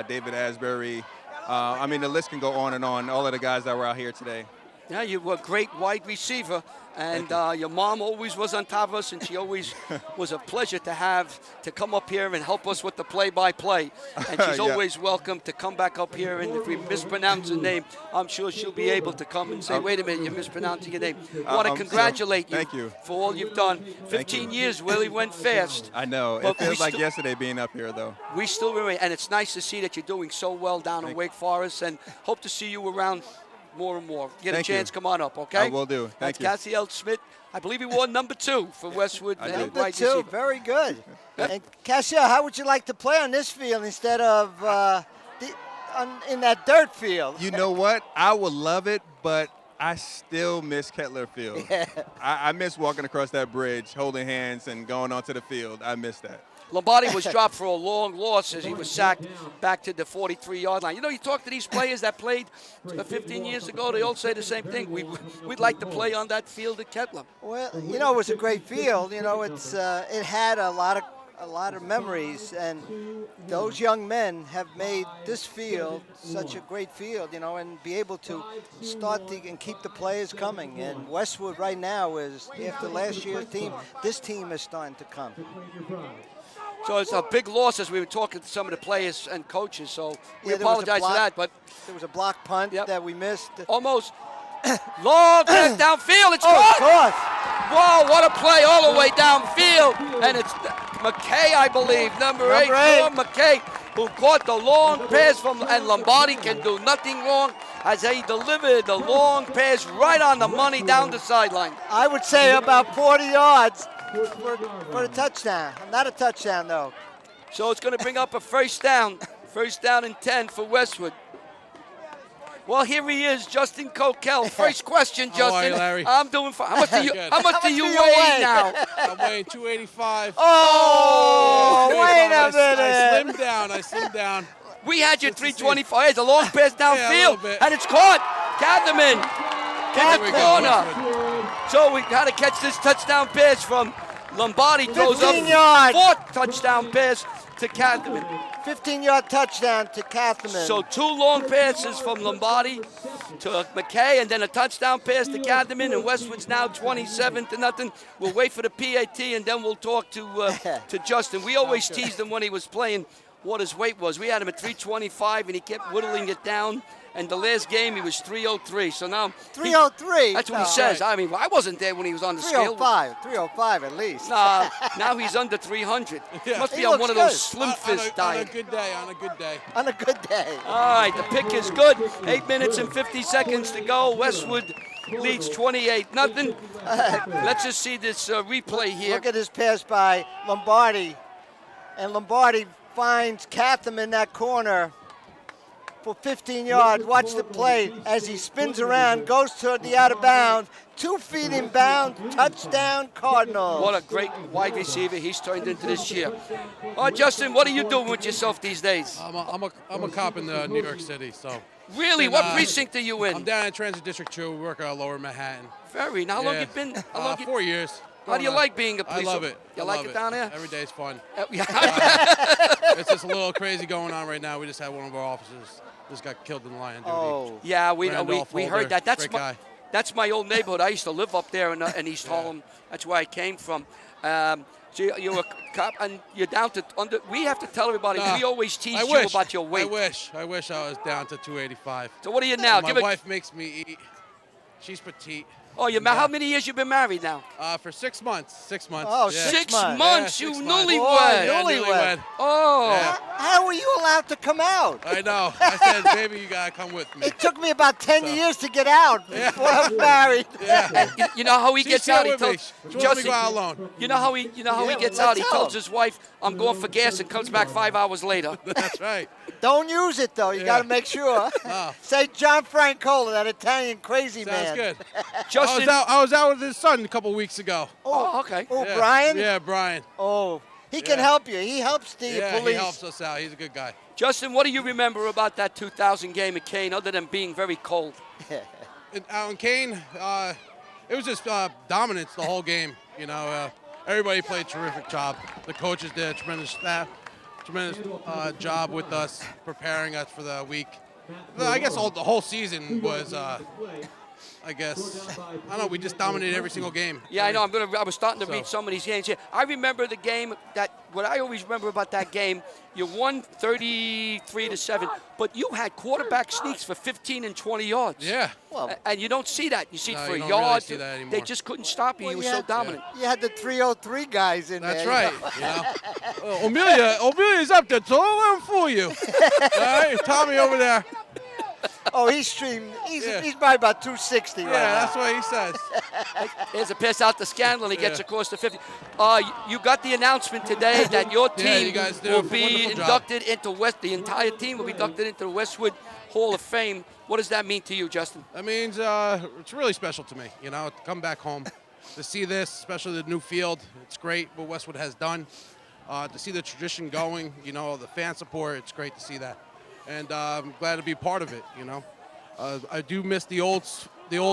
David Asbury. I mean, the list can go on and on, all of the guys that were out here today. Yeah, you were a great wide receiver, and your mom always was on top of us, and she always was a pleasure to have to come up here and help us with the play-by-play. And she's Yeah. always welcome to come back up here, and if we mispronounce her name, I'm sure she'll be able to come and say, wait a minute, you're mispronouncing your name. I want to I'm congratulate Thank you. for all you've done. 15 years really went fast. I know. But It feels we like still- yesterday being up here, though. We still remain, and it's nice to see that you're doing so well down in Wake Forest, and hope to see you around more and more. Get Thank a chance, you. come on up, okay? I will do. Thank That's Cassiel Smith. I believe he won number 2 for Westwood. I and did. Number wide 2, receiver. very good. And Cassiel, how would you like to play on this field instead of in that dirt field? You know what? I would love it, but I still miss Kettler Field. I miss walking across that bridge, holding hands, and going onto the field. I miss that. Lombardi was dropped for a long loss as he was sacked back to the 43-yard line. You know, you talk to these players that played 15 years ago, they all say the same thing. We'd like to play on that field at Kettler. Well, you know, it was a great field. You know, it had a lot of memories, and those young men have made this field such a great field, you know, and be able to and keep the players coming. And Westwood right now is, after last year's team, this team is starting to come. So it's a big loss as we were talking to some of the players and coaches, so we Yeah, there was a apologize for that, but There was a block punt Yep. that we missed. almost long pass downfield. It's caught. Caught. Whoa, what a play all the way downfield. And it's McKay, I believe, number 8, Sean McKay, who caught the long pass from, and Lombardi can do nothing wrong as he delivered the long pass right on the money down the sideline. I would say about 40 yards for a touchdown. Not a touchdown, though. So it's going to bring up a first down and 10 for Westwood. Well, here he is, Justin Coquel. First question, Justin. How are you, Larry? I'm doing fine. How much do you, Good. how much do you you weigh weigh? now? I'm weighing 285. Oh, wait a I minute. I slimmed down. We had you 325. It's a long pass a little downfield, bit. and it's caught. Catherman in the There we go, corner. So we got to catch this touchdown pass from Lombardi. Throws up 15 yards. 4th touchdown pass to Catherman. 15-yard touchdown to Catherman. So 2 long passes from Lombardi to McKay, and then a touchdown pass to Catherman, and Westwood's now 27-0. We'll wait for the PAT, and then we'll talk to Justin. We always teased him when he was playing what his weight was. We had him at 325, and he kept whittling it down. And the last game, he was 303. So now 303. that's what he says. I mean, I wasn't there when he was on the scale. 305 at least. Now he's under 300. Yeah. Must be He on looks one of those good. slim On fist a diets. good day, on a good day. On a good day. All right, the pick is good. 8 minutes and 50 seconds to go. Westwood leads 28-0. Let's just see this replay here. Look at this pass by Lombardi. And Lombardi finds Catham in that corner for 15 yards. Watch the play as he spins around, goes toward the out of bounds. 2 feet in bounds, touchdown Cardinals. What a great wide receiver he's turned into this year. All right, Justin, what are you doing with yourself these days? I'm a cop in New York City, so. Really? And, What precinct are you I'm in? down in Transit District 2. We work out Lower Manhattan. Very. How long Yeah. you been? How long you, 4 years. how do you like being a I police love officer? it. You I like love it down there? Every day's fun. Yeah. It's just a little crazy going on right now. We just had one of our officers just got killed in line duty. Oh, Yeah, we Randolph heard Holder, that. great guy. That's my old neighborhood. I used to live up there in East Harlem. That's where I came from. So you're a cop, and you're down to under. We have to tell everybody. Nah, We always tease I you wish. about your weight. I wish I was down to 285. So what are you now? My wife makes me eat. She's petite. Oh, how many years you been married now? For 6 months. 6 months. Oh, yeah. 6 months. months. Yeah, You 6 months. newlywed. Yeah, Newlywed. Oh. Yeah. how were you allowed to come out? I know. I said, baby, you gotta come with me. It took me about 10 years to get out before I was married. Yeah. You know how he She's gets still out? He with me. tells She wants me to go out alone. You know how he Yeah, gets well, out? He let's tells tell his wife, "I'm going for gas," and comes back 5 hours later. That's right. Don't use it, though. You Yeah. got to make sure. No. Say John Francola, that Italian crazy man. Sounds good. Justin. I was out with his son a couple weeks ago. Oh, okay. Oh, Yeah. Brian? Yeah, Brian. Oh, he can Yeah. help you. He helps the Yeah, police. he helps us out. He's a good guy. Justin, what do you remember about that 2000 game at Kane, other than being very cold? Out in Kane, it was just dominance the whole game. You know, everybody played a terrific job. The coaches did a tremendous job with us, preparing us for the week. I guess the whole season was I guess. I don't know. We just dominated every single game. Yeah, I know. I was starting to So. read some of these games here. I remember the game what I always remember about that game, you won 33-7, but you had quarterback sneaks for 15 and 20 yards. Yeah. Well, And you don't see that. You see it No, for you a don't really yard. see that anymore. They just couldn't stop you. Well, You were you so had- dominant. You had the 303 guys in That's there. right. You know, Amelia's up there. Don't let him fool you. All right, Tommy over there. Oh, he's streamed. He's Yeah. probably about 260 right Yeah, now. that's what he says. Here's a pass out to Scanlon. He gets Yeah. across the 50. You got the announcement today that your Yeah, team you guys did will a be wonderful job. inducted into the entire team will be inducted into the Westwood Hall of Fame. What does that mean to you, Justin? That means it's really special to me, you know, to come back home, to see this, especially the new field. It's great what Westwood has done. To see the tradition going, you know, the fan support, it's great to see that. And I'm glad to be part of it, you know. I do miss the old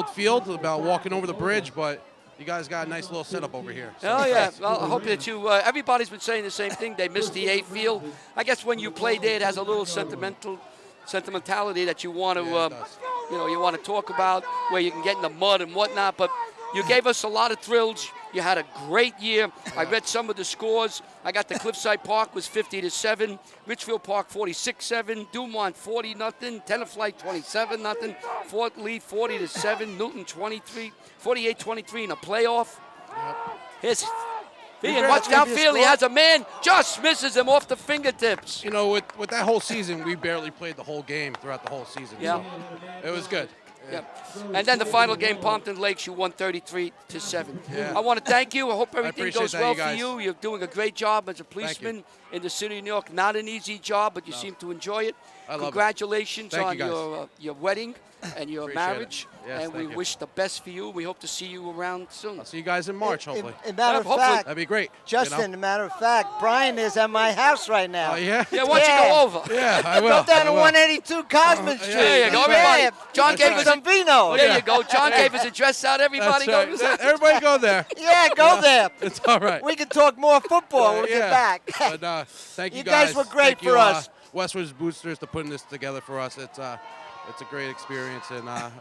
field about walking over the bridge, but you guys got a nice little setup over here. So. Oh, yeah. Well, I hope that you, everybody's been saying the same thing. They miss the A field. I guess when you play there, it has a little sentimentality that you want to, Yeah, it does. you want to talk about, where you can get in the mud and whatnot. But you gave us a lot of thrills. You had a great year. I read some of the scores. I got the Cliffside Park was 50-7, Richfield Park 46-7, Dumont 40-0, Tenafly 27-0, Fort Lee 40-7, Newton 48-23 in a playoff. Here's Ian, watch downfield. He has a man, just misses him off the fingertips. You know, with that whole season, we barely played the whole game throughout the whole season. Yeah. So it was good. Yeah. And then the final game, Pompton Lakes, you won 33-7. Yeah. I want to thank you. I hope everything appreciate goes that, well you for guys. you. You're doing a great job as a you. policeman in the city of New York. Not an easy job, but you seem to enjoy it. I love it. Congratulations Thank on you, guys. your wedding and your Appreciate it. marriage. Yes, and we thank you. wish the best for you. We hope to see you around soon. I'll see you guys in March, hopefully. In matter of hopefully. fact, That'd be great. Justin, You know? a matter of fact, Brian is at my house right now. Oh, yeah? Yeah, why don't you go over? Yeah, I will. Go down I to will. 182 Cosman Street. There you go, That's everybody. right. John Get gave you us some vino. There you go. John gave his address out. Everybody That's go right. to his house. Everybody go there. Yeah, go there. It's all right. We can talk more football when we Yeah. get back. But thank you, You guys were great Thank for you, us. Westwood's Boosters, for putting this together for us. It's a great experience and a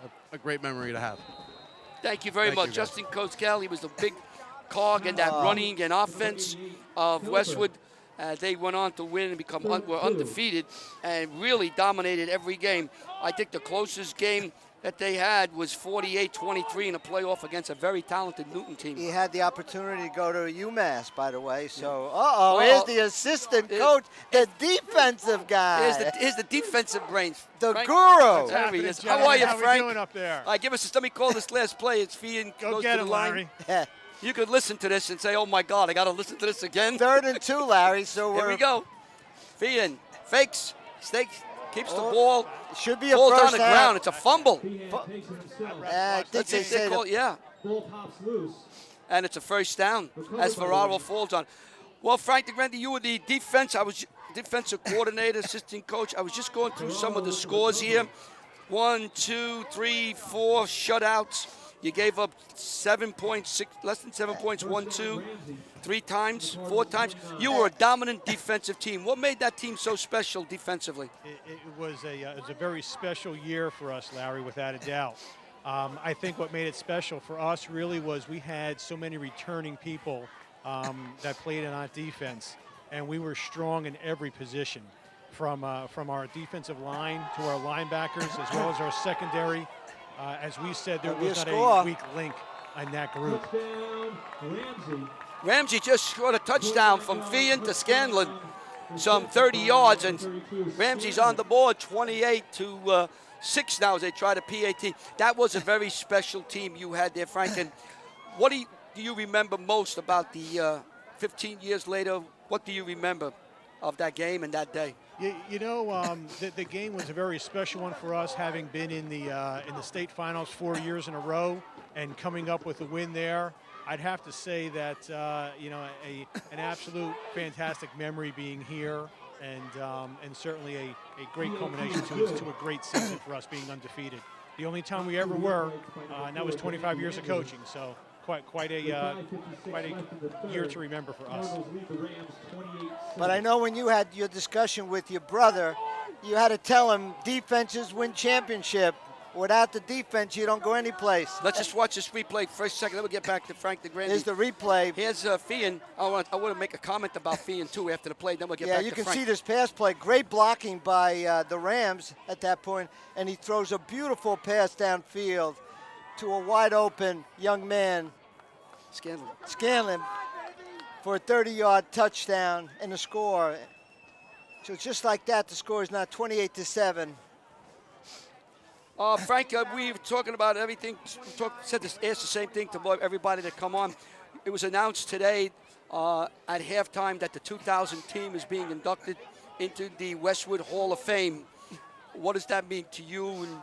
great memory to have. Thank you very Thank much. you, guys. Justin Koskell, he was the big cog in that running and offense of Westwood. They went on to win and were undefeated and really dominated every game. I think the closest game that they had was 48-23 in a playoff against a very talented Newton team. He had the opportunity to go to UMass, by the way. So, Uh-oh. here's the assistant coach, the defensive guy, Here's the defensive brains. the Frank. guru. There he is. How are you, How we Frank? doing up there? All right, give us let me call this last play. It's Fian Go goes get to the him, line. Larry. You could listen to this and say, oh, my God, I got to listen to this again. 3rd and 2, Larry. So Here we go. Fian fakes, stakes, keeps the Oh, ball. should be a Falls first on the down. ground. It's a fumble. Takes it himself. I think Let's they see, say call, the, yeah. Ball pops loose. And it's a first down as Ferraro falls on. Well, Frank DeGrande, you were the defense. I was defensive coordinator, assistant coach. I was just going through some of the scores here. 1, 2, 3, 4 shutouts. You gave up 7 points, less than 7 points, 1, 2, 3 times, 4 times. You were a dominant defensive team. What made that team so special defensively? It was a very special year for us, Larry, without a doubt. I think what made it special for us really was we had so many returning people that played on defense, and we were strong in every position, from our defensive line to our linebackers, as well as our secondary. As we said, there was not a weak link in that group. Touchdown, Ramsey. Ramsey just scored a touchdown from Fian to Scanlon, some 30 yards, and Ramsey's on the board, 28-6 now as they try to PAT. That was a very special team you had there, Frank. And what do you remember most about the 15 years later? What do you remember of that game and that day? You know, the game was a very special one for us, having been in the state finals 4 years in a row and coming up with a win there. I'd have to say that an absolute fantastic memory being here, and certainly a great culmination to a great season for us being undefeated. The only time we ever were, and that was 25 years of coaching. So quite a year to remember for us. But I know when you had your discussion with your brother, you had to tell him defenses win championship. Without the defense, you don't go anyplace. Let's just watch this replay for a second. Then we'll get back to Frank DeGrande. Here's the replay. Here's Fian. I want to make a comment about Fian, too, after the play. Then we'll get back to Frank. Yeah, you can see this pass play. Great blocking by the Rams at that point, and he throws a beautiful pass downfield to a wide-open young man, Scanlon, for a 30-yard touchdown and a score. So just like that, the score is now 28-7. Frank, we were talking about everything. Asked the same thing to everybody that come on. It was announced today at halftime that the 2000 team is being inducted into the Westwood Hall of Fame. What does that mean to you? And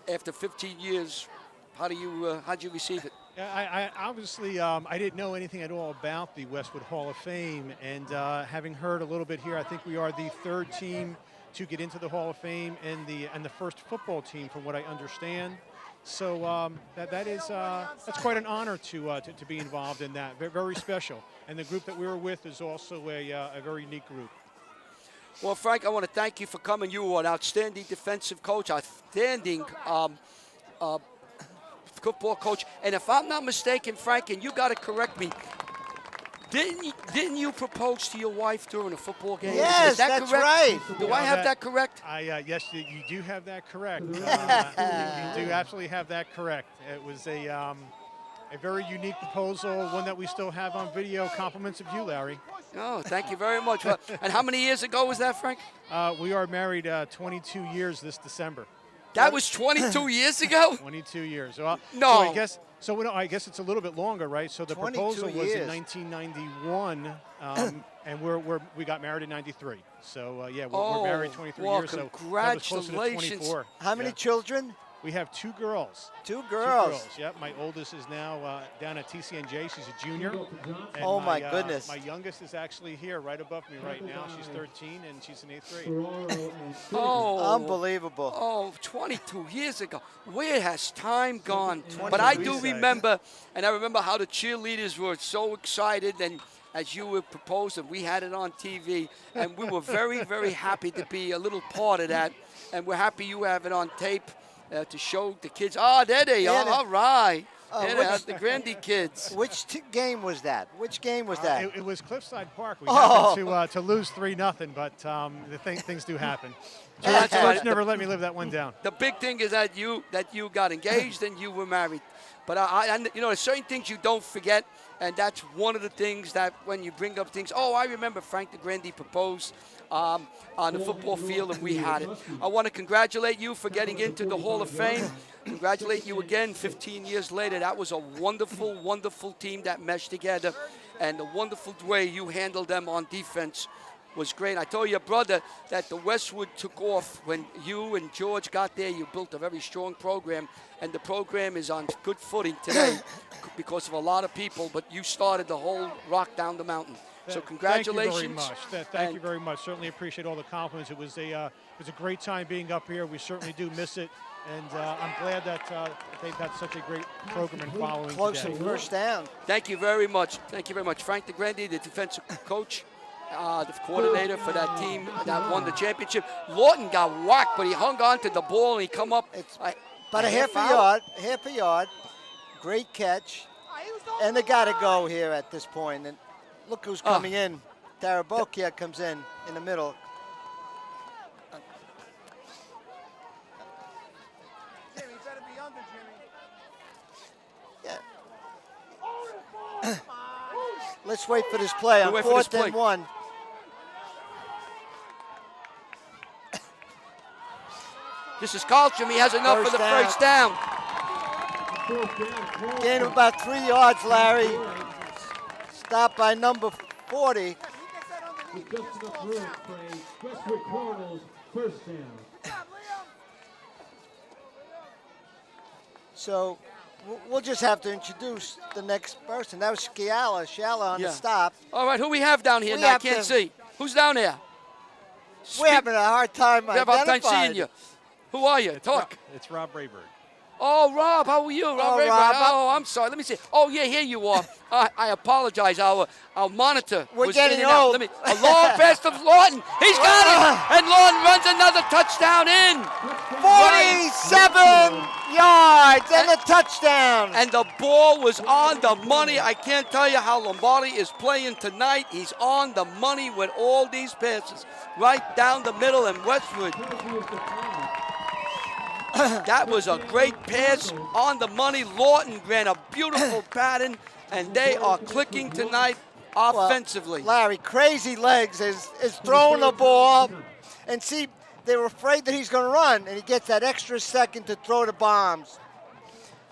after 15 years, how'd you receive it? Yeah, I obviously I didn't know anything at all about the Westwood Hall of Fame, and having heard a little bit here, I think we are the third team to get into the Hall of Fame and the first football team, from what I understand. So that's quite an honor to be involved in that. Very, very special. And the group that we were with is also a very unique group. Well, Frank, I want to thank you for coming. You were an outstanding defensive coach, outstanding football coach. And if I'm not mistaken, Frank, and you got to correct me, didn't you propose to your wife during a football game? Yes, is that that's correct? right. Do I have that correct? Yes, you do have that correct. You do absolutely have that correct. It was a very unique proposal, one that we still have on video. Compliments of you, Larry. Oh, thank you very much. And how many years ago was that, Frank? We are married 22 years this December. That was 22 years ago? 22 years. Well, no. So I guess it's a little bit longer, right? So the proposal was in 1991, and we got married in 93. So we're married 23 years. So that was closer to 24. How many children? We have 2 girls. 2 girls. Yep. My oldest is now down at TCNJ. She's a junior. And oh my goodness. My youngest is actually here, right above me right now. She's 13 and she's in 8th grade. Oh, unbelievable. Oh, 22 years ago. Where has time gone? But I do remember, and I remember how the cheerleaders were so excited, and as you were proposing, we had it on TV, and we were very, very happy to be a little part of that, and we're happy you have it on tape. To show the kids, there they are, all right. The Grandy kids. Which game was that? Which game was that? It was Cliffside Park. We happened to lose 3-0, but things do happen. George never let me live that one down. The big thing is that you got engaged and you were married. But there's certain things you don't forget, and that's one of the things that when you bring up things, I remember Frank DeGrande proposed on the football field, and we had it. I want to congratulate you for getting into the Hall of Fame. Congratulate you again 15 years later. That was a wonderful, wonderful team that meshed together, and the wonderful way you handled them on defense was great. I told your brother that the Westwood took off when you and George got there. You built a very strong program, and the program is on good footing today because of a lot of people, but you started the whole rock down the mountain. So congratulations. Thank you very much. Thank you very much. Certainly appreciate all the compliments. It was a great time being up here. We certainly do miss it, and I'm glad that they've got such a great program and following Close today. and first down. Thank you very much. Thank you very much. Frank DeGrande, the defensive coach, the coordinator for that team that won the championship. Lawton got whacked, but he hung on to the ball and he come up. About a half a yard. Great catch. And they got to go here at this point. And look who's coming in. Tarabokia comes in the middle. Jimmy, better be under, Jimmy. Yeah. Let's wait for this play on 4th and 1. This is Carlstrom. He has enough for the first down. Gain of about 3 yards, Larry. Stopped by number 40. With just enough room for a Westwood Cardinals first down. So we'll just have to introduce the next person. That was Sciala on the stop. All right, who we have down here now? I can't see. Who's down there? We're having a hard time We have a hard time seeing you. Who are you? Talk. It's Rob Rayburn. Oh, Rob, how are you? Rob, Rob. Oh, I'm sorry. Let me see. Oh, yeah, here you are. I apologize. Our monitor We're was getting in and out. old. Let me. A long pass to Lawton. He's got it. And Lawton runs another touchdown in. 47 yards and a touchdown. And the ball was on the money. I can't tell you how Lombardi is playing tonight. He's on the money with all these passes. Right down the middle, and Westwood. That was a great pass on the money. Lawton ran a beautiful pattern, and they are clicking tonight offensively. Well, Larry, Crazy Legs is throwing the ball, and see, they were afraid that he's going to run, and he gets that extra second to throw the bombs.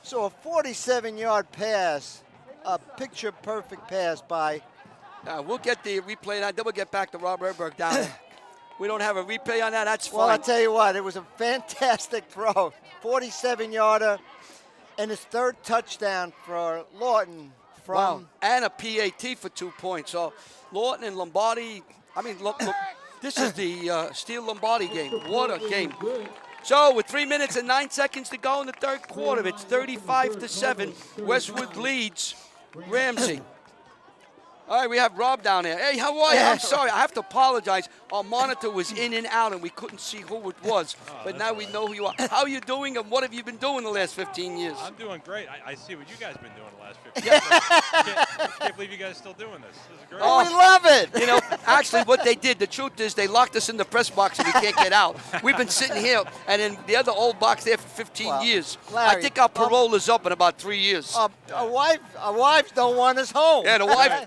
So a 47-yard pass, a picture-perfect pass by. We'll get the replay on that. Then we'll get back to Rob Herberg down there. We don't have a replay on that. That's fine. Well, I'll tell you what, it was a fantastic throw. 47-yarder, and his third touchdown for Lawton. Wow. And a PAT for 2 points. So Lawton and Lombardi, I mean, look, this is the Steel Lombardi game. What a game. So with 3 minutes and 9 seconds to go in the third quarter, it's 35-7. Westwood leads Ramsey. All right, we have Rob down there. Hey, how are you? I'm sorry, I have to apologize. Our monitor was in and out, and we couldn't see who it was. But now we know who you are. How are you doing, and what have you been doing the last 15 years? I'm doing great. I see what you guys have been doing the last 15 years. I can't believe you guys are still doing this. This is great. Oh, we love it. You know, actually, what they did, the truth is, they locked us in the press box, and we can't get out. We've been sitting here, and in the other old box there for 15 years. Larry, I think our parole is up in about 3 years. Our wives don't want us home. Yeah,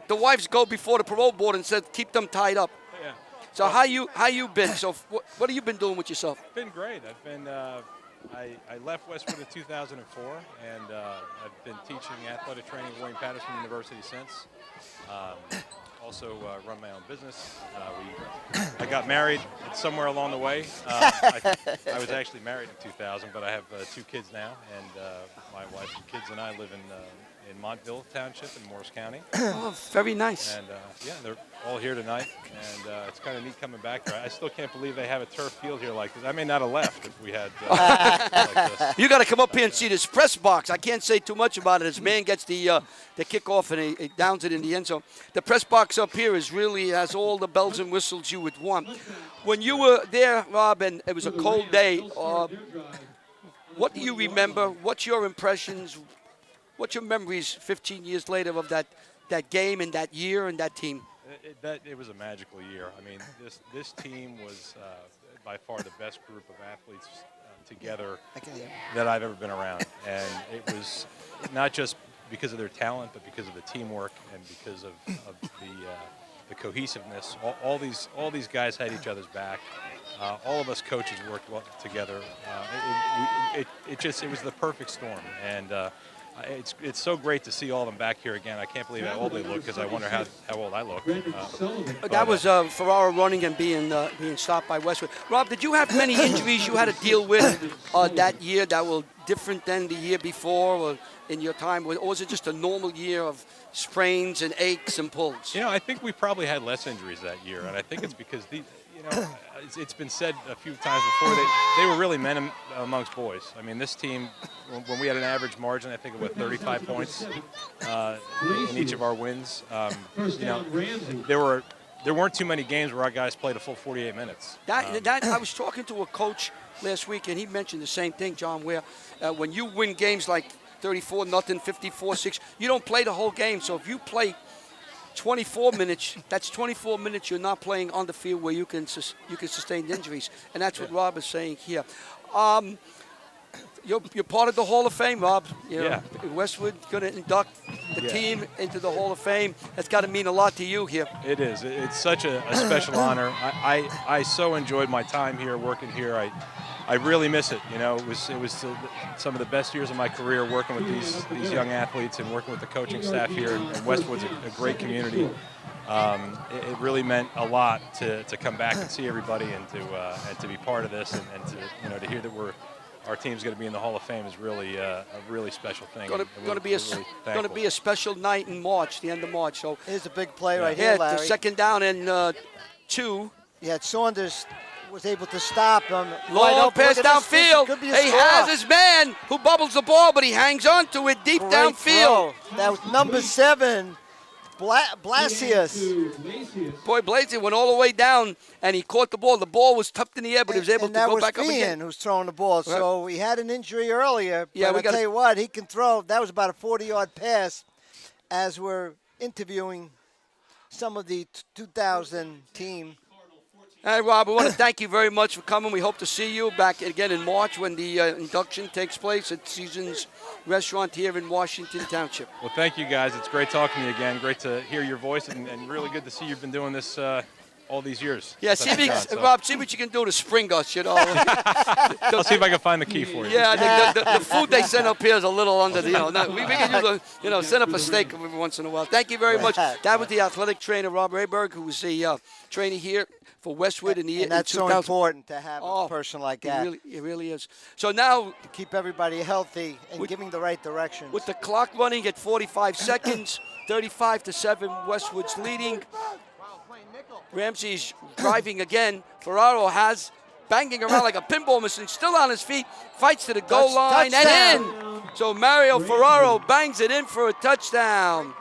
the wives go before the parole board and said keep them tied up. Yeah. So how you been? So what have you been doing with yourself? Been great. I've been I left Westwood in 2004, and I've been teaching athletic training at William Patterson University since. Also run my own business. I got married somewhere along the way. I was actually married in 2000, but I have 2 kids now, and my wife and kids and I live in Montville Township in Morris County. Oh, very nice. And yeah, they're all here tonight, and it's kind of neat coming back here. I still can't believe they have a turf field here like this. I may not have left if we had like this. You got to come up here and see this press box. I can't say too much about it. This man gets the kickoff and he downs it in the end zone. The press box up here has all the bells and whistles you would want. When you were there, Rob, and it was a cold day, what do you remember? What's your impressions? What's your memories 15 years later of that game and that year and that team? It was a magical year. I mean, this team was by far the best group of athletes together that I've ever been around. And it was not just because of their talent, but because of the teamwork and because of the cohesiveness. All these guys had each other's back. All of us coaches worked well together. It was the perfect storm. And it's so great to see all of them back here again. I can't believe how old they look, because I wonder how old I look. That was Ferrara running and being stopped by Westwood. Rob, did you have many injuries you had to deal with that year that were different than the year before or in your time? Or was it just a normal year of sprains and aches and pulls? You know, I think we probably had less injuries that year, and I think it's because it's been said a few times before, they were really men amongst boys. I mean, this team, when we had an average margin, I think of 35 points in each of our wins, there weren't too many games where our guys played a full 48 minutes. I was talking to a coach last week, and he mentioned the same thing, John, where when you win games like 34-0, 54-6, you don't play the whole game. So if you play 24 minutes, that's 24 minutes you're not playing on the field where you can sustain injuries. And that's what Rob is saying here. You're part of the Hall of Fame, Rob. Westwood going to induct the team into the Hall of Fame. That's got to mean a lot to you here. It is. It's such a special honor. I so enjoyed my time here, working here. I really miss it. You know, it was some of the best years of my career working with these young athletes and working with the coaching staff here. And Westwood's a great community. It really meant a lot to come back and see everybody and to be part of this and to hear that our team's going to be in the Hall of Fame is really a really special thing. Going to be a special night in March, the end of March. So here's a big play right here, Larry. The second down and 2. You had Saunders was able to stop him. Long pass downfield. Could be a He score. has his man who bubbles the ball, but he hangs on to it deep Great downfield. throw. That was number 7, Blasius. Boy, Blasius went all the way down, and he caught the ball. The ball was tucked in the air, but he was able to go back up again. And that was Fian who's throwing the ball. Right. So he had an injury earlier. Yeah, but I'll tell you what, he can throw. That was about a 40-yard pass as we're interviewing some of the 2000 team. Hey, Rob, we want to thank you very much for coming. We hope to see you back again in March when the induction takes place at Seasons Restaurant here in Washington Township. Well, thank you, guys. It's great talking to you again. Great to hear your voice, and really good to see you've been doing this all these years. Yeah, Rob, see what you can do to spring us, you know. I'll see if I can find the key for you. Yeah, the food they send up here is a little under the, we can use send up a steak every once in a while. Thank you very much. That was the athletic trainer, Rob Rayberg, who was the trainer here for Westwood in the year. And that's so important to have a person like that. It really is. So now, to keep everybody healthy and giving the right direction. With the clock running at 45 seconds, 35-7, Westwood's leading. Ramsey's driving again. Ferraro has banging around like a pinball machine, still on his feet, fights to the goal line and in. So Mario Ferraro bangs it in for a touchdown.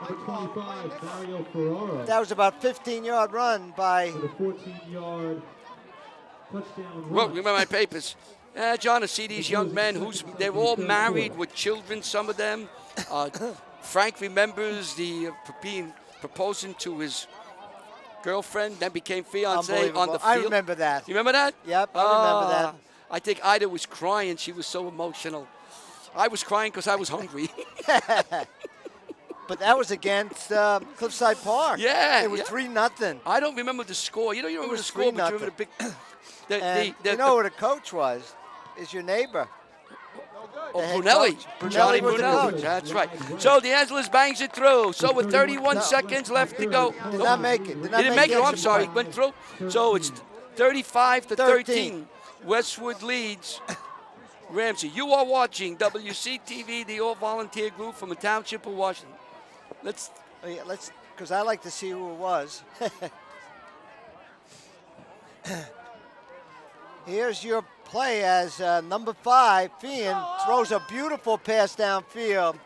That was about 15-yard run by. 14-yard touchdown. Well, remember my papers. John, to see these young men, they're all married with children, some of them. Frank remembers proposing to his girlfriend, then became fiance on the field. I remember that. You remember that? Yep, I remember that. I think Ida was crying. She was so emotional. I was crying because I was hungry. But that was against Cliffside Park. Yeah. It was 3-0. I don't remember the score. You don't remember the score, but you remember the big... you know who the coach was? Is your neighbor. Brunelli. Johnny was the Brunelli. coach. That's right. So the Angeles bangs it through. So with 31 seconds left to go. Did not make it. He didn't make it. Oh, I'm sorry. He went through. So it's 35-13. Westwood leads Ramsey. You are watching WCTV, the all-volunteer group from the Township of Washington. Let's, because I like to see who it was. Here's your play as number 5, Fian, throws a beautiful pass downfield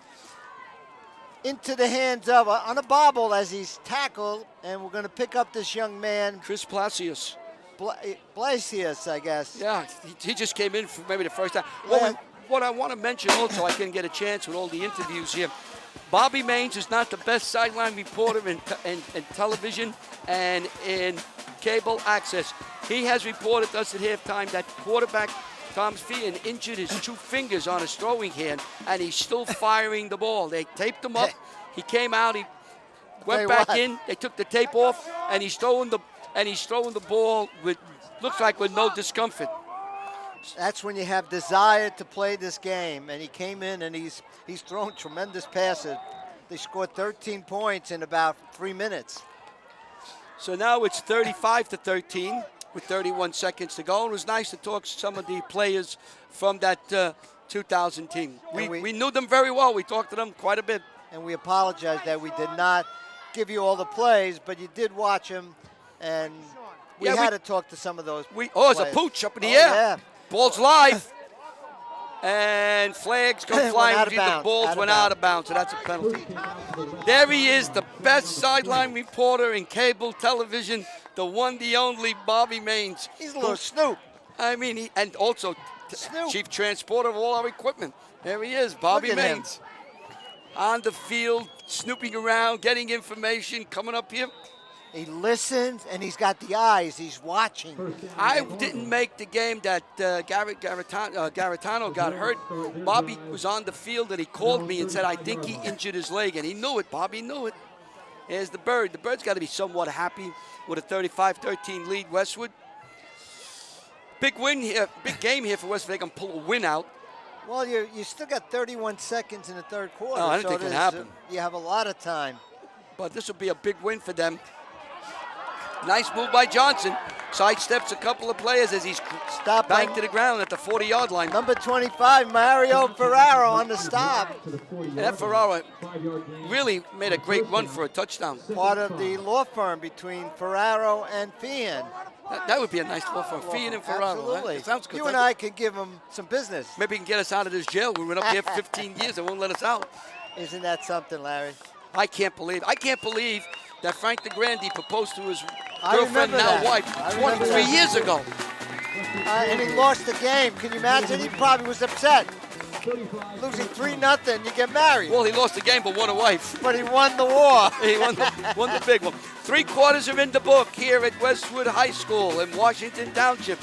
into the hands of, on a bobble as he's tackled, and we're going to pick up this young man. Chris Blasius. Blasius, I guess. Yeah, he just came in for maybe the first time. Well, what I want to mention also, I can get a chance with all the interviews here. Bobby Maines is not the best sideline reporter in television and in cable access. He has reported to us at halftime that quarterback Thomas Fian injured his 2 fingers on his throwing hand, and he's still firing the ball. They taped him up. He came out. He went back in. They took the tape off, and he's throwing the ball with looks like with no discomfort. That's when you have desire to play this game, and he came in and he's thrown tremendous passes. They scored 13 points in about 3 minutes. So now it's 35-13 with 31 seconds to go. It was nice to talk to some of the players from that 2000 team. We knew them very well. We talked to them quite a bit. And we apologize that we did not give you all the plays, but you did watch them, and we had to talk to some of those players. It's a pooch up in the air. Yeah. Ball's live. And flags come flying. The balls went out of bounds, so that's a penalty. There he is, the best sideline reporter in cable television, the one, the only, Bobby Maines. He's a little Snoop. I mean, and also chief transporter of all our equipment. There he is, Bobby Maines. On the field, snooping around, getting information, coming up here. He listens, and he's got the eyes. He's watching. I didn't make the game that Garitano got hurt. Bobby was on the field, and he called me and said, I think he injured his leg, and he knew it. Bobby knew it. Here's the Bird. The Bird's got to be somewhat happy with a 35-13 lead, Westwood. Big win here, big game here for Westwood. They can pull a win out. Well, you still got 31 seconds in the third quarter. I don't think it can happen. You have a lot of time. But this will be a big win for them. Nice move by Johnson. sidesteps a couple of players as he's Stop banked to the ground at the 40-yard line. Number 25, Mario Ferraro on the stop. And that Ferraro really made a great run for a touchdown. Part of the law firm between Ferraro and Fian. That would be a nice law firm. Fian and Ferraro. Absolutely. That sounds good. You and I could give them some business. Maybe he can get us out of this jail. We went up here for 15 years. They won't let us out. Isn't that something, Larry? I can't believe that Frank DeGrande proposed to his I girlfriend, remember now that. wife, I remember 23 that. years ago. And he lost the game. Can you imagine? He probably was upset. Losing 3-0, you get married. Well, he lost the game but won a wife. But he won the war. He won the big one. 3 quarters are in the book here at Westwood High School in Washington Township.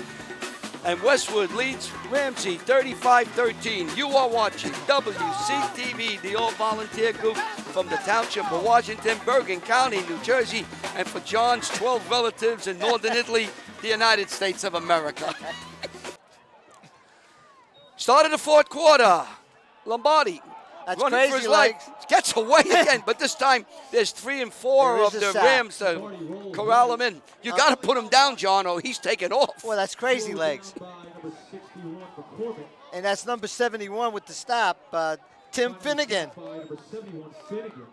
And Westwood leads Ramsey 35-13. You are watching WCTV, the all-volunteer group from the Township of Washington, Bergen County, New Jersey, and for John's 12 relatives in Northern Italy, the United States of America. Start of the 4th quarter. Lombardi That's running crazy for his life. legs. Gets away again, but this time there's 3 and 4 There of is a the sack. Rams to corral him in. You got to put him down, John, or he's taking off. Well, that's crazy legs. And that's number 71 with the stop, Tim Finnegan. Number 71, Finnegan.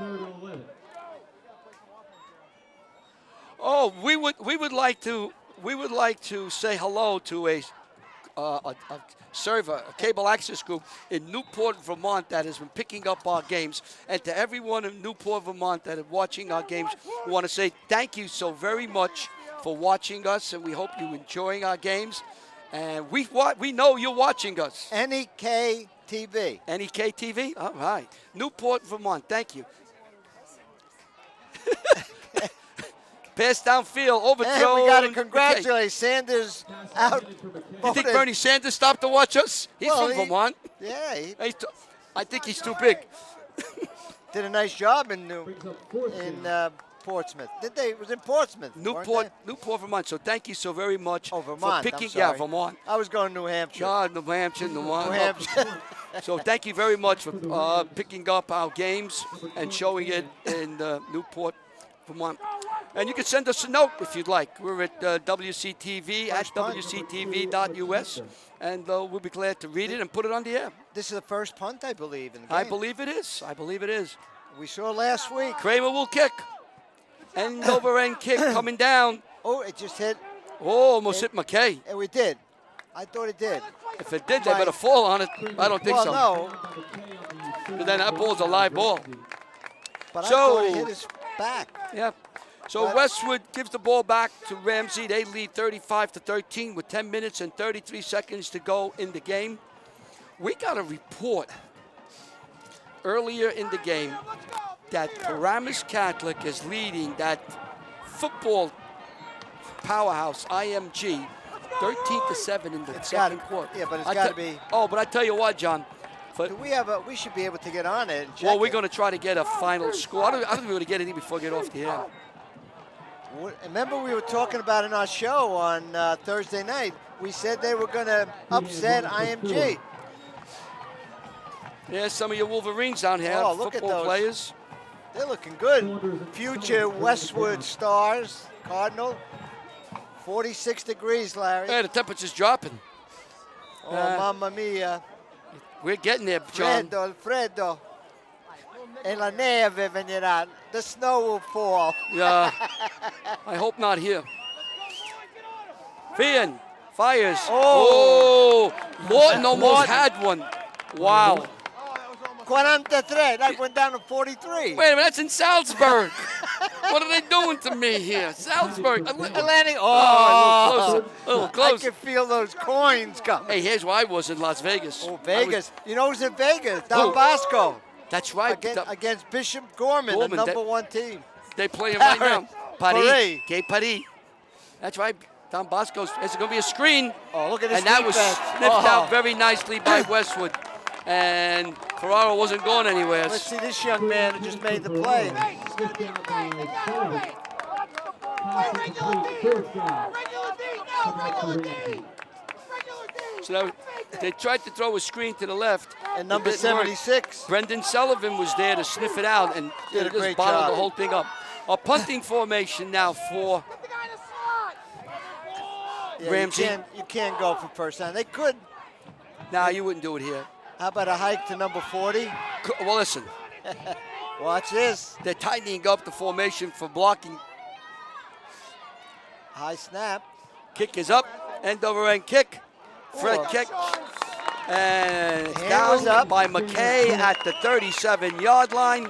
3rd and 11. Oh, we would like to say hello to a server, a cable access group in Newport, Vermont that has been picking up our games. And to everyone in Newport, Vermont that is watching our games, we want to say thank you so very much for watching us, and we hope you're enjoying our games. And we know you're watching us. NEK TV. NEK TV? All right. Newport, Vermont. Thank you. Pass downfield, overthrow. And we got to congratulate Sanders out. You think Bernie Sanders stopped to watch us? He's Well, from Vermont. Yeah, I think he's too big. did a nice job in Portsmouth. It was in Portsmouth. Newport, Vermont. So thank you so very much Vermont, for picking. I'm sorry. Vermont. I was going to New Hampshire. God, New Hampshire, New Hampshire. So thank you very much for picking up our games and showing it in Newport, Vermont. And you can send us a note if you'd like. We're at WCTV at WCTV.us, and we'll be glad to read it and put it on the air. This is the first punt, I believe, in the game. I believe it is. We saw last week. Kramer will kick. End over end kick coming down. Oh, it just hit. Oh, almost hit McKay. And we did. I thought it did. If it did, they better fall on it. I don't think so. No. But then that ball's a live ball. But I thought it hit his back. Yeah. So Westwood gives the ball back to Ramsey. They lead 35-13 with 10 minutes and 33 seconds to go in the game. We got a report earlier in the game that Paramus Catholic is leading that football powerhouse, IMG, 13-7 in the second quarter. Yeah, but it's got to be. Oh, but I tell you what, John. We should be able to get on it and check Well, we're going to try to get a final score. I don't think we're going to get anything before we get off the air. Remember we were talking about in our show on Thursday night, we said they were going to upset IMG. Yeah, some of your Wolverines down here, look at football those players. They're looking good. Future Westwood Stars, Cardinal. 46 degrees, Larry. Hey, the temperature's dropping. Oh, mamma mia. We're getting there, John. Freddo. E la neve venirà. The snow will fall. Yeah, I hope not here. Fian fires. Oh, Lawton almost had one. Wow. 43. That went down to 43. Wait a minute, that's in Salzburg. What are they doing to me here? Salzburg. Atlantic. Oh, a little close. I can feel those coins coming. Hey, here's where I was in Las Vegas. Oh, Vegas. You know who's in Vegas? Don Bosco. That's right. Against Bishop Gorman, the number one team. They play him right now. Paris. Paris. That's right. Don Bosco's. It's going to be a screen. Oh, look at this And that was defense. sniffed out very nicely by Westwood. And Ferraro wasn't going anywhere. Let's see this young man who just made the play. So they tried to throw a screen to the left. And number 76. Brendan Sullivan was there to sniff it out and Did a just great bottled job. the whole thing up. A punting formation now for Yeah, Ramsey. You can't go for first down. They could. Nah, you wouldn't do it here. How about a hike to number 40? Well, listen. Watch this. They're tightening up the formation for blocking. High snap. Kick is up. End over end kick. Fred Oh. kick. And it's Hand was down up. by McKay at the 37-yard line,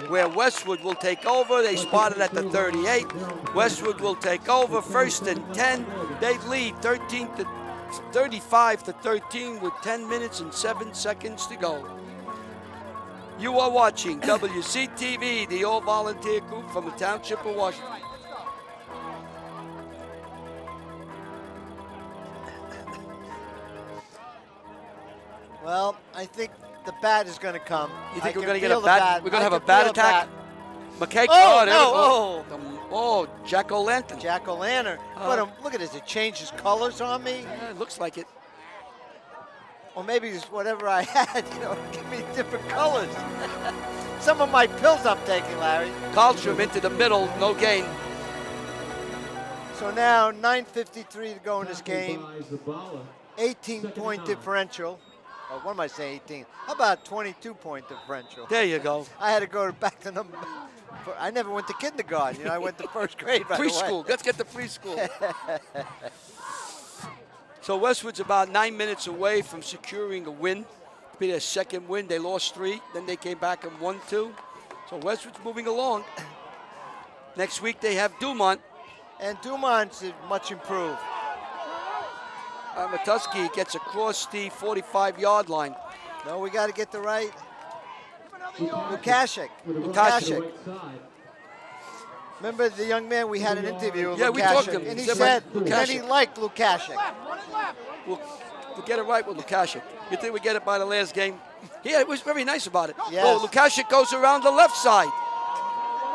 where Westwood will take over. They spotted at the 38. Westwood will take over. 1st and 10. They lead 35 to 13 with 10 minutes and 7 seconds to go. You are watching WCTV, the all-volunteer group from the Township of Washington. Well, I think the bat is going to come. You think I we're can going to get a feel the bat? We're going to have a can bat feel the attack? McKay, Oh, there no, we go. Oh, jack-o'-lantern. Jack-o'-lantern. Look at this. It changes colors on me. Yeah, it looks like it. Or maybe it's whatever I had, give me different colors. Some of my pills I'm taking, Larry. Carlstrom into the middle, no gain. So now 9:53 to go in this game. 18-point differential. Oh, what am I saying, 18? How about 22-point differential? There you go. I had to go back to number. I never went to kindergarten. I went to first grade right away. Preschool. Let's get to preschool. So Westwood's about 9 minutes away from securing a win. It'll be their second win. They lost 3, then they came back and won 2. So Westwood's moving along. Next week they have Dumont. And Dumont's much improved. Matuski gets across the 45-yard line. No, we got to get the right. Lukashik. Remember the young man we had an interview with? Yeah, we talked to him. And he Said said Lukashik. that he liked Lukashik. We'll get it right with Lukashik. You think we get it by the last game? Yeah, it was very nice about it. Yes. Oh, Lukashik goes around the left side.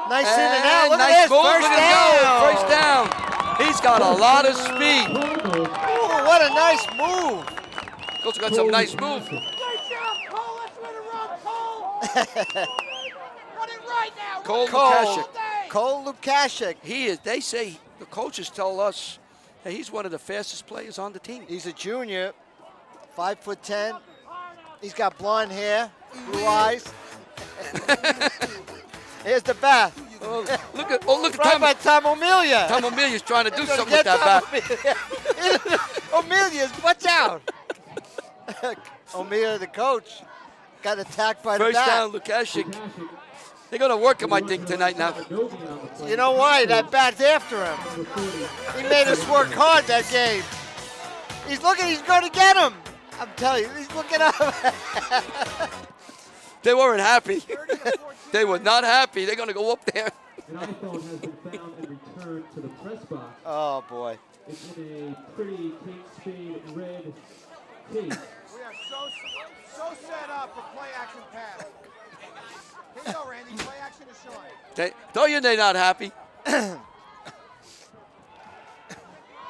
Nice in and out. Look nice at this. move. First Look at down. him go. First down. He's got a lot of speed. Ooh, what a nice move. Coach got some nice moves. Cole Lukashik. Cole Lukashik. He is. They say the coaches tell us that he's one of the fastest players on the team. He's a junior, 5'10". He's got blonde hair, blue eyes. Here's the bat. Look at right Tom. by Tom O'Melia. Tom O'Melia's trying to do He's gonna something with get that Tom bat. O'Melia's, watch out. O'Melia, the coach, got attacked by the First bat. down, Lukashik. They're going to work him, I think, tonight now. You know why? That bat's after him. He made us work hard that game. He's looking, he's going to get him. I'm telling you, he's looking up. They weren't happy. They were not happy. They're going to go up there. An iPhone has been found and returned to the press box. Oh, boy. It's in a pretty Kate Spade red case. We are so set up for play action pass. Here you go, Randy. Play action is showing. Told you they're not happy.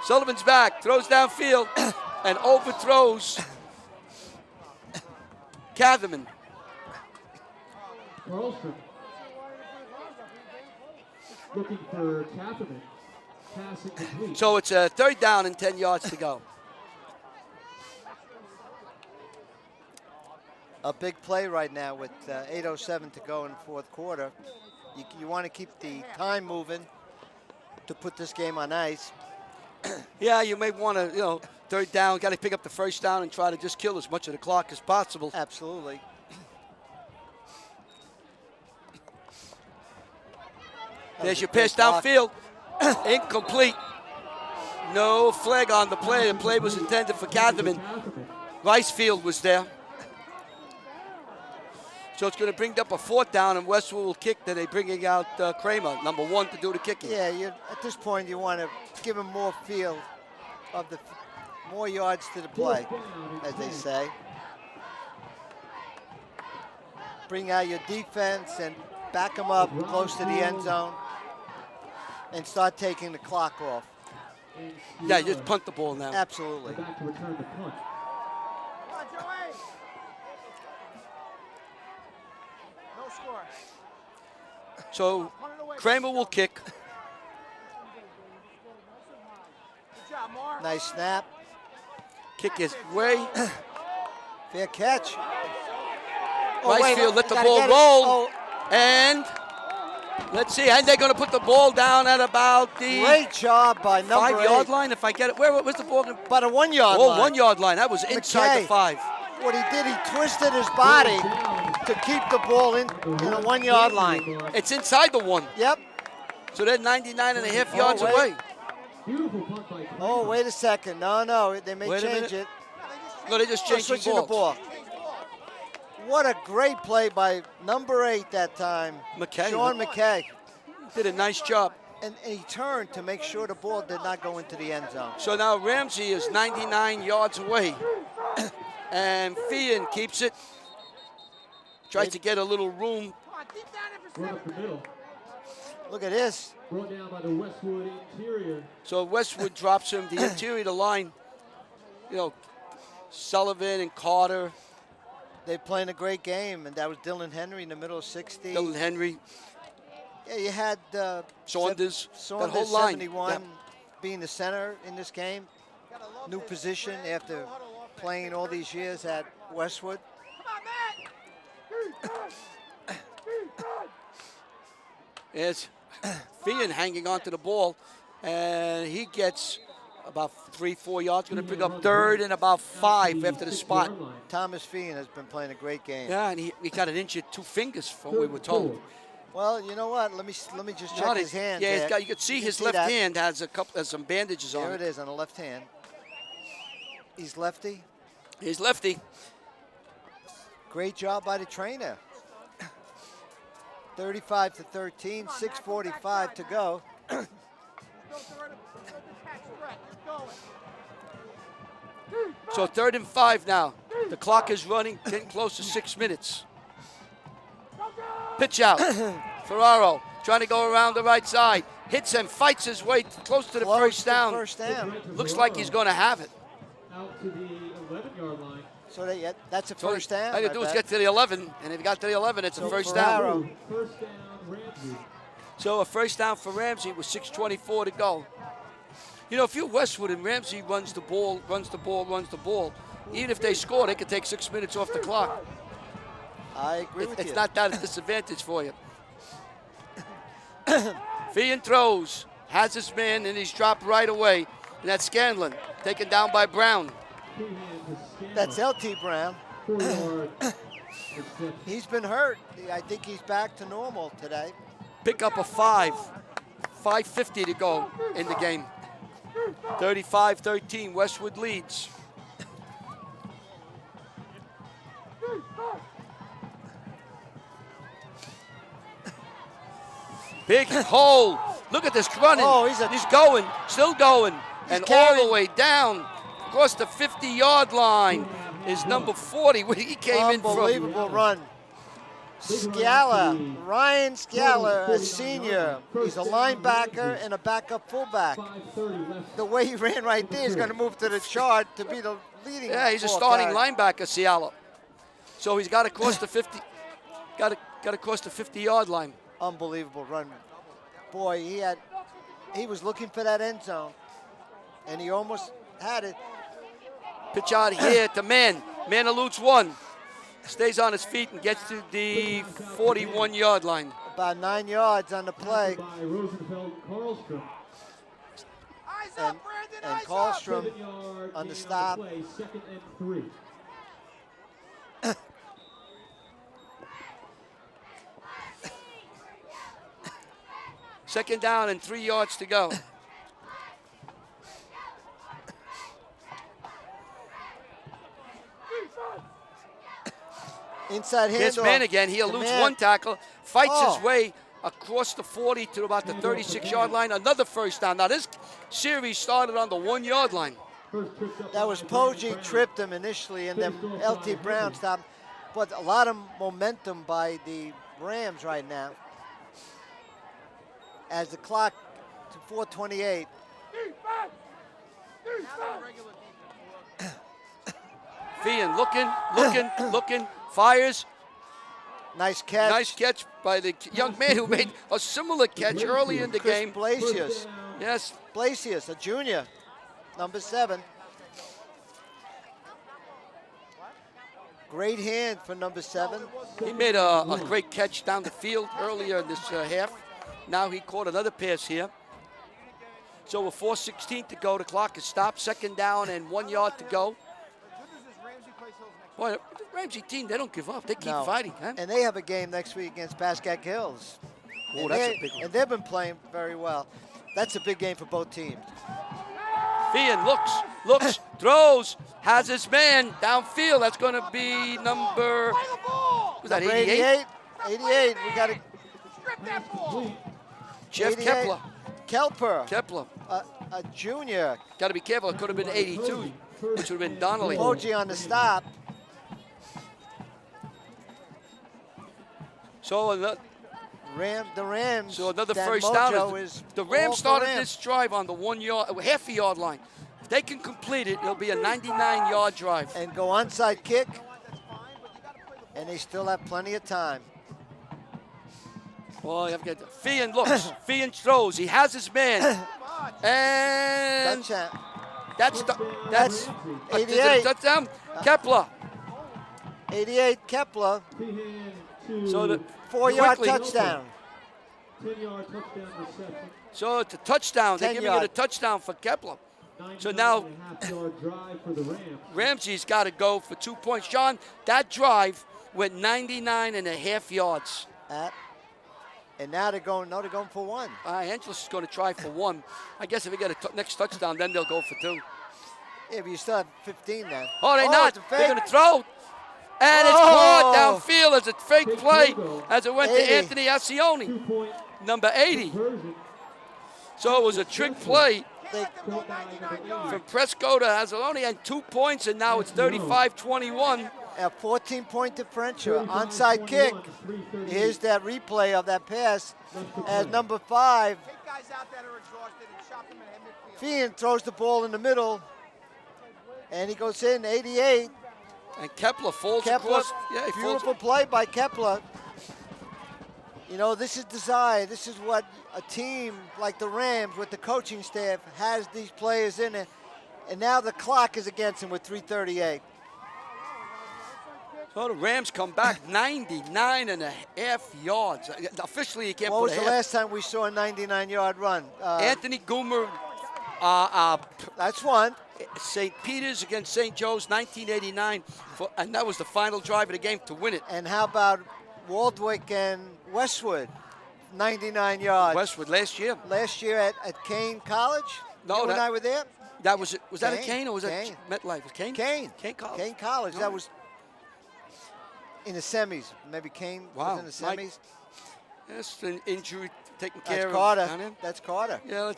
Sullivan's back, throws downfield, and overthrows Catherman. Carlstrom looking for Catherman. Passing complete. So it's a 3rd down and 10 yards to go. A big play right now with 8:07 to go in the fourth quarter. You want to keep the time moving to put this game on ice. Yeah, you may want to, 3rd down, got to pick up the 1st down and try to just kill as much of the clock as possible. Absolutely. There's your pass downfield. Incomplete. No flag on the play. The play was intended for Catherman. Ricefield was there. So it's going to bring up a 4th down, and Westwood will kick. Then they're bringing out Kramer, number 1, to do the kicking. Yeah, at this point you want to give him more field of more yards to the play, as they say. Bring out your defense and back them up close to the end zone and start taking the clock off. Yeah, just punt the ball now. Absolutely. Back to return the punt. Come on, Joey. No score. So Kramer will kick. Good job. Nice snap. Kick is way. Fair catch. Ricefield let the gotta ball get it. roll. Oh, And let's see, and they're going to put the ball down at about the great job by number 5-yard 8. line, if I get it. Where was the ball? About a 1-yard Oh, line. 1-yard line. That was inside the McKay. 5. What he did, he twisted his body to keep the ball in a 1-yard line. It's inside the 1. Yep. So they're 99.5 yards wait. away. Oh, wait a second. No, they may Wait a change minute. it. No, they just They're changed switching the ball. What a great play by number 8 that time. McKay. Sean McKay. Did a nice job. And he turned to make sure the ball did not go into the end zone. So now Ramsey is 99 yards away. And Fian keeps it. Tries to get a little room. Right up the middle. Look at this. Brought down by the Westwood interior. So Westwood drops him. The interior of the line, you know, Sullivan and Carter. They're playing a great game, and that was Dylan Henry in the middle of 60. Dylan Henry. Yeah, you had Saunders. Saunders, that whole line. 71, Yeah. being the center in this game. New position after playing all these years at Westwood. It's Fian hanging onto the ball, and he gets about 3-4 yards. Going to pick up 3rd and about 5 after the spot. Thomas Fian has been playing a great game. Yeah, and he got an injured 2 fingers from what we were told. Well, you know what? Let me just check his hand. Yeah, there. you can see his see left that. hand has some bandages on There it. it is on the left hand. He's lefty. He's lefty. Great job by the trainer. 35-13, 6:45 to go. So 3rd and 5 now. The clock is running, getting close to 6 minutes. Pitch out. Ferraro trying to go around the right side. Hits and fights his way close to the first down. First down. Looks like he's going to have it. Out to the 11-yard line. So that's a first down. All you got to do is get to the 11, and if you got to the 11, it's a first down. First down, Ramsey. So a first down for Ramsey with 6:24 to go. You know, if you're Westwood and Ramsey runs the ball, even if they score, they could take 6 minutes off the clock. I agree with you. It's not that a disadvantage for you. Fian throws, has his man, and he's dropped right away. And that's Scanlon, taken down by Brown. That's LT Brown. 4 yard. He's been hurt. I think he's back to normal today. Pick up a 5. 5:50 to go in the game. 35-13, Westwood leads. Big hole. Look at this running. Oh, he's going, still going. And all carrying. the way down across the 50-yard line is number 40, where he came in from. Unbelievable run. Scala, Ryan Scala, a senior. He's a linebacker and a backup fullback. The way he ran right there is going to move to the chart to be the leading. Yeah, he's a ball starting guard. linebacker, Ciala. So he's got to cross the 50. Got to cross the 50-yard line. Unbelievable run. Boy, he was looking for that end zone, and he almost had it. Pitch out here to Man. Man eludes 1. Stays on his feet and gets to the 41-yard line. About 9 yards on the play. By Rosenfeld Karlstrom. And Karlstrom 7 yard on the gain stop. Play, 2nd and 3. Second down and 3 yards to go. Inside handoff. Here's Man again. He eludes Man. 1 tackle, fights Oh. his way across the 40 to about the 36-yard line. Another first down. Now this series started on the 1-yard line. That was Poggi tripped him initially, and then LT Brown stopped. But a lot of momentum by the Rams right now. As the clock to 4:28. Fian looking, fires. Nice catch. Nice catch by the young man who made a similar catch early in the Chris game. Blasius. Yes. Blasius, a junior. number 7. Great hand for number 7. He made a great catch down the field earlier in this half. Now he caught another pass here. So with 4:16 to go, the clock is stopped. 2nd down and 1 yard to go. Boy, the Ramsey team, they don't give up. They keep fighting. Huh? And they have a game next week against Pascack Hills. Oh, that's a big one. And they've been playing very well. That's a big game for both teams. Fian looks, throws, has his man downfield. That's going to be number, was that 88? 88. We got to. Jeff 88. Kepler. Kepler. A junior. Got to be careful. It could have been 82, which would have been Donnelly. Poggi on the stop. So the Rams. So another Dan first Mojo down. Is the Rams started Rams. this drive on the 1 yard, half a yard line. If they can complete it, it'll be a 99-yard drive. And go onside kick. And they still have plenty of time. Well, you have to get Fian looks. Fian throws. He has his man. And that's 88. Touchdown. Kepler. 88 Kepler. So the 4-yard touchdown. 10-yard touchdown reception. So it's a touchdown. They're giving it a touchdown for Kepler. So now drive for the Rams. Ramsey's got to go for 2 points. John, that drive went 99.5 yards. And now they're going for 1. Angeles is going to try for 1. I guess if they get a next touchdown, then they'll go for 2. Yeah, but you still have 15 then. Oh, they're not. They're going to throw. And it's caught downfield as a fake play as it went to Anthony Ascione, number 80. So it was a trick play from Presco to Ascione, and 2 points, and now it's 35-21. A 14-point differential. Onside kick. Here's that replay of that pass as number 5. Fian throws the ball in the middle, and he goes in 88. And Kepler falls across. Yeah, beautiful play by Kepler. You know, this is desire. This is what a team like the Rams with the coaching staff has these players in it. And now the clock is against him with 3:38. So the Rams come back 99.5 yards. Officially, you can't What put was a the half. last time we saw a 99-yard run? Anthony Goomer. That's one. St. Peter's against St. Joe's, 1989, and that was the final drive of the game to win it. And how about Waldwick and Westwood, 99 yards? Westwood last year. Last year at Kane College? No, you and I were there? That was it. Was that a Kane? Kane or was Kane. that MetLife? Was Kane? Kane. Kane College. Kane College. No. That was in the semis. Maybe Kane was in the semis. That's an injury taken That's care Carter. of. Carter. That's Carter. Yeah.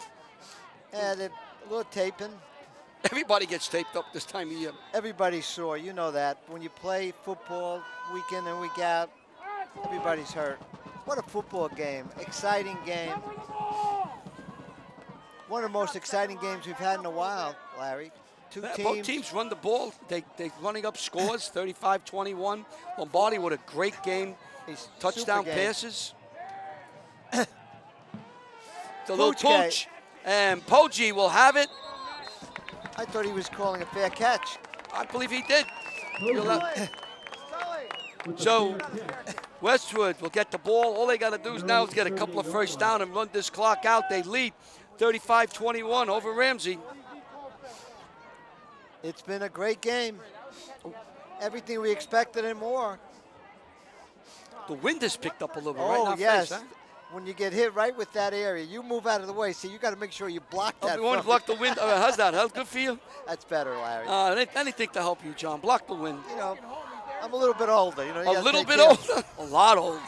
They're a little taping. Everybody gets taped up this time of year. Everybody's sore. You know that. When you play football week in and week out, everybody's hurt. What a football game. Exciting game. One of the most exciting games we've had in a while, Larry. Both teams run the ball. They're running up scores, 35-21. Lombardi with a great game. He's touchdown super game. passes. The little pooch. And Poggi will have it. I thought he was calling a fair catch. I believe he did. So Westwood will get the ball. All they got to do is now is get a couple of first down and run this clock out. They lead 35-21 over Ramsey. It's been a great game. Everything we expected and more. The wind has picked up a little bit, Oh, right in our yes. face, huh? When you get hit right with that area, you move out of the way. So you got to make sure you block that. You want to block the wind? How's that? How's good for you? That's better, Larry. Anything to help you, John. Block the wind. You know, I'm a little bit older. You know, you A gotta little take bit care. older? A lot older.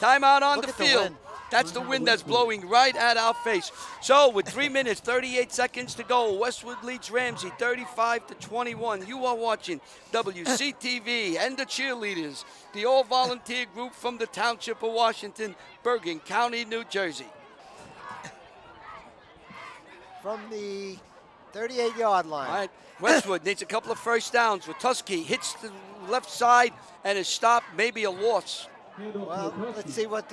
Timeout on Look the at the field. wind. That's the wind that's blowing right at our face. So with 3 minutes, 38 seconds to go, Westwood leads Ramsey 35-21. You are watching WCTV and the cheerleaders, the all-volunteer group from the Township of Washington, Bergen County, New Jersey. From the 38-yard line. All right, Westwood needs a couple of first downs. Watuski hits the left side and is stopped, maybe a loss. Well, let's see what.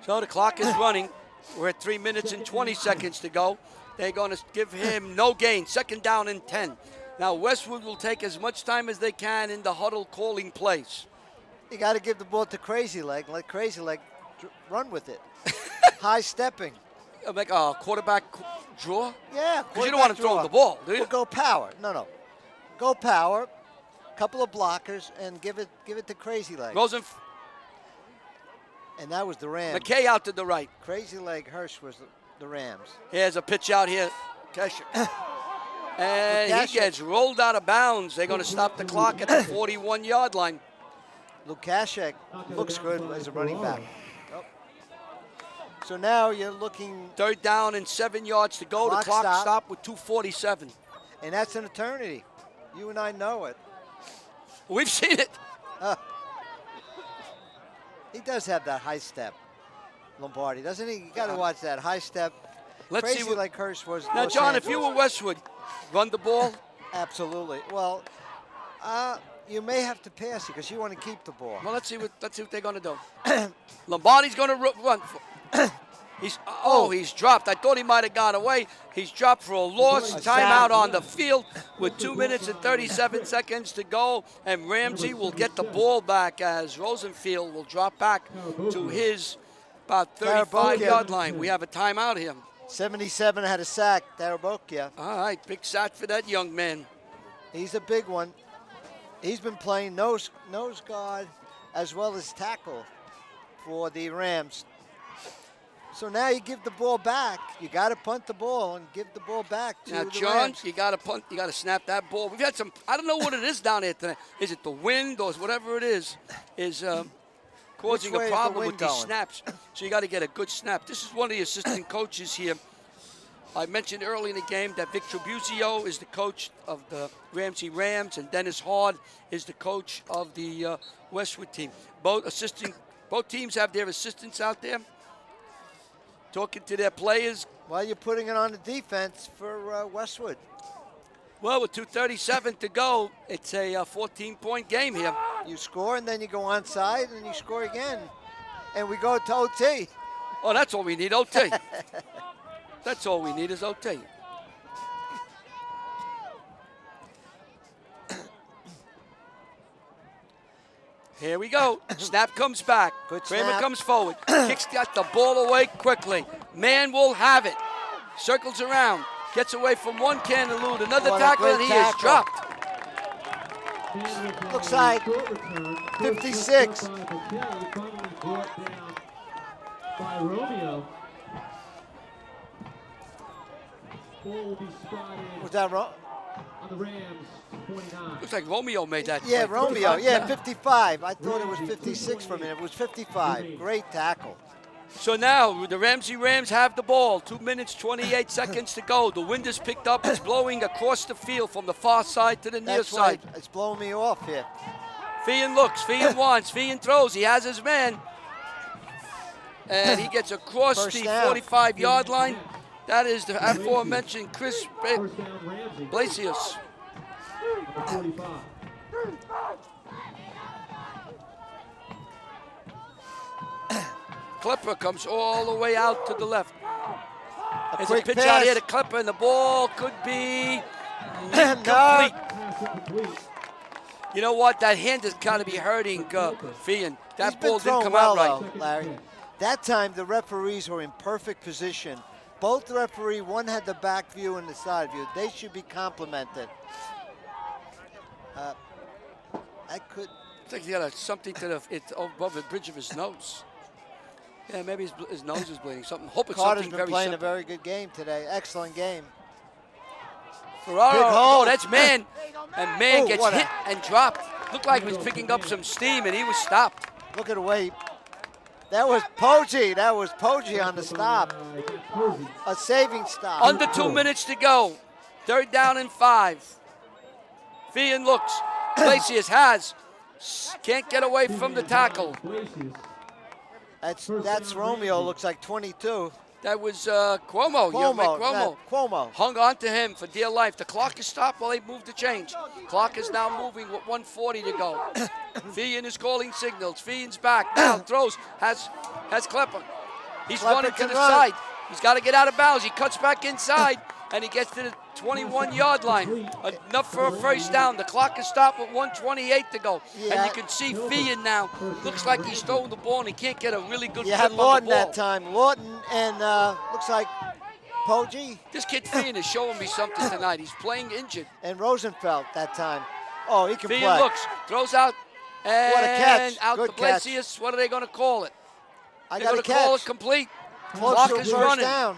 So the clock is running. We're at 3 minutes and 20 seconds to go. They're going to give him no gain, 2nd down and 10. Now Westwood will take as much time as they can in the huddle calling plays. You got to give the ball to Crazy Leg. Let Crazy Leg run with it. High stepping. Like a quarterback draw? Yeah. Because you don't want to throw the ball, do you? Well, go power. No. Go power. Couple of blockers and give it to Crazy Leg. And that was the Rams. McKay out to the right. Crazy Leg Hirsch was the Rams. Here's a pitch out here. And he gets rolled out of bounds. They're going to stop the clock at the 41-yard line. Lukashek looks good as a running back. Oh. So now you're looking. 3rd down and 7 yards to go. The clock stopped with 2:47. And that's an eternity. You and I know it. We've seen it. He does have that high step, Lombardi, doesn't he? You got to watch that high step. Let's Crazy see what, like Hirsch was. Now, Los John, Angeles. if you were Westwood, run the ball? Absolutely. Well, you may have to pass it because you want to keep the ball. Well, let's see what they're going to do. Lombardi's going to run. He's dropped. I thought he might have gone away. He's dropped for a loss. Timeout on the field with 2 minutes and 37 seconds to go. And Ramsey will get the ball back as Rosenfield will drop back to his about 35-yard line. We have a timeout here. 77 had a sack, Darabokia. All right, big sack for that young man. He's a big one. He's been playing nose guard as well as tackle for the Rams. So now you give the ball back. You got to punt the ball and give the ball back to now, the John, Rams. you got to punt. You got to snap that ball. We've had some. I don't know what it is down there tonight. Is it the wind or whatever it is causing a problem with these snaps? So you got to get a good snap. This is one of the assistant coaches here. I mentioned early in the game that Vic Trabuzio is the coach of the Ramsey Rams, and Dennis Hard is the coach of the Westwood team. Both teams have their assistants out there talking to their players. While you're putting it on the defense for Westwood. Well, with 2:37 to go, it's a 14-point game here. You score, and then you go onside, and you score again. And we go to OT. Oh, that's all we need, OT. That's all we need is OT. Here we go. Snap comes back. Kramer comes forward. Kicks got the ball away quickly. Man will have it. Circles around. Gets away from one, can't elude. Another tackle, and he is dropped. Looks like 56. By Romeo. Ball will be spotted. Was that wrong? On the Rams, 29. Looks like Romeo made that. Yeah, Romeo. Yeah, 55. I thought it was 56 for a minute. It was 55. Great tackle. So now the Ramsey Rams have the ball. 2 minutes, 28 seconds to go. The wind is picked up. It's blowing across the field from the far side to the near side. Right. It's blowing me off here. Feehan looks. Feehan wants. Feehan throws. He has his man. And he gets across the 45-yard line. That is the aforementioned Chris Blasius. Klepper comes all the way out to the left. There's a pitch out here to Klepper, and the ball could be incomplete. You know what? That hand is kind of be hurting Feehan. That ball didn't come out right. Though, Larry. That time the referees were in perfect position. Both referees, one had the back view and the side view. They should be complimented. I could. It's like he got something to the. It's above the bridge of his nose. Yeah, maybe his nose is bleeding. Something. Hope it's Carter's something been very playing simple. a very good game today. Excellent game. Ferraro. Big hole. Oh, that's Man. And Man gets hit and dropped. Looked like he was picking up some steam, and he was stopped. Look at the weight. That was Poggi. That was Poggi on the stop. A saving stop. Under 2 minutes to go. 3rd down and 5. Feehan looks. Blasius has. Can't get away from the tackle. That's Romeo. Looks like 22. That was Cuomo. Cuomo. Hung on to him for dear life. The clock is stopped while they move the change. Clock is now moving with 1:40 to go. Feehan is calling signals. Feehan's back now. Throws. Has Klepper. He's Klepper running to can the run. side. He's got to get out of bounds. He cuts back inside, and he gets to the 21-yard line. Enough for a first down. The clock is stopped with 1:28 to go. Yeah. And you can see Fian now. Looks like he's throwing the ball, and he can't get a really good You grip had on the Lawton ball. that time. Lawton and looks like Poggi. This kid Fian is showing me something tonight. He's playing injured. And Rosenfeld that time. Oh, he can Fian play. looks, throws out, and What a catch. out Good to Blasius. What are they going to call it? I They're got going a to call it catch. complete. Close Clock to a is first running. down.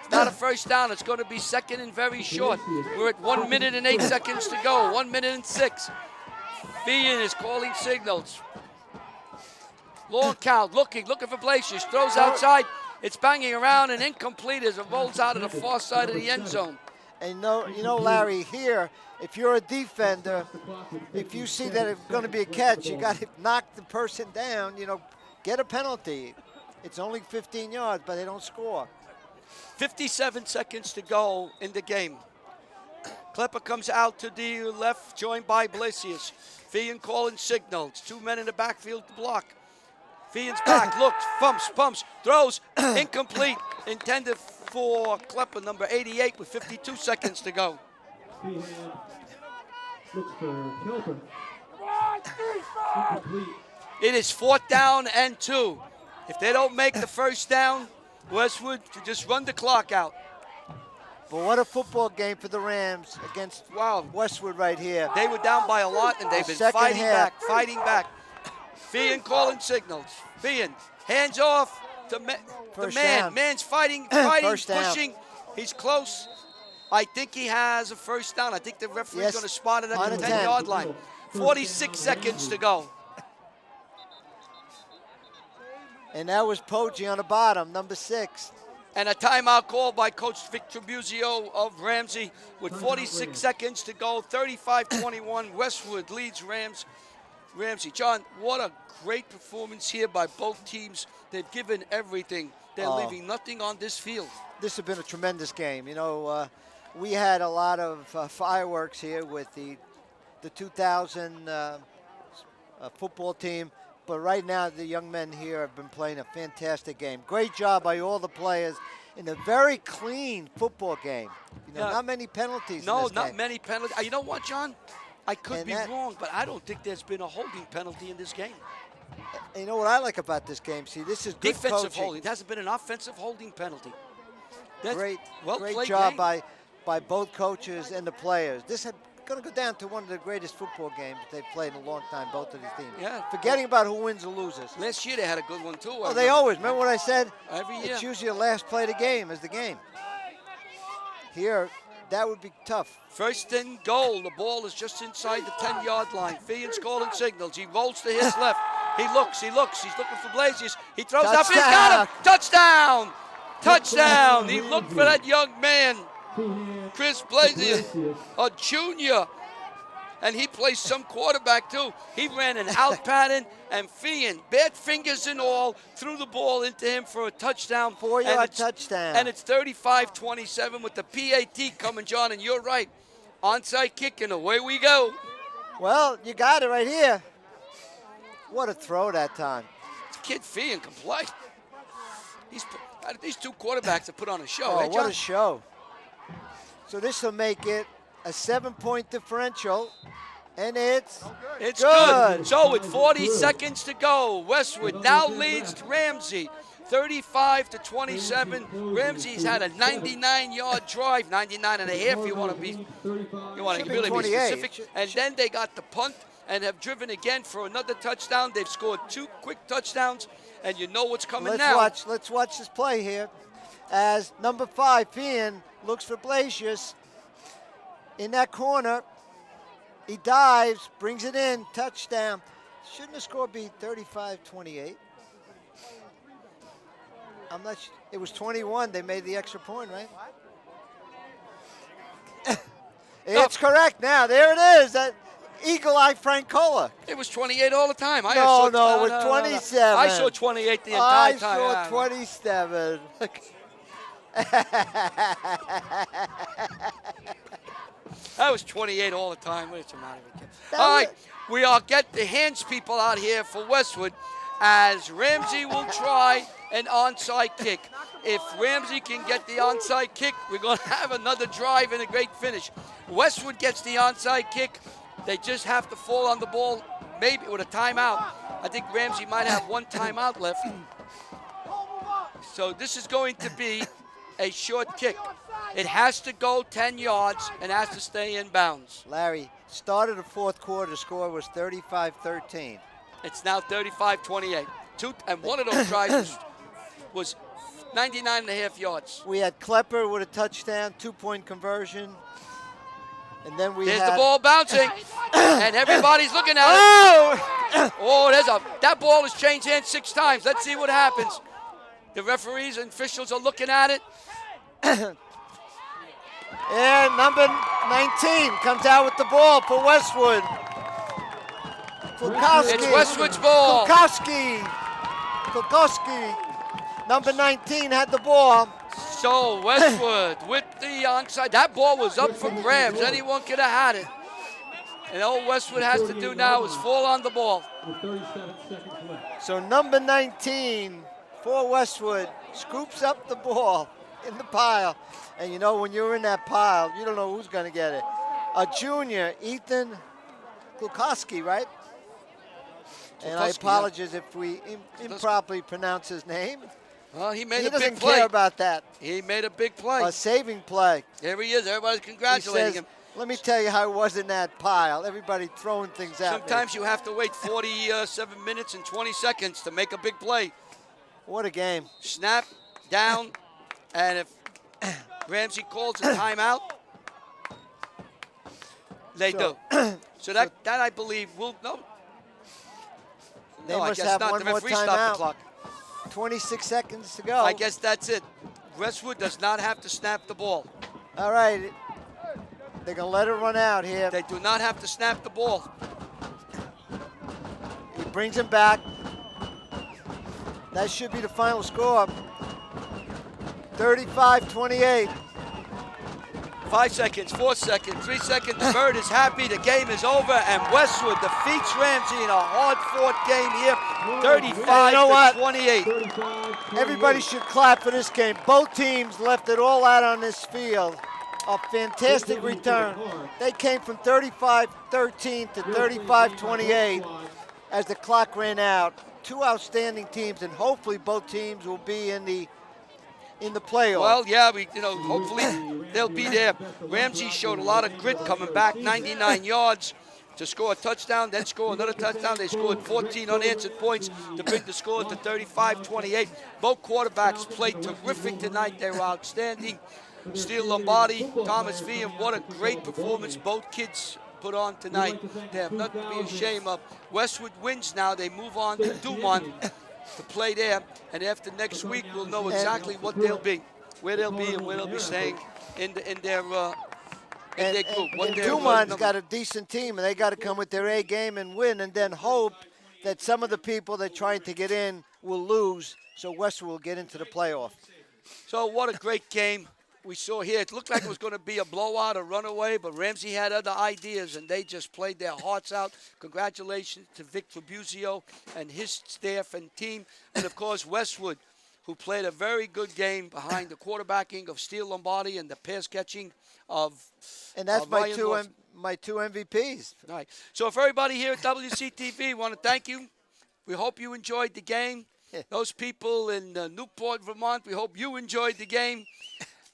It's not a first down. It's going to be second and very short. We're at 1 minute and 8 seconds to go. 1 minute and 6. Fian is calling signals. Long count, looking for Blasius. Throws outside. It's banging around and incomplete as it rolls out of the far side of the end zone. And you know, Larry, here, if you're a defender, if you see that it's going to be a catch, you got to knock the person down, you know, get a penalty. It's only 15 yards, but they don't score. 57 seconds to go in the game. Klepper comes out to the left, joined by Blasius. Fian calling signals. 2 men in the backfield to block. Fian's back, looks, pumps, throws, incomplete. Intended for Klepper, number 88, with 52 seconds to go. Fian looks for Kelper. Incomplete. It is 4th down and 2. If they don't make the first down, Westwood can just run the clock out. But what a football game for the Rams against Westwood right here. They were down by a lot, and they've been Second half. fighting back. Fian calling signals. Fian, hands off to the First man. down. Man's fighting, First down. pushing. He's close. I think he has a first down. I think the referee's Yes, going to spot it on at the the 10. 10-yard line. 46 seconds to go. And that was Poggi on the bottom, number 6. And a timeout call by Coach Vic Trabuzio of Ramsey with 46 seconds to go. 35-21. Westwood leads Ramsey. John, what a great performance here by both teams. They've given everything. They're leaving nothing on this field. This has been a tremendous game. You know, we had a lot of fireworks here with the 2000 football team. But right now, the young men here have been playing a fantastic game. Great job by all the players in a very clean football game. You know, not many penalties in this game. Not many penalties. You know what, John? I could be wrong, but I don't think there's been a holding penalty in this game. You know what I like about this game? See, this is good defensive coaching. holding. It hasn't been an offensive holding penalty. That's Great played job game. by both coaches and the players. This is going to go down to one of the greatest football games they've played in a long time, both of these teams. Yeah. Forgetting about who wins or loses. Last year they had a good one, too. Oh, they always. Remember what I said? Every year. It's usually the last play of the game is the game. Here, that would be tough. First and goal. The ball is just inside the 10-yard line. Fian's calling signals. He rolls to his left. He looks. He's looking for Blasius. He throws up. He's got him. Touchdown. Touchdown. He looked for that young man, Chris Blasius, a junior. And he plays some quarterback, too. He ran an out pattern, and Fian, bad fingers and all, threw the ball into him for a touchdown. 4-yard touchdown. And it's 35-27 with the PAT coming, John, and you're right. Onside kick, and away we go. Well, you got it right here. What a throw that time. Kid Fian can play. These two quarterbacks have put on a show. Oh, eh, what John? a show. So this will make it a 7-point differential, and it's good. So with 40 seconds to go, Westwood now leads Ramsey 35-27. Ramsey's had a 99-yard drive, 99 and a half. You want to really be specific. And then they got the punt and have driven again for another touchdown. They've scored 2 quick touchdowns, and you know what's coming now. Let's watch this play here. As number 5, Fian, looks for Blasius in that corner. He dives, brings it in, touchdown. Shouldn't the score be 35-28? I'm not sure. It was 21. They made the extra point, right? It's correct now. There it is. That Eagle Eye Francola. It was 28 all the time. It was 27. I saw 28 the entire time. I saw 27. That was 28 all the time. What's the matter with you? All right, we all get the hands people out here for Westwood. as Ramsey will try an onside kick. If Ramsey can get the onside kick, we're going to have another drive and a great finish. Westwood gets the onside kick. They just have to fall on the ball, maybe with a timeout. I think Ramsey might have one timeout left. So this is going to be a short kick. It has to go 10 yards and has to stay in bounds. Larry, start of the fourth quarter, the score was 35-13. It's now 35-28. And one of those drives was 99 and a half yards. We had Klepper with a touchdown, 2-point conversion. And then we There's had the ball bouncing, and everybody's looking at it. Oh, that ball has changed hands 6 times. Let's see what happens. The referees and officials are looking at it. And number 19 comes out with the ball for Westwood. Kulkowski. It's Westwood's ball. Kulkowski. Number 19 had the ball. So Westwood with the onside. That ball was up for grabs. Anyone could have had it. And all Westwood has to do now is fall on the ball. So number 19 for Westwood scoops up the ball in the pile. And you know, when you're in that pile, you don't know who's going to get it. A junior, Ethan Kulkowski, right? And I apologize if we improperly pronounce his name. Well, he made a big play. He doesn't care about that. He made a big play. A saving play. Here he is. Everybody's congratulating him. Let me tell you how it was in that pile. Everybody throwing things at me. Sometimes you have to wait 47 minutes and 20 seconds to make a big play. What a game. Snap, down, and if Ramsey calls a timeout, they do. So that I believe will no. They must have one more timeout. 26 seconds to go. I guess that's it. Westwood does not have to snap the ball. All right. They're going to let it run out here. They do not have to snap the ball. He brings him back. That should be the final score. 35-28. 5 seconds, 4 seconds, 3 seconds. The Bird is happy. The game is over, and Westwood defeats Ramsey in a hard-fought game here, 35-28. Everybody should clap for this game. Both teams left it all out on this field. A fantastic return. They came from 35-13 to 35-28 as the clock ran out. 2 outstanding teams, and hopefully both teams will be in the playoff. Well, yeah, hopefully they'll be there. Ramsey showed a lot of grit coming back, 99 yards to score a touchdown, then score another touchdown. They scored 14 unanswered points to bring the score to 35-28. Both quarterbacks played terrific tonight. They were outstanding. Steele Lombardi, Thomas V, and what a great performance both kids put on tonight. They have nothing to be ashamed of. Westwood wins now. They move on to Dumont to play there, and after next week we'll know exactly what they'll be, where they'll be, and where they'll be staying in their group. Dumont's got a decent team, and they got to come with their A game and win, and then hope that some of the people that trying to get in will lose, so Westwood will get into the playoff. So what a great game we saw here. It looked like it was going to be a blowout, a runaway, but Ramsey had other ideas, and they just played their hearts out. Congratulations to Vic Fabuzio and his staff and team, and, of course, Westwood, who played a very good game behind the quarterbacking of Steele Lombardi and the pass catching of And that's my two MVPs. All right. So for everybody here at WCTV, we want to thank you. We hope you enjoyed the game. Those people in Newport, Vermont, we hope you enjoyed the game.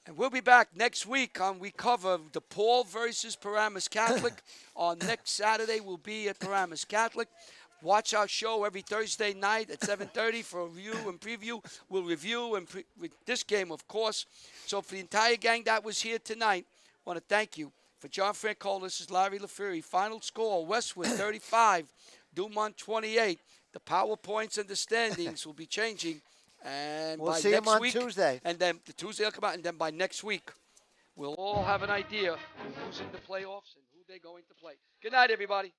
And we'll be back next week we cover DePaul versus Paramus Catholic. On next Saturday, we'll be at Paramus Catholic. Watch our show every Thursday night at 7:30 for a review and preview. We'll review and with this game, of course. So for the entire gang that was here tonight, I want to thank you. For John Francola, this is Larry LaFury. Final score, Westwood 35, Dumont 28. The PowerPoints and the standings will be changing. And we'll by see next them on week, Tuesday. And then the Tuesday will come out, and then by next week, we'll all have an idea of who's in the playoffs and who they're going to play. Good night, everybody.